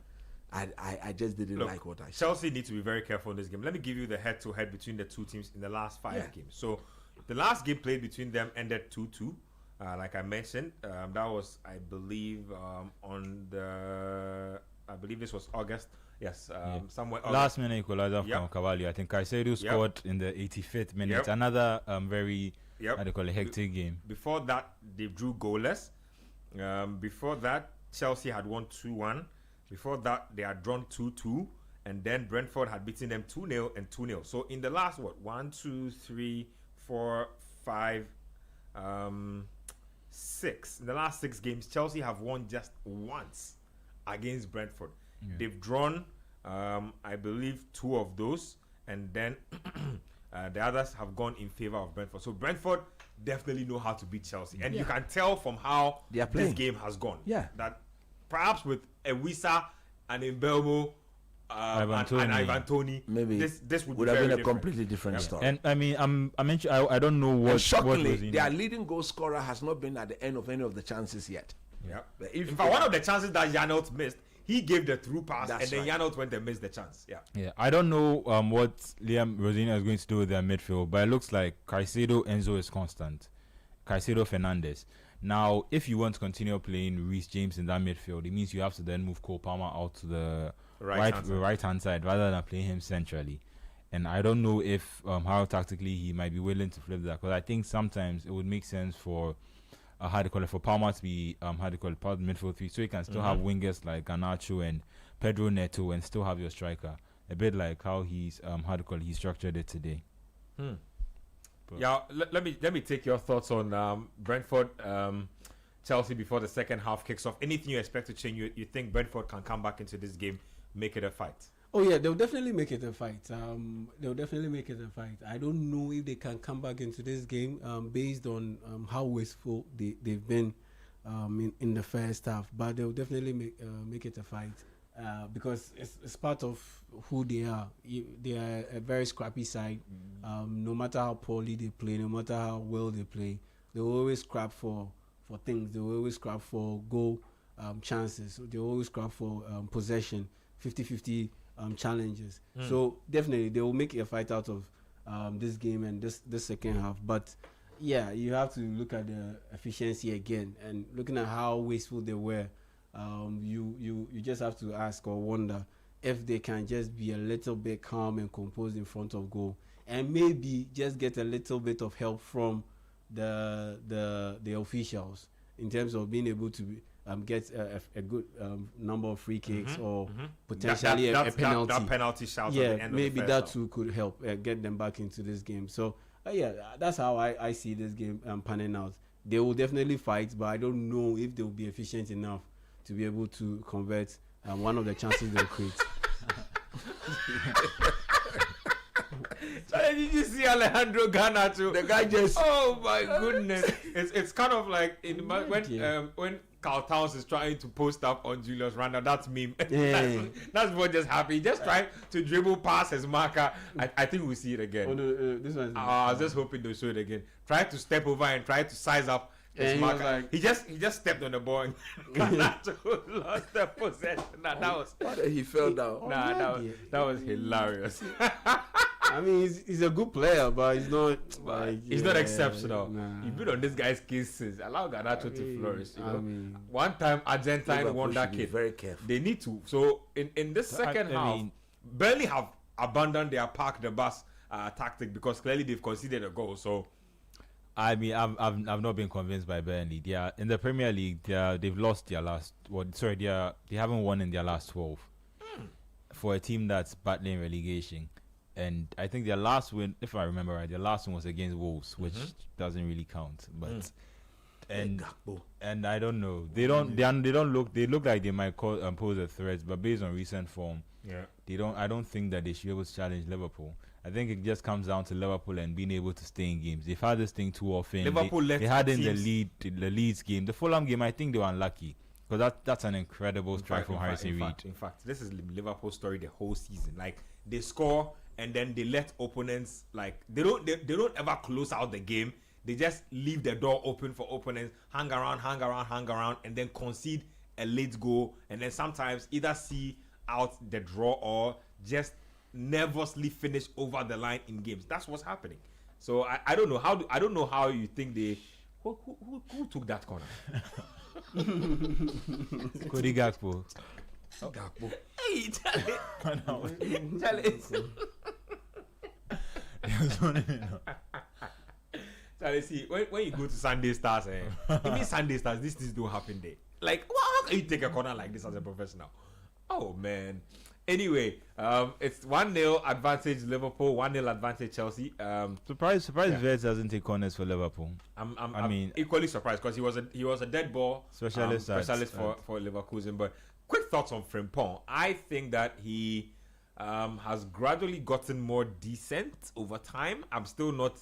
I just didn't like what I saw. Chelsea need to be very careful in this game. Let me give you the head-to-head between the two teams in the last 5 games. So the last game played between them ended 2-2. Like I mentioned, that was, I believe, on the I believe this was August. Yes, somewhere Last minute equalizer Yep. from Cavalli. I think Caicedo scored in the 85th minute. Yep. Another very Yep. how do you call it, hectic game. Before that, they drew goalless. Before that, Chelsea had won 2-1. Before that, they had drawn 2-2. And then Brentford had beaten them 2-0 and 2-0. So in the last, 1, 2, 3, 4, 5, 6. In the last 6 games, Chelsea have won just once against Brentford. Yeah. They've drawn, I believe, 2 of those. And then the others have gone in favor of Brentford. So Brentford definitely know how to beat Chelsea. And you can tell from how They are this playing. game has gone. Yeah. That perhaps with Ewisa and Mbeumo Ivan and Toney. Ivan Toney, Maybe this would would be have very been a different. completely different story. And I mean, I don't know And what shockingly, was in their it. leading goal scorer has not been at the end of any of the chances yet. Yeah. But In fact, one of the chances that Janelt missed, he gave the through pass, That's and then right. Janelt went and missed the chance. Yeah. Yeah, I don't know what Liam Rosina is going to do with their midfield, but it looks like Caicedo, Enzo is constant. Caicedo, Fernandes. Now, if you want to continue playing Reece James in that midfield, it means you have to then move Cole Palmer out to the right hand side rather than playing him centrally. And I don't know if how tactically he might be willing to flip that, because I think sometimes it would make sense for for Palmer to be part of the midfield three, so you can still have wingers like Garnacho and Pedro Neto and still have your striker. A bit like how he's he structured it today. But- Yeah, let me take your thoughts on Brentford, Chelsea before the second half kicks off. Anything you expect to change? You think Brentford can come back into this game, make it a fight? Oh yeah, they'll definitely make it a fight. They'll definitely make it a fight. I don't know if they can come back into this game based on how wasteful they've been in the first half. But they'll definitely make it a fight because it's part of who they are. They are a very scrappy side. No matter how poorly they play, no matter how well they play, they always scrap for things. They always scrap for goal chances. They always scrap for possession, 50-50 challenges. So definitely they will make a fight out of this game and this second half. But yeah, you have to look at the efficiency again, and looking at how wasteful they were. You just have to ask or wonder if they can just be a little bit calm and composed in front of goal, and maybe just get a little bit of help from the officials in terms of being able to get a good number of free kicks or potentially a penalty. That penalty shout Yeah, at the end maybe of the that first too could help get them back into this game. So yeah, that's how I see this game panning out. They will definitely fight, but I don't know if they will be efficient enough to be able to convert one of the chances they'll create. So did you see Alejandro Garnacho? The guy just Oh my goodness! It's kind of like when Carl Towns is trying to post up on Julius Randle. That's meme. Yeah. that's what just happened. He just trying to dribble past his marker. I think we'll see it again. Oh no, this one. I was just hoping they'll show it again. Try to step over and try to size up his And he was marker. like- he just stepped on the ball and Garnacho lost the possession. That was he fell down. that was hilarious. I mean, he's a good player, but he's not like He's not exceptional. Nah. You've been on this guy's cases. Allow Garnacho to flourish. You I know? mean- One time Argentine Liverpool wonder should be kid. very careful. They need to. So in this second I half, mean- Burnley have abandoned their park the bus tactic because clearly they've conceded a goal. So I mean, I've not been convinced by Burnley. They are in the Premier League. They've lost their last. They haven't won in their last 12 for a team that's battling relegation. And I think their last win, if I remember right, their last one was against Wolves, which doesn't really count. But and I don't know. They look like they might pose a threat, but based on recent form, I don't think that they should be able to challenge Liverpool. I think it just comes down to Liverpool and being able to stay in games. They've had this thing too often. Liverpool left they had in teams. the Leeds game, the Fulham game. I think they were unlucky because that's an incredible strike from Harrison Reed. In fact, this is Liverpool's story the whole season. Like they score and then they let opponents like they don't ever close out the game. They just leave the door open for opponents, hang around, and then concede a late goal, and then sometimes either see out the draw or just nervously finish over the line in games. That's what's happening. So I don't know how you think they who took that corner. Cody Gakpo. Gakpo. Hey, Charlie. Charlie, see, when you go to Sunday Stars, even Sunday Stars, these things don't happen there. Like, how can you take a corner like this as a professional? Oh, man. Anyway, it's 1-0 advantage Liverpool, 1-0 advantage Chelsea. Surprised Vez doesn't take corners for Liverpool. I'm equally surprised because he was a dead ball specialist for Leverkusen. But quick thoughts on Frimpong. I think that he has gradually gotten more decent over time. I'm still not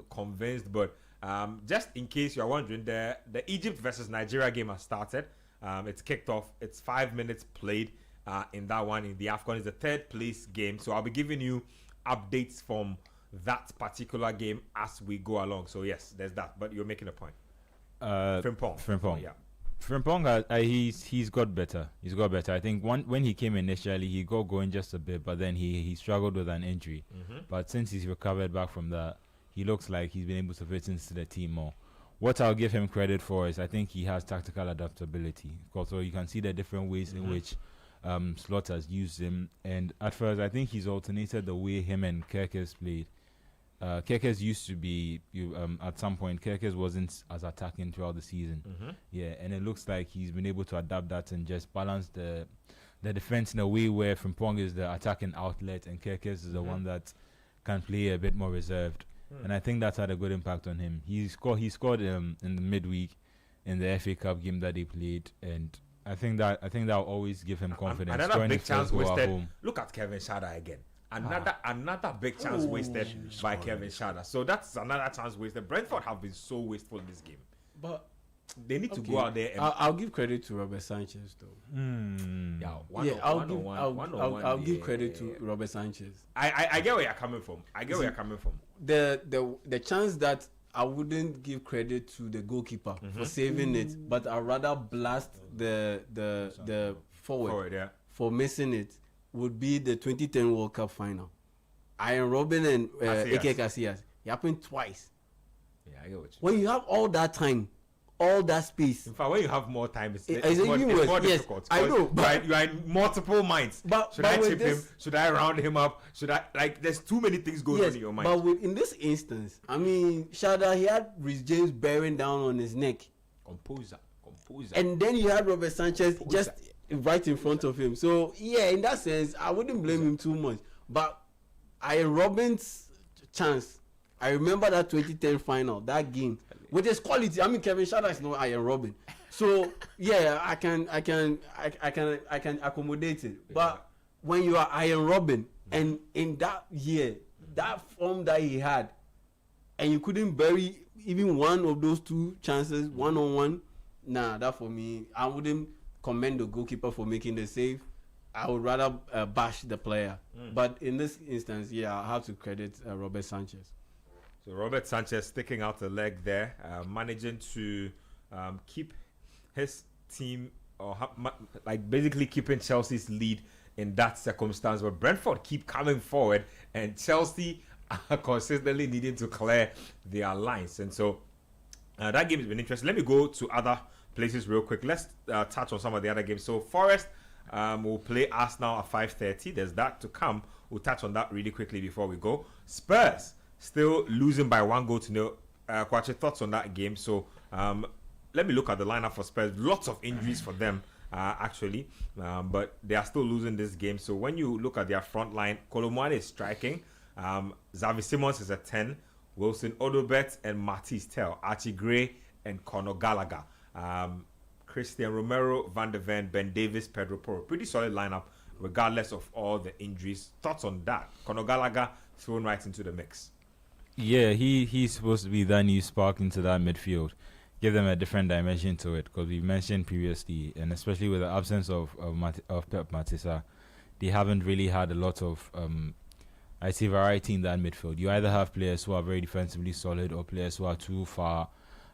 convinced, but just in case you're wondering, the Egypt versus Nigeria game has started. It's kicked off. It's 5 minutes played. In that one, in the AFCON, is the third place game. So I'll be giving you updates from that particular game as we go along. So yes, there's that. But you're making a point. Frimpong. Yeah. Frimpong, he's got better. He's got better. I think when he came initially, he got going just a bit, but then he struggled with an injury. Mm-hmm. But since he's recovered back from that, he looks like he's been able to fit into the team more. What I'll give him credit for is I think he has tactical adaptability. So you can see the different ways in which Slot has used him, and at first I think he's alternated the way him and Kerkez played. Kerkez used to be at some point Kerkez wasn't as attacking throughout the season. Yeah, and it looks like he's been able to adapt that and just balance the defense in a way where Frimpong is the attacking outlet and Kerkez is the one that can play a bit more reserved. And I think that's had a good impact on him. He scored in the midweek in the FA Cup game that they played, and I think that will always give him confidence. Another big chance wasted. Look at Kevin Schade again. Another big chance wasted by Kevin Schade. So that's another chance wasted. Brentford have been so wasteful in this game. But they need to go out there. And I'll give credit to Robert Sanchez though. I'll give credit to Robert Sanchez. I get where you're coming from. The chance that I wouldn't give credit to the goalkeeper for saving it, but I'd rather blast the forward for missing it would be the 2010 World Cup final. Iron Robin and Ike Casillas. It happened twice. Yeah, I get what you When you have all that time, all that space. In fact, when you have more time, it's more difficult. Yes, I know. But you are in multiple minds. Should I tip him? Should I round him up? Should I there's too many things going on in your mind. But in this instance, I mean, Shada, he had Rhys James bearing down on his neck. Composer. And then you had Robert Sanchez just right in front of him. So yeah, in that sense, I wouldn't blame him too much. But Robin's chance, I remember that 2010 final, that game with his quality. I mean, Kevin Schade is not Iron Robin, so yeah, I can accommodate it. Yeah. But when you are Iron Robin and in that year, that form that he had, and you couldn't bury even one of those two chances one on one, that for me, I wouldn't commend the goalkeeper for making the save. I would rather bash the player. But in this instance, yeah, I have to credit Robert Sanchez. So Robert Sanchez sticking out the leg there, managing to keep his team, or basically keeping Chelsea's lead in that circumstance where Brentford keep coming forward and Chelsea are consistently needing to clear their lines. And so that game has been interesting. Let me go to other places real quick. Let's touch on some of the other games. So Forest will play Arsenal at 5:30. There's that to come. We'll touch on that really quickly before we go. Spurs still losing by 1-0. Kwache, thoughts on that game? So let me look at the lineup for Spurs. Lots of injuries for them, actually. But they are still losing this game. So when you look at their front line, Kolomwani is striking. Xavi Simons is a 10. Wilson Odobert and Matisse Tel. Archie Gray and Conor Gallagher. Christian Romero, Van de Ven, Ben Davis, Pedro Porro. Pretty solid lineup, regardless of all the injuries. Thoughts on that? Conor Gallagher thrown right into the mix. Yeah, he's supposed to be that new spark into that midfield. Give them a different dimension to it, because we mentioned previously, and especially with the absence of Pep Matissa, they haven't really had a lot of variety in that midfield. You either have players who are very defensively solid or players who are too far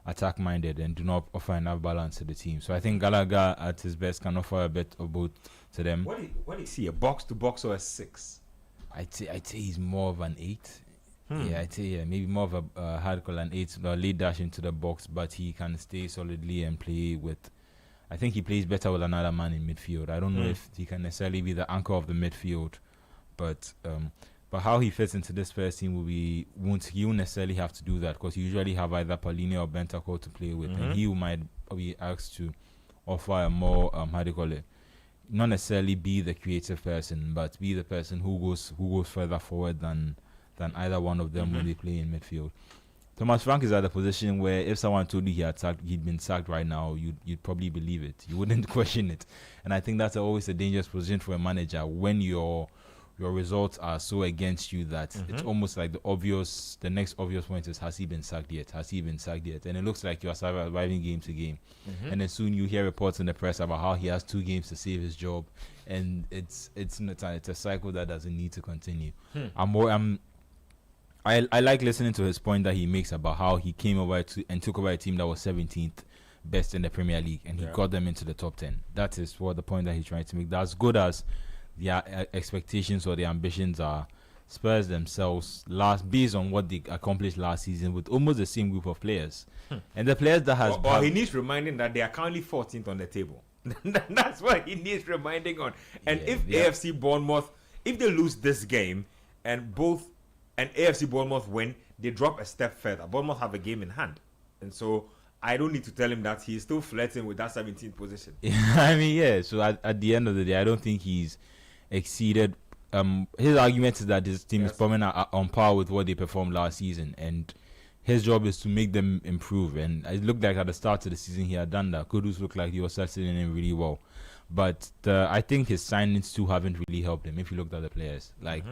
attack-minded and do not offer enough balance to the team. So I think Gallagher at his best can offer a bit of both to them. What is he, a box-to-box or a 6? I'd say he's more of an 8. Yeah, I'd say maybe more of a hardcore an 8, lead dash into the box, but he can stay solidly and play with I think he plays better with another man in midfield. I don't know if he can necessarily be the anchor of the midfield, but how he fits into this first team he won't necessarily have to do that, because you usually have either Paulinho or Bentancur to play with, and he might be asked to offer a more not necessarily be the creative person, but be the person who goes further forward than either one of them when they play in midfield. Thomas Frank is at a position where if someone told you he'd been sacked right now, you'd probably believe it. You wouldn't question it. And I think that's always a dangerous position for a manager when your results are so against you that it's almost like the next obvious point is, has he been sacked yet? Has he been sacked yet? And it looks like you are surviving game to game. And then soon you hear reports in the press about how he has 2 games to save his job, and it's a cycle that doesn't need to continue. I like listening to his point that he makes about how he came over and took over a team that was 17th best in the Premier League, and he got them into the top 10. That is what the point that he's trying to make. That's good as their expectations or their ambitions are. Spurs themselves, based on what they accomplished last season with almost the same group of players, and the players that has. Or he needs reminding that they are currently 14th on the table. That's what he needs reminding on. And if AFC Bournemouth, if they lose this game and AFC Bournemouth win, they drop a step further. Bournemouth have a game in hand, and so I don't need to tell him that he's still flirting with that 17th position. I mean, yeah. So at the end of the day, I don't think he's exceeded. His argument is that his team is probably on par with what they performed last season, and his job is to make them improve. And it looked like at the start of the season he had done that. Kudus looked like he was settling in really well, but I think his signings too haven't really helped him. If you looked at the players like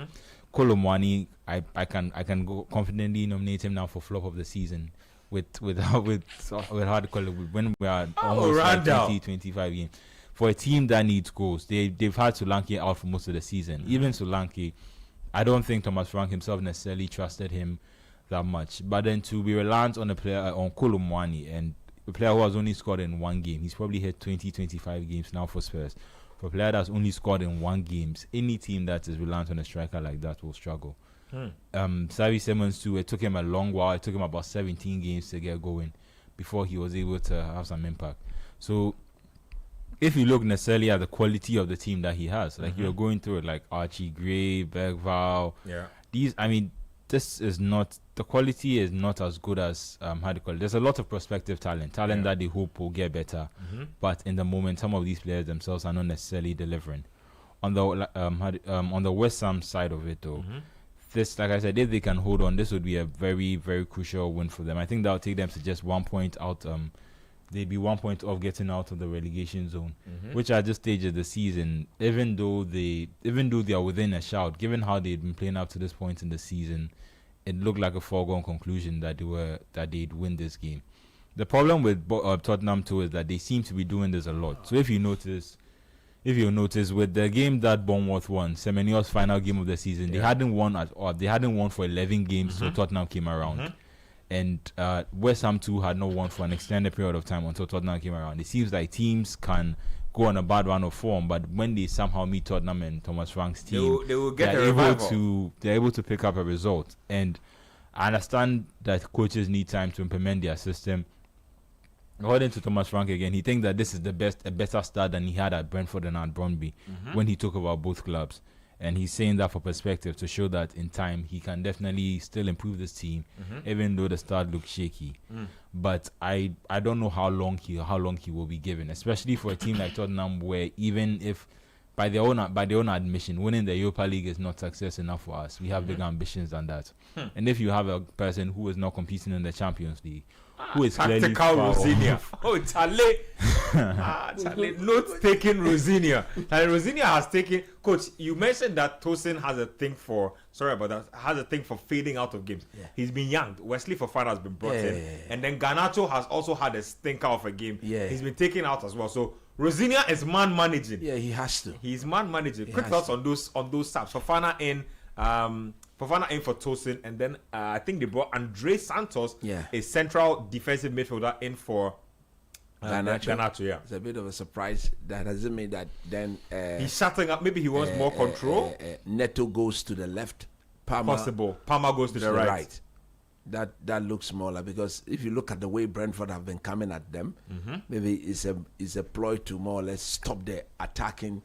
Kolomwani, I can go confidently nominate him now for flop of the season with how to call it, when we are almost like 20-25 games. For a team that needs goals, they've had Solanke out for most of the season. Even Solanke, I don't think Thomas Frank himself necessarily trusted him that much. But then to be reliant on a player on Kolomwani, and a player who has only scored in 1 game, he's probably hit 20-25 games now for Spurs. For a player that's only scored in 1 game, any team that is reliant on a striker like that will struggle. Xavi Simons too, it took him a long while. It took him about 17 games to get going before he was able to have some impact. So if you look necessarily at the quality of the team that he has, like you're going through it, like Archie Gray, Bergvall, this is not, the quality is not as good as there's a lot of prospective talent that they hope will get better, but in the moment some of these players themselves are not necessarily delivering. On the West Ham side of it though, this, like I said, if they can hold on, this would be a very, very crucial win for them. I think that will take them to just 1 point out. They'd be 1 point off getting out of the relegation zone, which at this stage of the season, even though they are within a shout, given how they'd been playing up to this point in the season, it looked like a foregone conclusion that they'd win this game. The problem with Tottenham too is that they seem to be doing this a lot. So if you notice with the game that Bournemouth won, Semenyo's final game of the season, they hadn't won for 11 games till Tottenham came around. And West Ham too had not won for an extended period of time until Tottenham came around. It seems like teams can go on a bad run of form, but when they somehow meet Tottenham and Thomas Frank's team, they will get they're able to pick up a result. And I understand that coaches need time to implement their system. According to Thomas Frank again, he thinks that this is a better start than he had at Brentford and at Brøndby when he took over both clubs. And he's saying that for perspective to show that in time he can definitely still improve this team, even though the start looks shaky. But I don't know how long he will be given, especially for a team like Tottenham, where even if by their own admission, winning the Europa League is not success enough for us, we have bigger ambitions than that. And if you have a person who is not competing in the Champions League, who is clearly Rosinia. Chale, note-taking Rosinia. Rosinia has taken. Coach, you mentioned that Tosin has a thing for. Sorry about that. Has a thing for fading out of games. He's been yanked. Wesley Fofana has been brought in, and then Garnacho has also had a stinker of a game. He's been taken out as well. So Rosinia is man managing. Yeah, he has to. He's man managing. Quick thoughts on those subs. Fofana in for Tosin, and then I think they brought Andre Santos, a central defensive midfielder, in for Garnacho. It's a bit of a surprise. That doesn't mean that then he's shutting up. Maybe he wants more control. Neto goes to the left. Possible. Palmer goes to the right. that looks smaller, because if you look at the way Brentford have been coming at them, maybe it's a ploy to more or less stop the attacking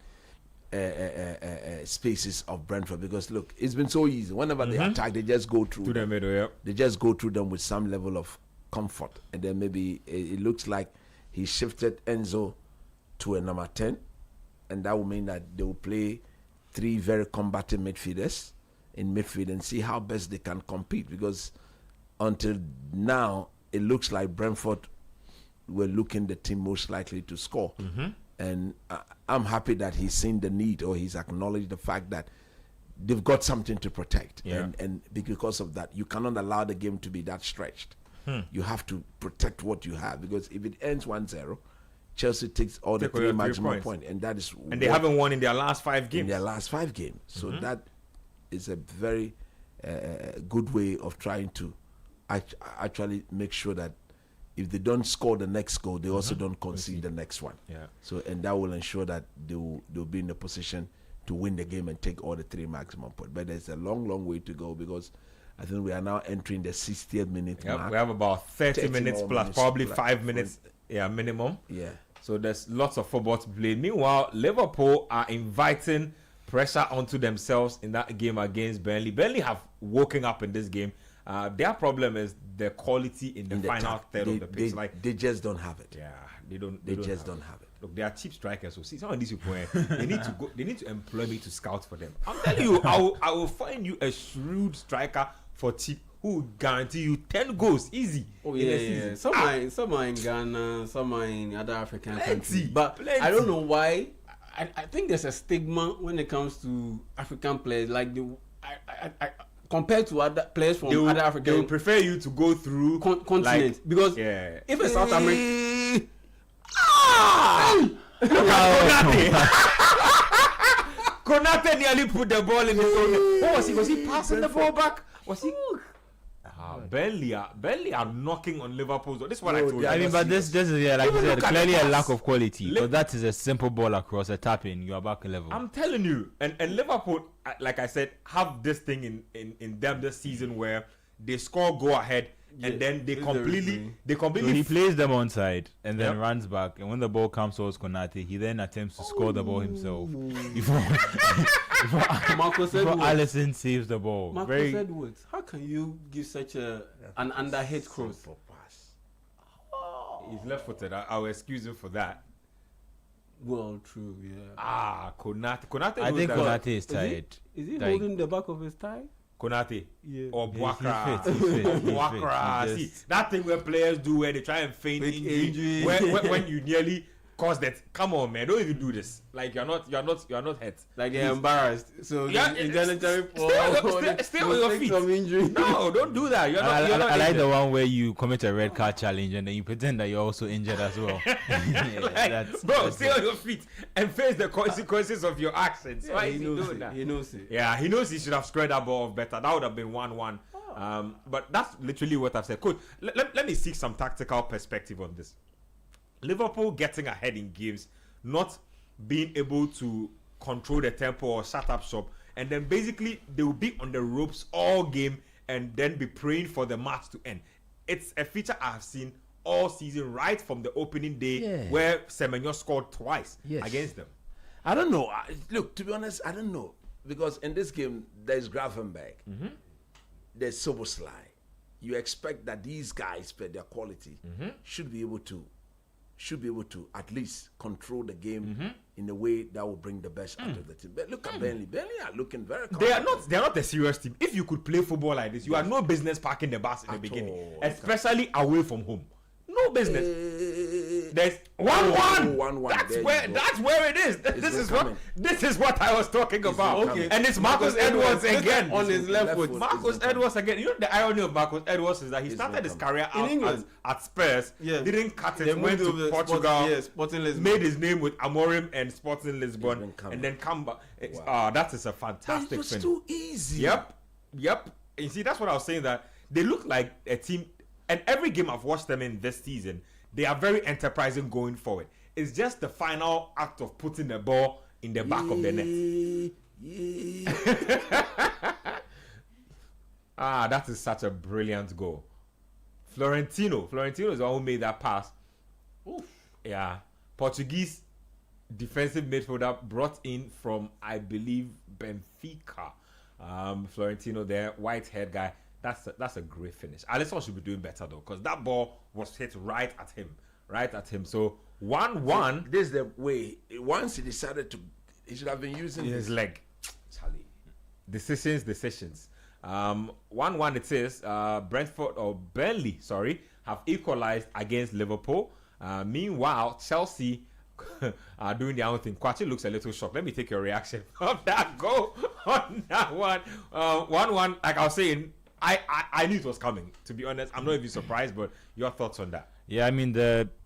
spaces of Brentford. Because look, it's been so easy. Whenever they attack, they just go through To the middle, yeah. They just go through them with some level of comfort, and then maybe it looks like he shifted Enzo to a number 10, and that will mean that they will play 3 very combative midfielders in midfield and see how best they can compete. Because until now, it looks like Brentford were looking the team most likely to score. And I'm happy that he's seen the need, or he's acknowledged the fact that they've got something to protect. Yeah. And because of that, you cannot allow the game to be that stretched. You have to protect what you have, because if it ends 1-0, Chelsea takes all the Take all 3 your 3 maximum points. points, and that is And they haven't won in their last 5 games. in their last 5 games. So that is a very good way of trying to actually make sure that if they don't score the next goal, they also don't concede the next one. Yeah. So, and that will ensure that they'll be in a position to win the game and take all the 3 maximum points. But there's a long way to go, because I think we are now entering the 60th minute Yeah, mark. we have about 30 minutes more plus minutes probably plus 5 minutes minimum. Yeah. So there's lots of football to play. Meanwhile, Liverpool are inviting pressure onto themselves in that game against Burnley. Burnley have woken up in this game. Their problem is the quality in the final third of the pitch. They just don't have it. Yeah, they don't. They just don't have it. Look, they are cheap strikers. So see, some of these people, they need to go. They need to employ me to scout for them. I'm telling you, I will find you a shrewd striker for cheap who will guarantee you 10 goals easy. Oh in a yeah, season. yeah. Some are in Ghana, some are in other African countries. But plenty. I don't know why. I think there's a stigma when it comes to African players. Like I compared to other players from other They African will prefer you to go through continents, because yeah. if a South American Konate nearly put the ball in his own. What was he? Was he passing the ball back? Was he? Burnley are knocking on Liverpool's door. This is what I told you. I mean, but this is like you Even said, look at clearly the a pass. lack of quality. Li- But that is a simple ball across a tap in. You are back level. I'm telling you, and Liverpool, like I said, have this thing in them this season where they score, go ahead, and then they this is completely So he plays them onside and then Yep. runs back, and when the ball comes towards Konate, he then attempts to score the ball himself before Marcus before Edwards. Alisson saves the ball. Marcus Very Edwards. How can you give such an underhit cross? He's left-footed. I'll excuse him for that. Well, true, yeah. Konate. I knows think that- Konate is tired. Is he Like- holding the back of his tie? Konate Yeah. or He Buakra. fits, he fits, he fits. Buakra. He See, just- that thing where players do where they try and feign Fake injury. injury. When you nearly cause that. Come on, man. Don't even do this. Like you're not hurt. Like they're embarrassed. So Yeah, in January stay on your feet. Some injury. No, don't do that. You're not. I You're not like the injured. one where you commit a red card challenge and then you pretend that you're also injured as well. Like, bro, stay on your feet and face the consequences of your actions. Why is he he knows doing it. that? He knows it. Yeah, he knows he should have squared that ball off better. That would have been 1-1. But that's literally what I've said. Coach, let me seek some tactical perspective on this. Liverpool getting ahead in games, not being able to control the tempo or shut up shop, and then basically they will be on the ropes all game and then be praying for the match to end. It's a feature I have seen all season, right from the opening day, Yeah. where Semenyo scored twice Yes. against them. I don't know. Look, to be honest, I don't know. Because in this game, there's Gravenberg. There's Soboslai. You expect that these guys, per their quality, should be able to at least control the game in a way that will bring the best out of the team. But look at Burnley. Burnley are looking very They are confident. not a serious team. If you could play football like this, you had no business parking the bus in the At beginning, all. especially away from home. No business. There's 1-1. 1-1. That's where it is. This is what I was talking about. okay. And it's Marcus Edwards again. On his left foot. Marcus Edwards again. You know the irony of Marcus Edwards is that he started his career In out England. at Spurs, Yeah. didn't cut They it, went moved to over Portugal, Sporting Lisbon. made his name with Amorim and Sporting Lisbon Lisbon, come and then come back. That is a fantastic It was thing. too easy. Yep. You see, that's what I was saying, that they look like a team, and every game I've watched them in this season, they are very enterprising going forward. It's just the final act of putting the ball in the back of the net. That is such a brilliant goal. Florentino is the one who made that pass. Oof. Yeah. Portuguese defensive midfielder brought in from, I believe, Benfica. Florentino there, white haired guy. That's a great finish. Alisson should be doing better though, because that ball was hit right at him. So 1-1. This is the way. Once he decided to, he should have been using his leg. Charlie. Decisions. 1-1 it is. Brentford or Burnley, have equalized against Liverpool. Meanwhile, Chelsea are doing their own thing. Kwachi looks a little shocked. Let me take your reaction of that goal on that one. 1-1, like I was saying, I knew it was coming. To be honest, I'm not even surprised, but your thoughts on that? Yeah, I mean,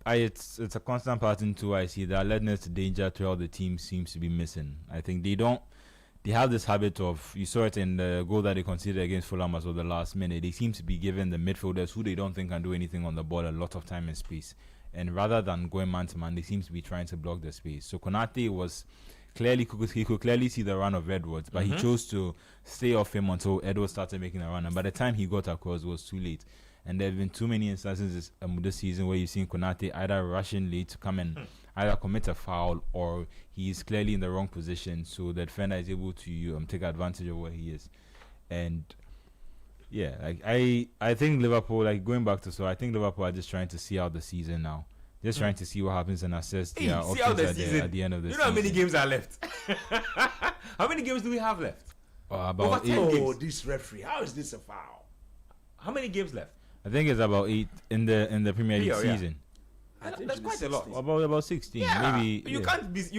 it's a constant pattern too. I see the alertness to danger throughout the team seems to be missing. I think they have this habit of, you saw it in the goal that they conceded against Fulham as well the last minute. They seem to be giving the midfielders who they don't think can do anything on the ball a lot of time and space. And rather than going man to man, they seem to be trying to block the space. So Konate was he could clearly see the run of Edwards, but he chose to stay off him until Edwards started making a run. And by the time he got across, it was too late. And there have been too many instances this season where you've seen Konate either rushing late to come and either commit a foul, or he's clearly in the wrong position, so the defender is able to take advantage of where he is. And yeah, like I think Liverpool, like going back to, so I think Liverpool are just trying to see out the season now. Just trying to see what happens and assess their options at the end of the season. You know how many games are left? How many games do we have left? About 8 games. Oh, this referee! How is this a foul? How many games left? I think it's about 8 in the Premier League season. That's quite a lot. About 16, maybe. You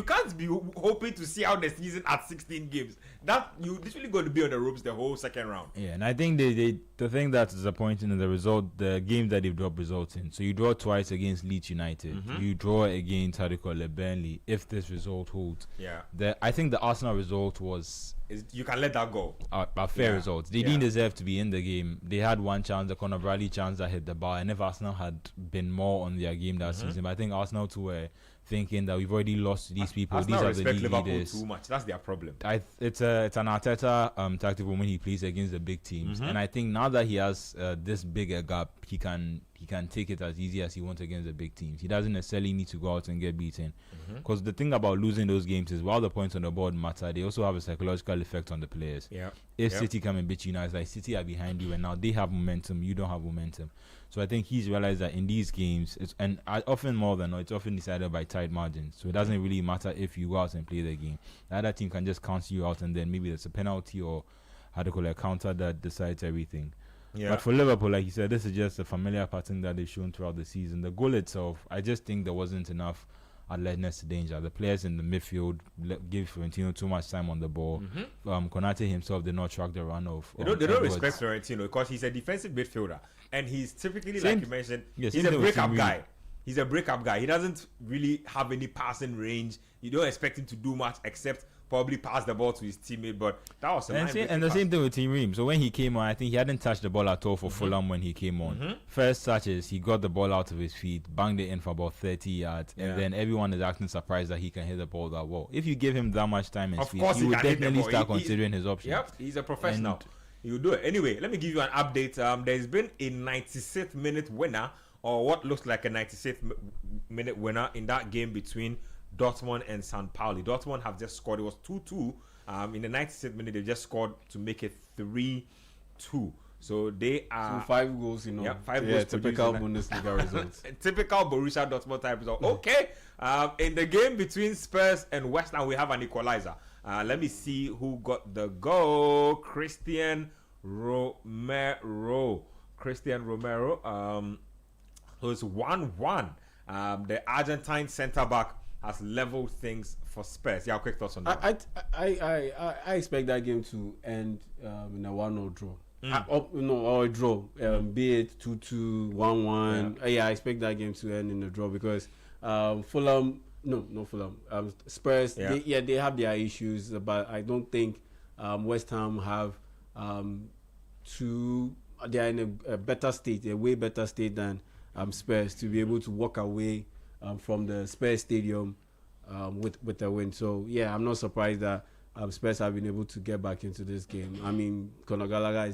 can't be hoping to see out the season at 16 games. That you literally going to be on the ropes the whole second round. Yeah, and I think the thing that's disappointing in the result, the game that they've dropped results in. So you draw twice against Leeds United. You draw against Burnley. If this result holds, I think the Arsenal result was. You can let that go. A fair result. They didn't deserve to be in the game. They had one chance, the Conor Bradley chance that hit the bar. And if Arsenal had been more on their game that season, but I think Arsenal too were thinking that we've already lost to these people. Arsenal these are the league Liverpool leaders. Too much. That's their problem. It's an Arteta tactic when he plays against the big teams, and I think now that he has this bigger gap, he can take it as easy as he wants against the big teams. He doesn't necessarily need to go out and get beaten, because the thing about losing those games is while the points on the board matter, they also have a psychological effect on the players. If City come and beat you now, it's like City are behind you and now they have momentum, you don't have momentum. So I think he's realized that in these games, it's often decided by tight margins. So it doesn't really matter if you go out and play the game. The other team can just cancel you out, and then maybe there's a penalty or a counter that decides everything. But for Liverpool, like you said, this is just a familiar pattern that they've shown throughout the season. The goal itself, I just think there wasn't enough alertness to danger. The players in the midfield give Florentino too much time on the ball. Konate himself did not track the run of. They don't respect Florentino because he's a defensive midfielder, and he's typically, like you mentioned, he's a breakup guy. He's a breakup guy. He doesn't really have any passing range. You don't expect him to do much except probably pass the ball to his teammate, but that was and the same thing with Team Ream. So when he came on, I think he hadn't touched the ball at all for Fulham when he came on. First touches, he got the ball out of his feet, banged it in for about 30 yards, and then everyone is acting surprised that he can hit the ball that well. If you give him that much time and speed, he would definitely start considering his options. Yep, he's a professional. He'll do it. Anyway, let me give you an update. There's been a 96th minute winner, or what looks like a 96th minute winner in that game between Dortmund and St. Pauli. Dortmund have just scored. It was 2-2. In the 96th minute, they just scored to make it 3-2. So they are 5 goals, 5 goals. Typical Bundesliga results. Typical Borussia Dortmund type result. Okay. In the game between Spurs and West Ham, we have an equalizer. Let me see who got the goal. Christian Romero. So it's 1-1. The Argentine centre back has leveled things for Spurs. Yeah, quick thoughts on that. I expect that game to end in a 1-0 draw. Or a draw. Be it 2-2, 1-1. I expect that game to end in a draw because Fulham. Spurs. They have their issues, but I don't think West Ham have they are in a better state, a way better state than Spurs to be able to walk away from the Spurs stadium with a win. So I'm not surprised that Spurs have been able to get back into this game. I mean, Conor Gallagher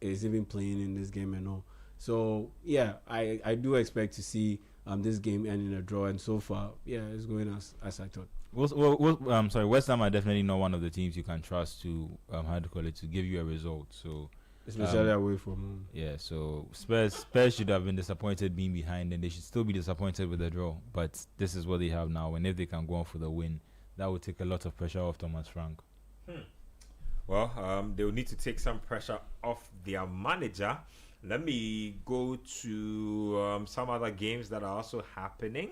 is even playing in this game and all. So yeah, I do expect to see this game end in a draw, and so far, yeah, it's going as I thought. West Ham are definitely not one of the teams you can trust to to give you a result. So especially away from home. Yeah, so Spurs should have been disappointed being behind, and they should still be disappointed with the draw. But this is what they have now, and if they can go on for the win, that would take a lot of pressure off Thomas Frank. Well, they will need to take some pressure off their manager. Let me go to some other games that are also happening.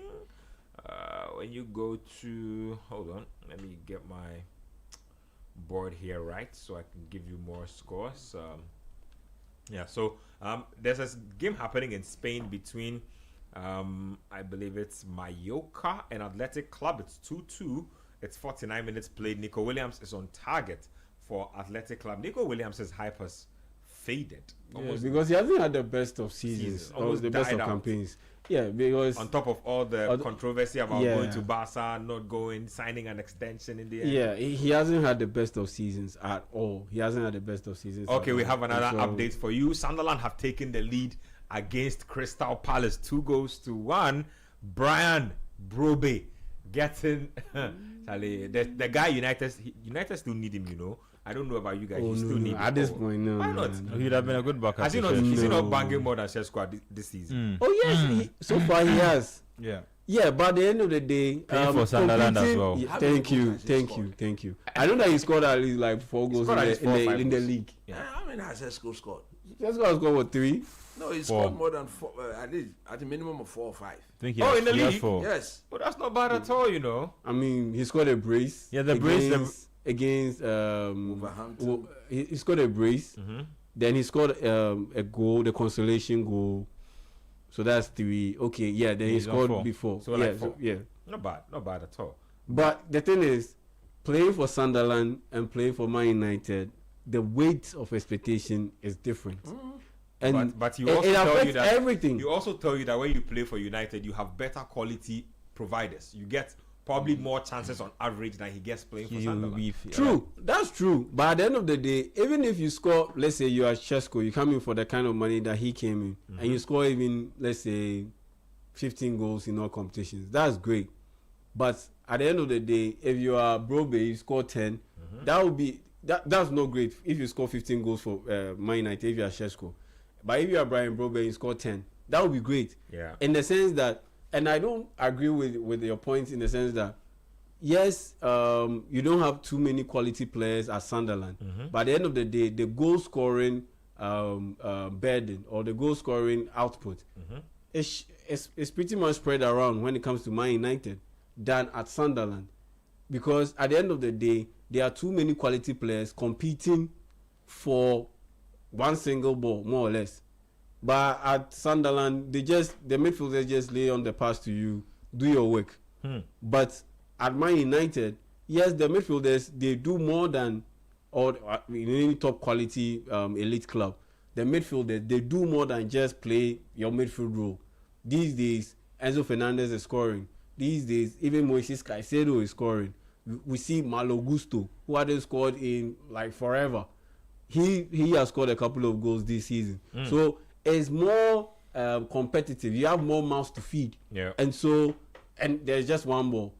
When you go to... Hold on. Let me get my board here right so I can give you more scores. So there's a game happening in Spain between, I believe it's Mallorca and Athletic Club. It's 2-2. It's 49 minutes played. Nico Williams is on target for Athletic Club. Nico Williams' hype has faded. Because he hasn't had the best of seasons, or the best of campaigns. Yeah, because on top of all the controversy about going to Barca, not going, signing an extension in the end. Yeah, he hasn't had the best of seasons at all. Okay, we have another update for you. Sunderland have taken the lead against Crystal Palace, 2-1. Brian Brobe getting the guy United still need him, you know. I don't know about you guys. You still need him. At this point, no. Why not? He'd have been a good backup. Has he not banging more than Sheshko this season? Oh yes, so far he has. Yeah, but at the end of the day, for Sunderland as well. Thank you. I know that he scored at least like 4 goals in the league. How many has Sheshko scored? Sheshko has scored 3. No, he scored more than 4. At least at a minimum of 4 or 5. In the league? 4. Yes. But that's not bad at all, you know. I mean, he scored a brace. Yeah, the brace against Wolverhampton. He scored a brace. Then he scored a goal, the consolation goal. So that's 3. Okay, yeah. Then he scored before. So yeah, like 4. Yeah. Not bad at all. But the thing is, playing for Sunderland and playing for Man United, the weight of expectation is different. And but you also tell you that everything. You also tell you that when you play for United, you have better quality providers. You get probably more chances on average than he gets playing for Sunderland. True, that's true. But at the end of the day, even if you score, let's say you are Sheshko, you come in for the kind of money that he came in, and you score even, let's say, 15 goals in all competitions, that's great. But at the end of the day, if you are Brobe, you score 10, that would be that's not great if you score 15 goals for Man United if you are Sheshko. But if you are Brian Brobe, you score 10, that would be great. Yeah. In the sense that, and I don't agree with your point in the sense that, yes, you don't have too many quality players at Sunderland. But at the end of the day, the goal scoring burden or the goal scoring output is pretty much spread around when it comes to Man United than at Sunderland. Because at the end of the day, there are too many quality players competing for one single ball, more or less. But at Sunderland, the midfielders just lay on the pass to you, do your work. But at Man United, yes, the midfielders, they do more than, or in any top quality elite club, the midfielders, they do more than just play your midfield role. These days, Enzo Fernandez is scoring. These days, even Moises Caicedo is scoring. We see Malo Gusto, who hadn't scored in like forever. He has scored a couple of goals this season. So it's more competitive. You have more mouths to feed. Yeah. And there's just one ball.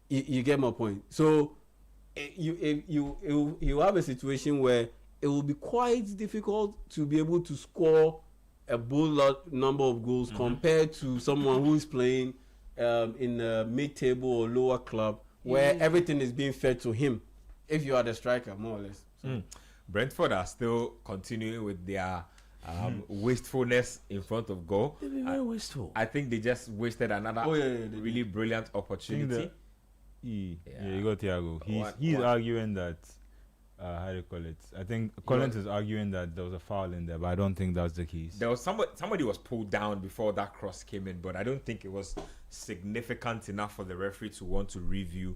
You get my point. So you have a situation where it will be quite difficult to be able to score a bull number of goals compared to someone who is playing in a mid-table or lower club where everything is being fed to him. If you are the striker, more or less. So. Brentford are still continuing with their wastefulness in front of goal. They've been very wasteful. I think they just wasted another really brilliant opportunity. You got Thiago. He's arguing that how do you call it? I think Collins is arguing that there was a foul in there, but I don't think that's the case. There was somebody was pulled down before that cross came in, but I don't think it was significant enough for the referee to want to review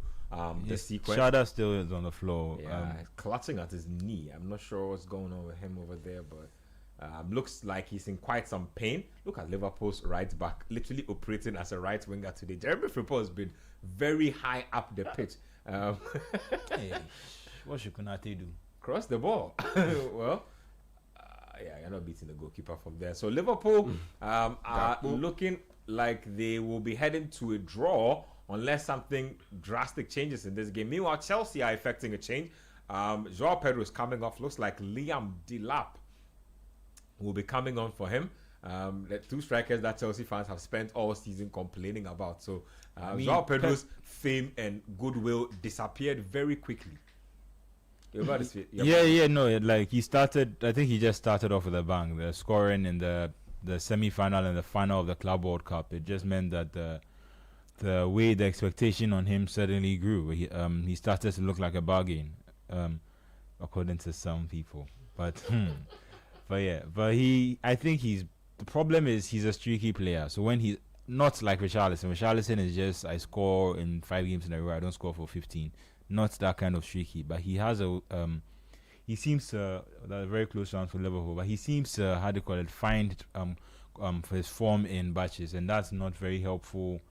the sequence. Shada still is on the floor. Yeah, clutching at his knee. I'm not sure what's going on with him over there, but looks like he's in quite some pain. Look at Liverpool's right back, literally operating as a right winger today. Jeremy Frimpong has been very high up the pitch. Hey, what should Konate do? Cross the ball. Well, yeah, you're not beating the goalkeeper from there. So Liverpool are looking like they will be heading to a draw unless something drastic changes in this game. Meanwhile, Chelsea are effecting a change. Joao Pedro is coming off. Looks like Liam Delap will be coming on for him. The two strikers that Chelsea fans have spent all season complaining about. So Joao Pedro's fame and goodwill disappeared very quickly. Like he started. I think he just started off with a bang. The scoring in the semi-final and the final of the Club World Cup. It just meant that the way the expectation on him suddenly grew. He started to look like a bargain, according to some people. But I think the problem is he's a streaky player. So when he's not like Richarlison is just I score in 5 games in a row. I don't score for 15. Not that kind of streaky, but he has he seems to very close round for Liverpool, but he seems to find for his form in batches, and that's not very helpful.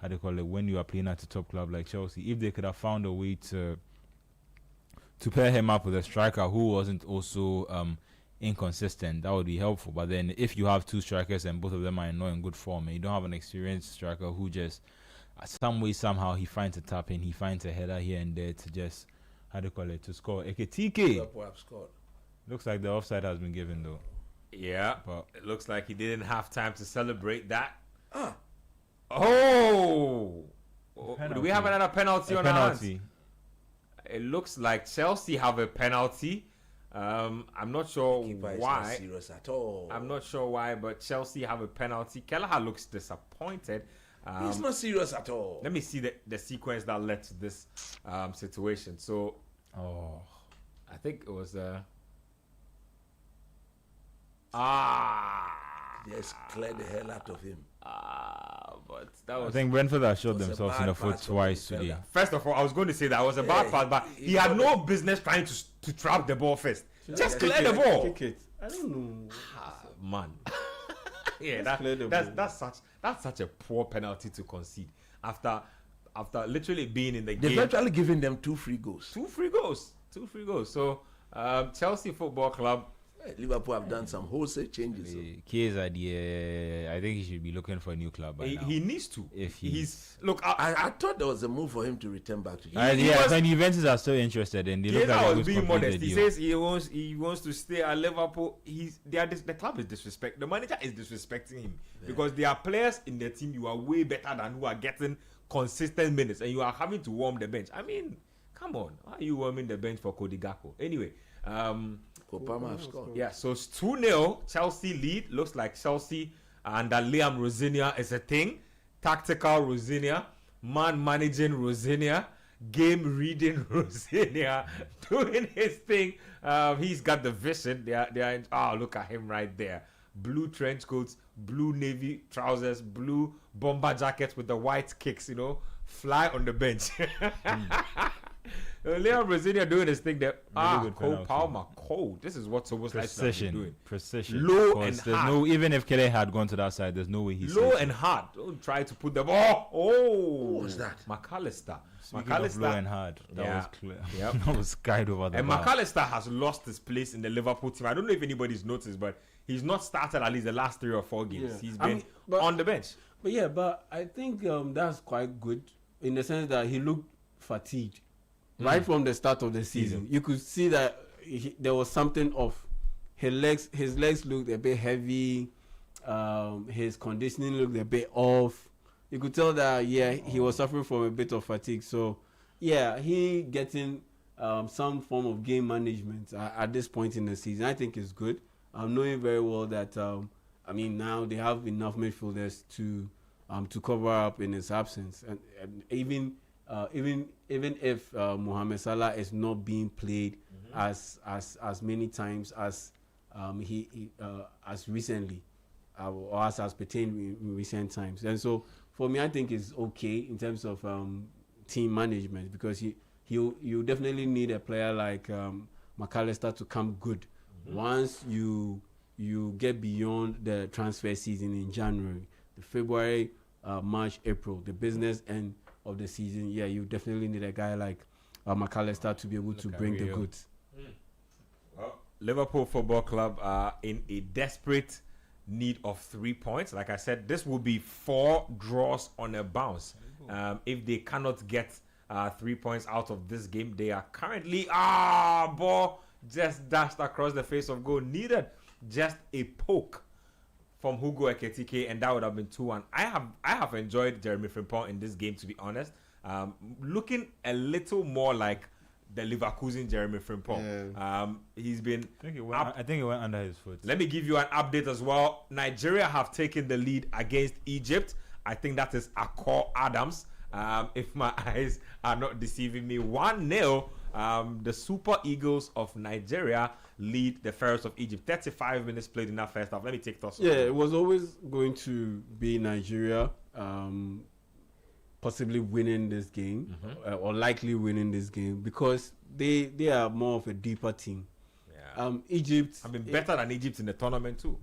When you are playing at a top club like Chelsea. If they could have found a way to pair him up with a striker who wasn't also inconsistent, that would be helpful. But then if you have two strikers and both of them are not in good form, and you don't have an experienced striker who just some way somehow he finds a tap in, he finds a header here and there to just to score. Ekitike looks like the offside has been given though. Yeah, but it looks like he didn't have time to celebrate that. Oh, do we have another penalty on our hands? It looks like Chelsea have a penalty. I'm not sure why. Not serious at all. I'm not sure why, but Chelsea have a penalty. Kelleher looks disappointed. He's not serious at all. Let me see the sequence that led to this situation. So, I think it was Yes, clear the hell out of him. But that was. I think Brentford have shot themselves in the foot twice today. First of all, I was going to say that was a bad pass, but he had no business trying to trap the ball first. Just clear the ball. Kick it. I don't know. Man. Yeah, that's such a poor penalty to concede after literally being in the game. They've actually given them 2 free goals. 2 free goals. So Chelsea Football Club. Liverpool have done some wholesale changes. Kay's idea, I think he should be looking for a new club by now. He needs to. If he's look, I thought there was a move for him to return back to. When Juventus are still interested, and they look like was being modest. He says he wants to stay at Liverpool. The club is disrespect. The manager is disrespecting him because there are players in the team you are way better than who are getting consistent minutes, and you are having to warm the bench. I mean, come on, why are you warming the bench for Cody Gakpo? Anyway, Kopama have scored. Yeah, so it's 2-0. Chelsea lead. Looks like Chelsea and Liam Rosinia is a thing. Tactical Rosinia, man managing Rosinia, game reading Rosinia, doing his thing. He's got the vision. Look at him right there. Blue trench coats, blue navy trousers, blue bomber jackets with the white kicks. Fly on the bench. Liam Rosinia doing his thing there. Cole Palmer, cold. This is what almost like doing. Precision. Low and hard. Even if Kelly had gone to that side, there's no way he's low and hard. Don't try to put the ball. Who was that? McAllister. McAllister low and hard. That was clear. Yep. That was skied over the bar. McAllister has lost his place in the Liverpool team. I don't know if anybody's noticed, but he's not started at least the last 3 or 4 games. Yeah. He's been on the bench. But I think that's quite good in the sense that he looked fatigued. Right from the start of the season, you could see that there was something off. His legs looked a bit heavy. His conditioning looked a bit off. You could tell that he was suffering from a bit of fatigue. So he getting some form of game management at this point in the season, I think is good. Knowing very well that now they have enough midfielders to cover up in his absence, and even if Mohamed Salah is not being played as many times as as recently or as pertained in recent times. And so for me, I think it's okay in terms of team management, because you definitely need a player like McAllister to come good once you get beyond the transfer season in January, the February, March, April, the business and of the season, yeah, you definitely need a guy like McAllister to be able to bring the goods. Well, Liverpool Football Club are in a desperate need of 3 points. Like I said, this will be 4 draws on a bounce. If they cannot get 3 points out of this game, they are currently ball just dashed across the face of goal. Needed just a poke from Hugo Ekitike, and that would have been 2-1. I have enjoyed Jeremy Frimpong in this game, to be honest. Looking a little more like the Leverkusen Jeremy Frimpong. He's been. I think it went under his foot. Let me give you an update as well. Nigeria have taken the lead against Egypt. I think that is Akor Adams. If my eyes are not deceiving me, 1-0. The Super Eagles of Nigeria lead the Pharaohs of Egypt. 35 minutes played in that first half. Let me take thoughts. Yeah, it was always going to be Nigeria possibly winning this game or likely winning this game because they are more of a deeper team. Yeah. Egypt. I mean, better than Egypt in the tournament too.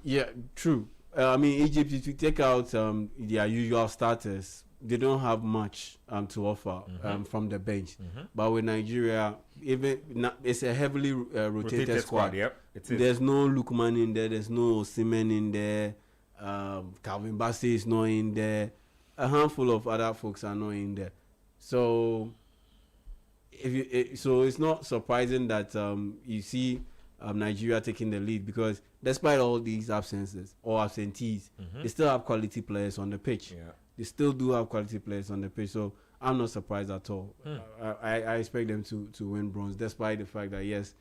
Yeah, true. I mean, Egypt, if you take out their usual starters, they don't have much to offer from the bench. But with Nigeria, it's a heavily rotated squad. Yep, it is. There's no Lukman in there. There's no Osimhen in there. Calvin Bassey is not in there. A handful of other folks are not in there. So, so it's not surprising that you see Nigeria taking the lead because despite all these absences or absentees, they still have quality players on the pitch. Yeah. They still do have quality players on the pitch, so I'm not surprised at all. I expect them to win bronze, despite the fact that yes,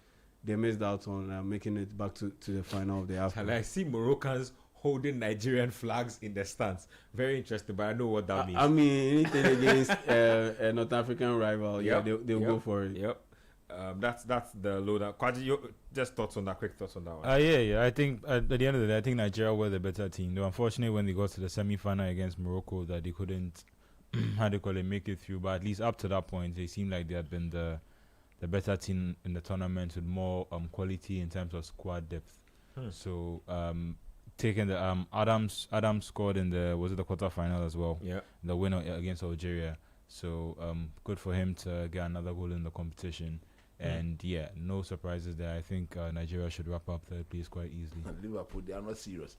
they missed out on making it back to the final of the AFCON. And I see Moroccans holding Nigerian flags in the stands. Very interesting, but I know what that means. I mean, anything against a North African rival, they'll go for it. Yep. That's the loadout. Kwaji, just thoughts on that. Quick thoughts on that one. I think at the end of the day, I think Nigeria were the better team. Though unfortunately, when they got to the semi-final against Morocco, that they couldn't, make it through. But at least up to that point, they seemed like they had been the better team in the tournament with more quality in terms of squad depth. So taking the Adams scored in the quarterfinal as well. Yeah, the winner against Algeria. So good for him to get another goal in the competition. And no surprises there. I think Nigeria should wrap up third place quite easily. Liverpool, they are not serious.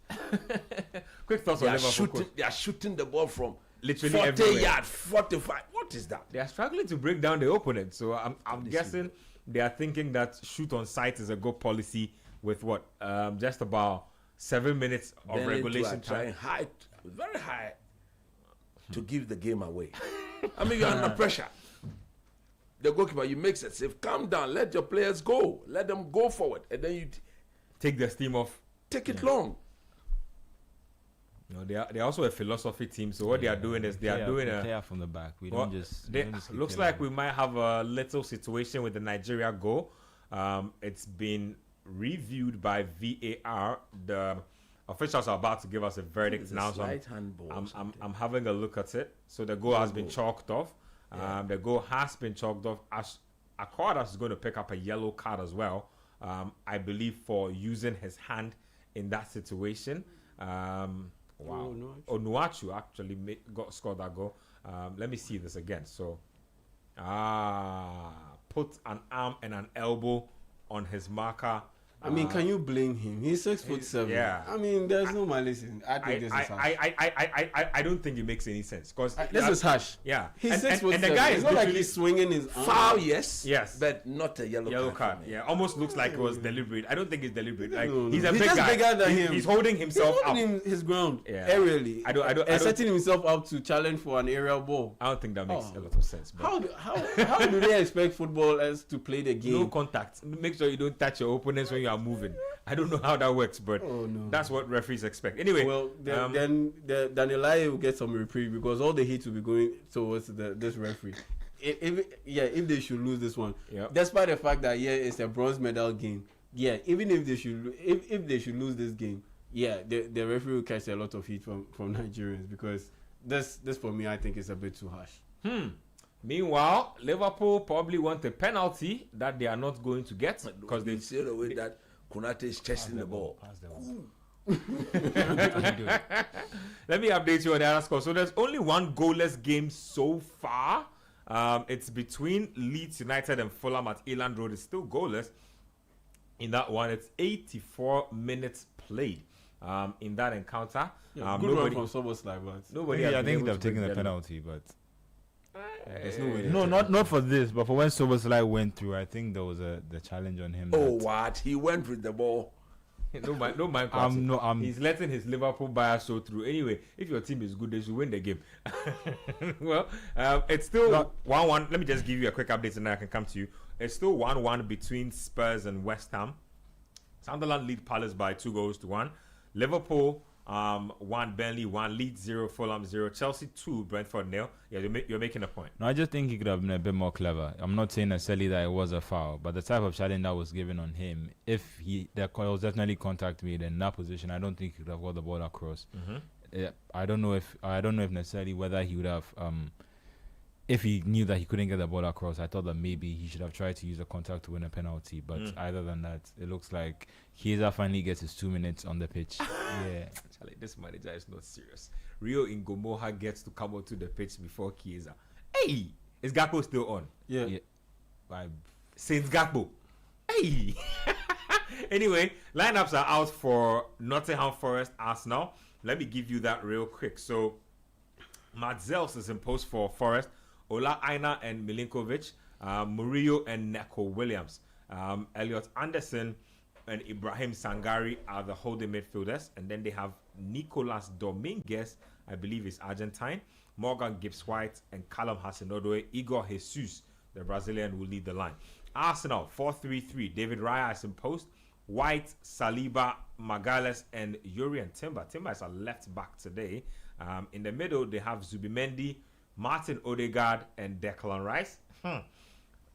Quick thoughts on Liverpool. They are shooting the ball from literally 40 everywhere. yards, 45. What is that? They are struggling to break down the opponent. So I'm guessing they are thinking that shoot on sight is a good policy with just about 7 minutes of Then regulation trying time. very high, to give the game away. I mean, you're under pressure. The goalkeeper, you make it safe. Calm down. Let your players go. Let them go forward, and then you Take the steam off. take it long. No, they're also a philosophy team. So what they are doing is they are doing a player from the back. We Well, don't just. they- we don't just keep looks playing like we might have a little situation with the Nigeria goal. It's been reviewed by VAR. The officials are about to give us a verdict It's a now. So slight handball or I'm something. having a look at it. So the goal has been chalked off. The goal has been chalked off. As Akwadas is going to pick up a yellow card as well. I believe for using his hand in that situation. Wow. Onuachu actually scored that goal. Let me see this again. So, put an arm and an elbow on his marker. I mean, can you blame him? He's 6'7". Yeah. I mean, there's no malice in. I think this is harsh. I don't think it makes any sense because This is harsh. yeah. He's and 6'7". the guy It's is not like literally he's swinging his arm. Foul, yes, Yes. but not a yellow card. for me. Yeah, almost looks like it was deliberate. I don't think it's deliberate. Like No, no. he's a He's big just guy. bigger than him. He's holding He's himself holding up. his ground Yeah. aerially. I don't- and setting himself up to challenge for an aerial ball. I don't think that makes Oh. a lot of sense. But How do they expect footballers to play the game? no contact. Make sure you don't touch your opponents when you are moving. I don't know how that works, but Oh, no. that's what referees expect. Anyway, Well, then Daniel Lai will get some reprieve because all the heat will be going towards this referee. If they should lose this one, Yep. despite the fact that it's a bronze medal game, even if they should lose this game, the referee will catch a lot of heat from Nigerians because this for me I think is a bit too harsh. Meanwhile, Liverpool probably want a penalty that they are not going to get because They they see the way that Konate is chasing the ball. Pass the ball. Let me update you on the other score. So there's only one goalless game so far. It's between Leeds United and Fulham at Eland Road. It's still goalless in that one. It's 84 minutes played in that encounter. Yeah, good run from Soboslai, but Nobody. Yeah, has I been think able they've to taken break a the penalty, but there's no way. no, not for this, but for when Soboslai went through, I think there was the challenge on him. Oh, that- what? He went with the ball. No mind. He's letting his Liverpool bias show through. Anyway, if your team is good, they should win the game. Well, it's still 1-1. Let me just give you a quick update and then I can come to you. It's still 1-1 between Spurs and West Ham. Sunderland lead Palace by 2-1. Liverpool 1, Burnley 1, Leeds 0, Fulham 0, Chelsea 2, Brentford 0. Yeah, you're making a point. No, I just think he could have been a bit more clever. I'm not saying necessarily that it was a foul, but the type of challenge that was given on him, if there was definitely contact made in that position, I don't think he could have got the ball across. I don't know if necessarily whether he would have if he knew that he couldn't get the ball across. I thought that maybe he should have tried to use a contact to win a penalty, but other than that, it looks like Chiesa finally gets his 2 minutes on the pitch. Yeah, Charlie, this manager is not serious. Rio Ngomoha gets to come onto the pitch before Chiesa. Hey, is Gakpo still on? Yeah. Saint Gakpo. Hey. Anyway, lineups are out for Nottingham Forest, Arsenal. Let me give you that real quick. So, Matt Zels is in post for Forest. Ola Aina and Milinkovic, Murillo and Neko Williams, Elliot Anderson and Ibrahim Sangari are the holding midfielders, and then they have Nicolas Dominguez, I believe is Argentine, Morgan Gibbs-White and Callum Hudson-Odoi. Igor Jesus, the Brazilian, will lead the line. Arsenal 4-3-3. David Raya is in post. White, Saliba, Magalhaes and Urian Timber. Timber is a left back today. In the middle, they have Zubimendi, Martin Odegaard and Declan Rice.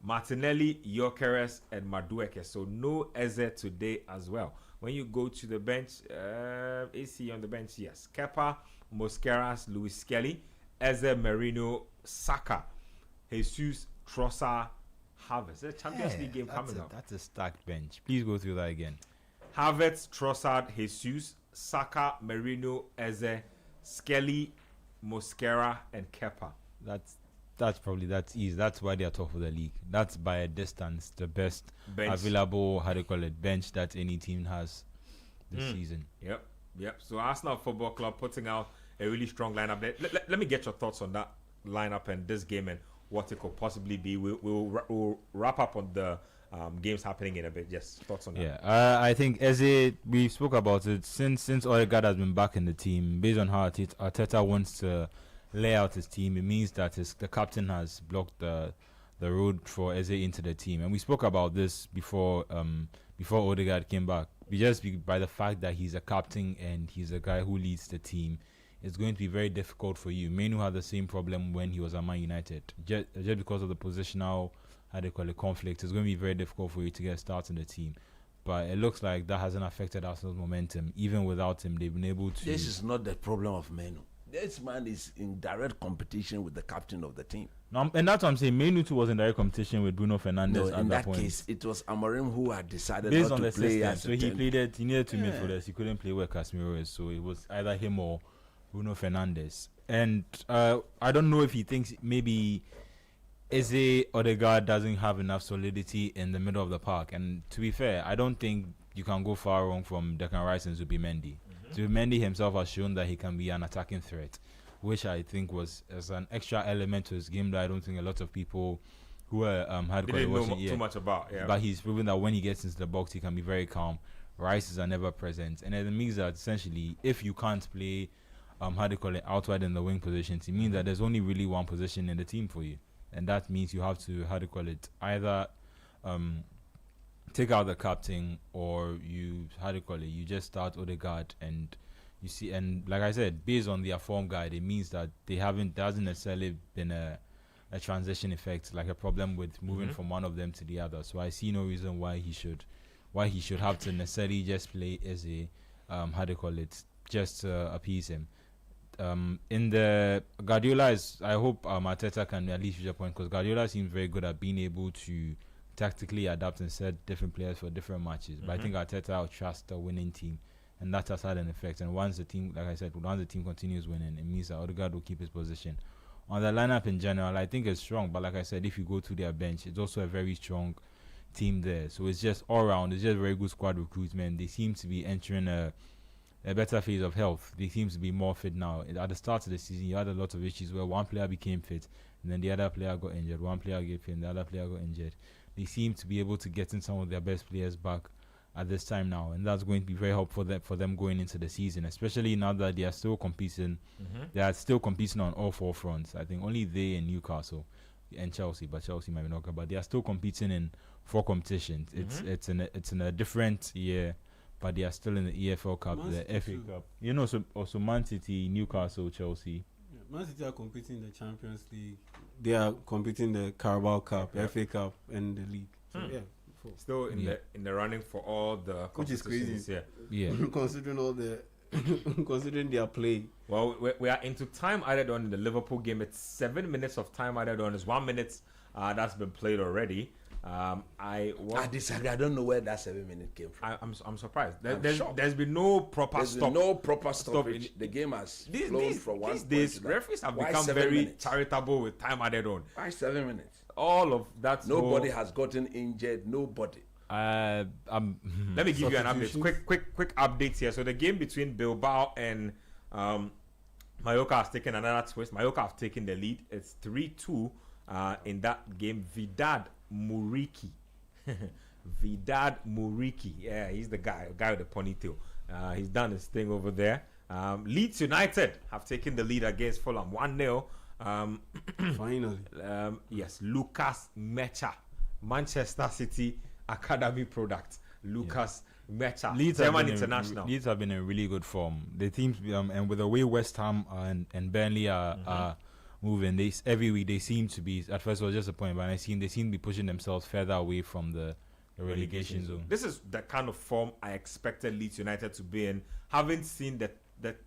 Martinelli, Gyökeres and Madueke. So no Eze today as well. When you go to the bench, is he on the bench? Yes. Kepa, Mosqueras, Luis Skelly, Eze, Merino, Saka, Jesus, Trossard, Havertz. There's a Champions League game coming up. That's a stacked bench. Please go through that again. Havertz, Trossard, Jesus, Saka, Merino, Eze, Skelly, Mosquera and Kepa. That's easy. That's why they are top of the league. That's by a distance the best Bench. available, bench that any team has this season. Yep. So Arsenal Football Club putting out a really strong lineup there. Let me get your thoughts on that lineup and this game and what it could possibly be. We'll wrap up on the games happening in a bit. Yes, thoughts on that? Yeah, I think Eze, we spoke about it since Odegaard has been back in the team. Based on how Arteta wants to lay out his team, it means that the captain has blocked the road for Eze into the team. And we spoke about this before Odegaard came back. By the fact that he's a captain and he's a guy who leads the team, it's going to be very difficult for you. Manu had the same problem when he was at Man United. Just because of the positional, conflict, it's going to be very difficult for you to get starts in the team. But it looks like that hasn't affected Arsenal's momentum. Even without him, they've been able to... This is not the problem of Manu. This man is in direct competition with the captain of the team. No, and that's what I'm saying. Manu too was in direct competition with Bruno Fernandes No, at in that that point. case, it was Amorim who had decided Based not on to the play system, as so a he 10. needed two midfielders. He couldn't play where Casemiro is, so it was either him or Bruno Fernandes. And I don't know if he thinks maybe Eze Odegaard doesn't have enough solidity in the middle of the park. And to be fair, I don't think you can go far wrong from Declan Rice and Zubimendi. Zubimendi himself has shown that he can be an attacking threat, which I think was as an extra element to his game that I don't think a lot of people who had Didn't know too much about. Yeah. But he's proven that when he gets into the box, he can be very calm. Rices are never present, and it means that essentially, if you can't play, out wide in the wing positions, it means that there's only really one position in the team for you, and that means you have to either take out the captain or you just start Odegaard and. You see, and like I said, based on their form guide, it means that there hasn't necessarily been a transition effect, like a problem with moving from one of them to the other. So I see no reason why he should have to necessarily just play as a just to appease him. In the Guardiola I hope Arteta can at least use a point, because Guardiola seems very good at being able to tactically adapt and set different players for different matches. But I think Arteta will trust the winning team. and that has had an effect. And once the team, like I said, once the team continues winning, it means that Odegaard will keep his position. On the lineup in general, I think it's strong, but like I said, if you go to their bench, it's also a very strong team there. So it's just all around, it's just very good squad recruitment. They seem to be entering a better phase of health. They seem to be more fit now. At the start of the season, you had a lot of issues where one player became fit and then the other player got injured. One player got fit and the other player got injured. They seem to be able to get in some of their best players back at this time now, and that's going to be very helpful for them going into the season, especially now that they are still competing. They are still competing on all four fronts. I think only they and Newcastle and Chelsea, but Chelsea might be not good, but they are still competing in 4 competitions. It's in a different year, but they are still in the EFL Cup, the FA Cup. You know, so also Man City, Newcastle, Chelsea. Man City are competing in the Champions League. They are competing in the Carabao Cup, FA Cup, and the league. So Still in the running for all the which is crazy. Yeah. Considering all the considering their play. Well, we are into time added on in the Liverpool game. It's 7 minutes of time added on. It's 1 minute that's been played already. I disagree. I don't know where that 7 minute came from. I'm surprised. shocked. There's been no proper stop. No proper stoppage. The game has flown from one these point days, to referees have Why become 7 very minutes? charitable with time added on. Why 7 minutes? All of that. Nobody has gotten injured. Nobody. Let me give you an update. Quick updates here. So the game between Bilbao and Mallorca has taken another twist. Mallorca have taken the lead. It's 3-2 in that game. Vidal Muriqi. Yeah, he's the guy with the ponytail. He's done his thing over there. Leeds United have taken the lead against Fulham 1-0. Finally. Yes, Lucas Mecha, Manchester City Academy product. Lucas Mecha, German international. Leeds have been in really good form. The teams, and with the way West Ham and Burnley are moving, every week they seem to be. At first, it was just a point, but they seem to be pushing themselves further away from the relegation zone. This is the kind of form I expected Leeds United to be in. Haven't seen the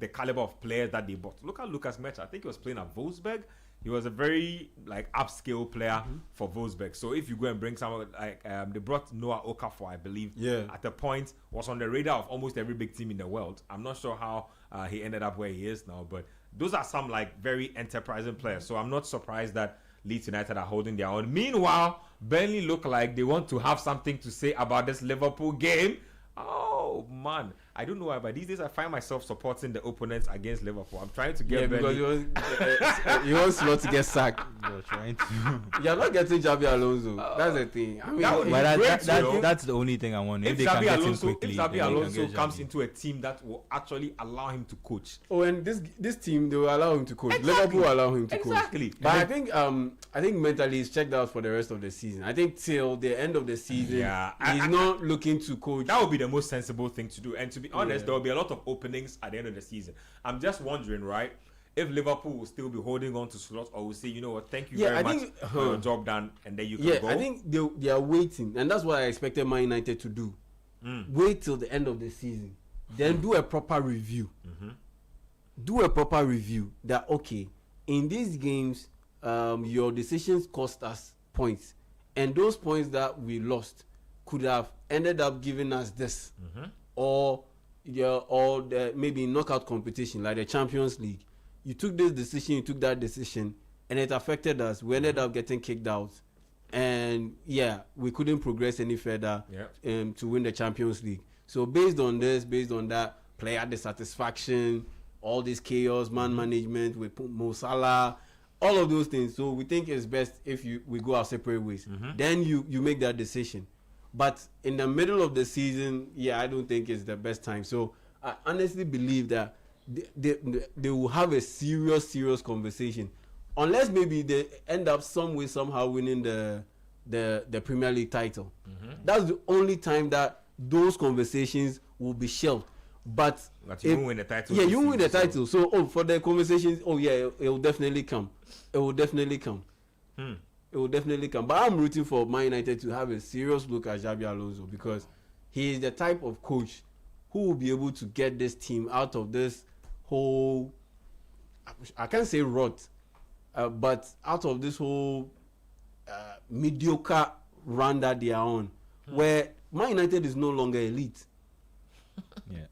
caliber of players that they bought. Look at Lucas Mecha. I think he was playing at Wolfsburg. He was a very upscale player for Wolfsburg. So if you go and bring someone they brought Noah Okafor, I believe, at the point was on the radar of almost every big team in the world. I'm not sure how he ended up where he is now, but those are some very enterprising players. So I'm not surprised that Leeds United are holding their own. Meanwhile, Burnley look like they want to have something to say about this Liverpool game. Oh man, I don't know why, but these days I find myself supporting the opponents against Liverpool. I'm trying to get Burnley. Because you want Slot to get sacked. You're trying to. You're not getting Xabi Alonso. That's the thing. I mean, That would be great, that's the only thing I want. If they can get him Xabi quickly, then they Alonso can get comes Xabi. into a team that will actually allow him to coach. Oh, and this team, they will allow him to coach. Exactly. Liverpool allow him to coach. Exactly. But I think mentally he's checked out for the rest of the season. I think till the end of the season, he's not looking to coach. That would be the most sensible thing to do. And to be honest, there will be a lot of openings at the end of the season. I'm just wondering, right, if Liverpool will still be holding on to slots or will say, you know what, thank you very much for your job done, and then you can go. I think they are waiting, and that's what I expected Man United to do. Wait till the end of the season, then do a proper review. Do a proper review that, okay, in these games, your decisions cost us points, and those points that we lost could have ended up giving us this, or maybe knockout competition like the Champions League. You took this decision, you took that decision, and it affected us. We ended up getting kicked out, and we couldn't progress any further to win the Champions League. So based on this, based on that, player dissatisfaction, all this chaos, man management with Mo Salah, all of those things. So we think it's best if we go our separate ways. Then you make that decision. But in the middle of the season, I don't think it's the best time. So I honestly believe that they will have a serious conversation, unless maybe they end up some way somehow winning the Premier League title. That's the only time that those conversations will be shelved. But you won't win the title. You won't win the title. So for the conversations, it will definitely come. It will definitely come. It will definitely come. But I'm rooting for Man United to have a serious look at Xabi Alonso, because he is the type of coach who will be able to get this team out of this whole, I can't say rot, but out of this whole mediocre run that they are on, where Man United is no longer elite.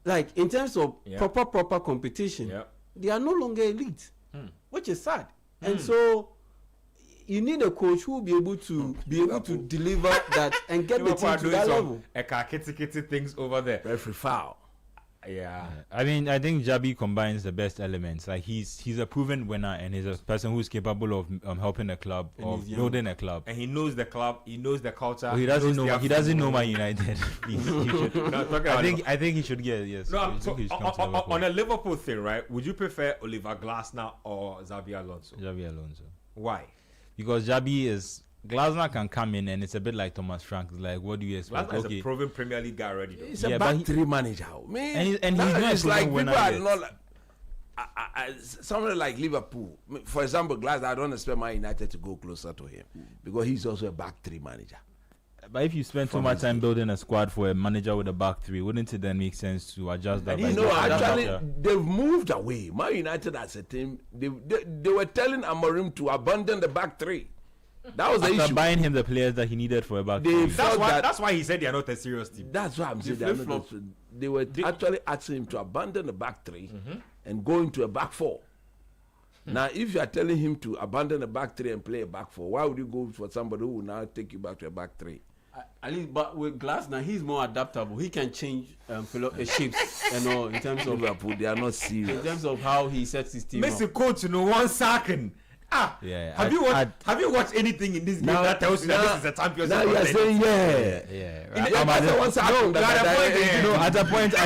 Like in terms of Yeah. proper competition, Yeah. they are no longer elite, which is sad. And so you need a coach who will be able to deliver that and get the Liverpool team are to doing that some level. kitty things over there. Referee foul. Yeah. I mean, I think Jabi combines the best elements. Like he's a proven winner, and he's a person who's capable of helping a club, And of he's young. building a club. And he knows the club. He knows the culture. Well, he doesn't knows know. their He doesn't know football. Man United. He should. No, talking about I think he should get yes. No, I so think he should come to on Liverpool. a Liverpool thing, right? Would you prefer Oliver Glasner or Xabi Alonso? Jabi Alonso. Why? Because Jabi is Glasner can come in and it's a bit like Thomas Frank. It's like, what do you expect? Glasner is a proven Premier League guy already. Though. He's Yeah, a but back he- three manager. Man, And he's not a it's like proven people winner are yet. not like. Somebody like Liverpool, for example, Glasner, I don't expect Man United to go closer to him because he's also a back three manager. But if you spend too much time building a squad for a manager with a back three, wouldn't it then make sense to adjust that? And by he's No, not getting a actually, manager? they've moved away. Man United as a team, they were telling Amorim to abandon the back three. That was the After issue. buying him the players that he needed for a back They three. felt That's why he said they are not a serious team. That's why I'm saying they are not flip-flop. they were actually asking him to abandon the back three and go into a back four. Now, if you are telling him to abandon the back three and play a back four, why would you go for somebody who will now take you back to a back three? At least, but with Glasner, he's more adaptable. He can change shapes and all in terms of Liverpool, they are not in serious. terms of how he sets his team up. Messi coach, one second. Yeah, Have you watched anything in this game that tells you that this is a Champions Now League? you are saying, yeah. Yeah. In the- I'm that's at the the- one second. at a point,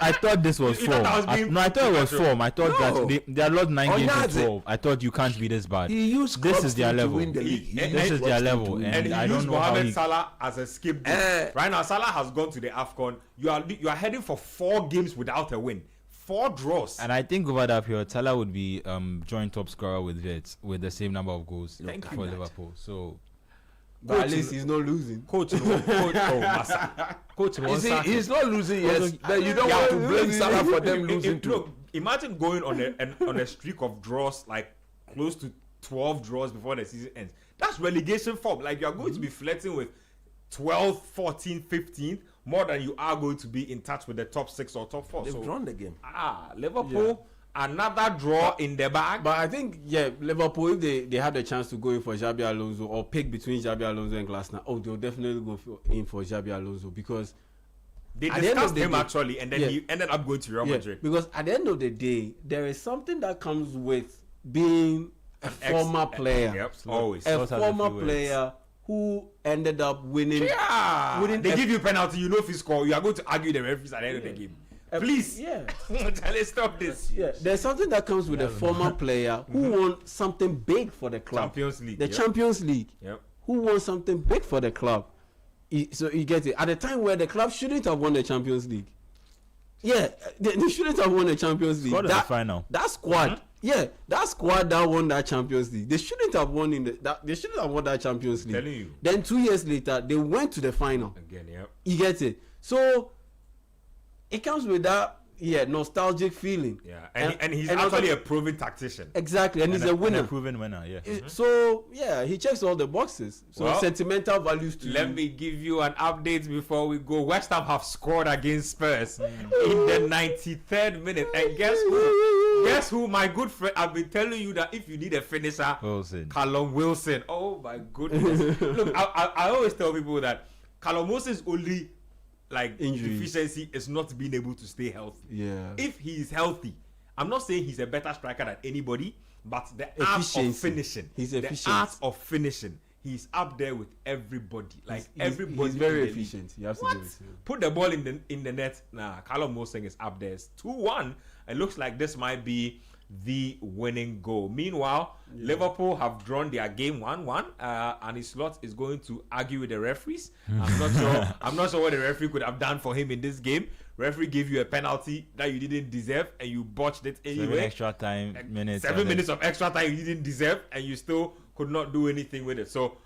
I thought this was You thought form. I was being I thought it was form. I thought No. that they had lost 9 games in Onyaze. 12. I thought you can't be this bad. He used This clubs is their to level. win the league. He This used is clubs their to level, win and And he I used don't know how Mohamed he. Salah as a scapegoat. Right now, Salah has gone to the AFCON. You are heading for 4 games without a win. 4 draws. And I think over that period, Salah would be joint top scorer with Vitz with the same number of goals Thank for you. Liverpool. So But at least he's not losing. Coach, Massa. Coach, You see, he's not losing, yes, but you don't want to blame Salah for them losing too. Look, imagine going on a streak of draws, like close to 12 draws before the season ends. That's relegation form. Like, you are going to be flirting with 12, 14, 15 more than you are going to be in touch with the top 6 or top 4. They've So, drawn the game. Liverpool, another draw in the bag. But I think, Liverpool, if they had a chance to go in for Xabi Alonso or pick between Xabi Alonso and Glasner, they'll definitely go in for Xabi Alonso because They at the end of discussed the him day- actually, and then he ended up going to Real Madrid. because at the end of the day, there is something that comes with being a former player. Yep, always. A Slots has a former few words. player who ended up winning. Yeah. Wouldn't They F- give you penalty, you know if you score, you are going to argue the referees at the end of the game. Please. Yeah. Let's stop this. Yeah, there's something that comes with a former player who won something big for the club. Champions League. The yep. Champions League. Yep. Who won something big for the club. So you get it. At a time where the club shouldn't have won the Champions League. Yeah, they shouldn't have won the Champions League. Squad in the final. That squad. Yeah, that squad that won that Champions League. They shouldn't have won they shouldn't have won that Champions League. Telling you. Then 2 years later, they went to the final. Again, yep. You get it. So it comes with that nostalgic feeling. Yeah. And he's and actually also- a proven tactician. Exactly, and he's a And winner. a proven winner. Yeah. So he checks all the boxes. So Well, sentimental values to Let me give you an update before we go. West Ham have scored against Spurs in the 93rd minute. And guess who? Guess who? My good friend. I've been telling you that if you need a finisher, Wilson. Callum Wilson. Oh my goodness. Look, I always tell people that Callum Wilson's only Injuries. deficiency is not being able to stay healthy. Yeah. If he is healthy, I'm not saying he's a better striker than anybody, but the art of Efficiency. finishing, He's the efficient. art of finishing, he's up there with everybody. Like everybody, He's very in the league. efficient. You have to What? give it to him. Put the ball in the net. Nah, Callum Wilson is up there. It's 2-1. It looks like this might be the winning goal. Meanwhile, Liverpool have drawn their game 1-1, and his slot is going to argue with the referees. I'm not sure what the referee could have done for him in this game. Referee gave you a penalty that you didn't deserve, and you botched it 7 anyway. extra time minutes. 7 minutes of extra time you didn't deserve, and you still could not do anything with it. So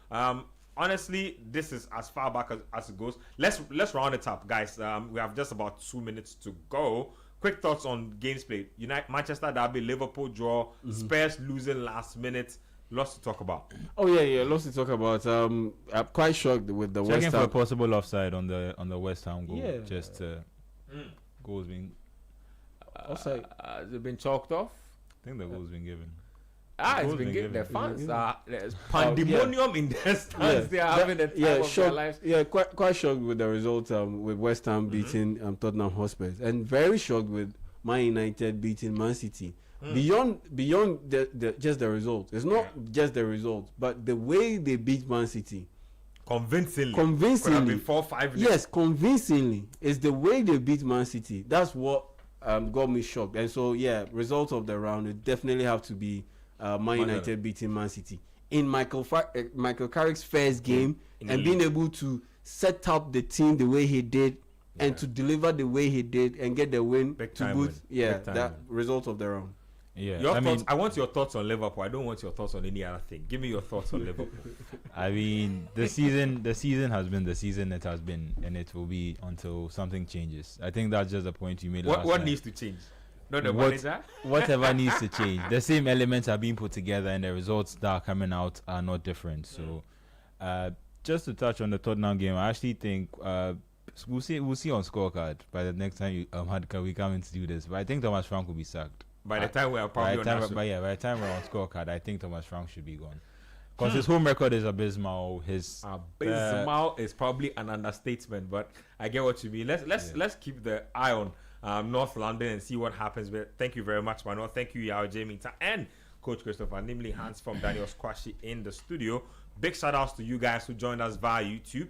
honestly, this is as far back as it goes. Let's round it up, guys. We have just about 2 minutes to go. Quick thoughts on games played. Manchester derby, Liverpool draw, Spurs losing last minute. Lots to talk about. Oh yeah, lots to talk about. I'm quite shocked with the Checking West for a Ham. possible offside on the West Ham goal. Yeah. Just Goals being. Offside. Has it been chalked off? I think the goal's been given. It's goal's been been given. The given. fans there's pandemonium in their stands. They are having the time of their lives. Yeah, quite shocked with the result with West Ham beating Tottenham Hotspur, and very shocked with Man United beating Man City. Beyond the just the result, it's not just the result, but the way they beat Man City. Convincingly. Convincingly. Could have been 4-5. Yes, convincingly. It's the way they beat Man City. That's what got me shocked. And so, result of the round, it definitely have to be Man United beating Man City. In Michael Carrick's first game, and being able to set up the team the way he did, and to deliver the way he did, and get the win to boot. That result of the round. Yeah, I want your thoughts on Liverpool. I don't want your thoughts on any other thing. Give me your thoughts on Liverpool. I mean, the season has been the season it has been, and it will be until something changes. I think that's just the point you made. What needs to change? Not the manager? Whatever needs to change. The same elements are being put together, and the results that are coming out are not different. So, just to touch on the Tottenham game, I actually think we'll see on scorecard by the next time we come in to do this. But I think Thomas Frank will be sacked. By the time we are probably by the time we're on scorecard, I think Thomas Frank should be gone. Because his home record is abysmal. Abysmal is probably an understatement, but I get what you mean. Let's keep the eye on North London and see what happens. But thank you very much, Manuel. Thank you, Yao Jamie and Coach Christopher. Namely, Hans from Daniel Squashy in the studio. Big shout outs to you guys who joined us via YouTube.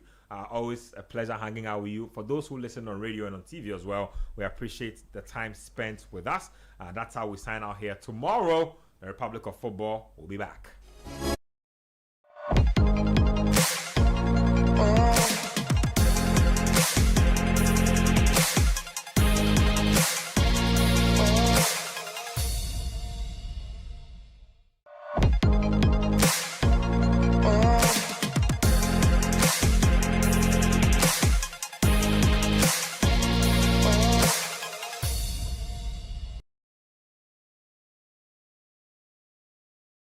Always a pleasure hanging out with you. For those who listen on radio and on TV as well, we appreciate the time spent with us. That's how we sign out here. Tomorrow, the Republic of Football will be back.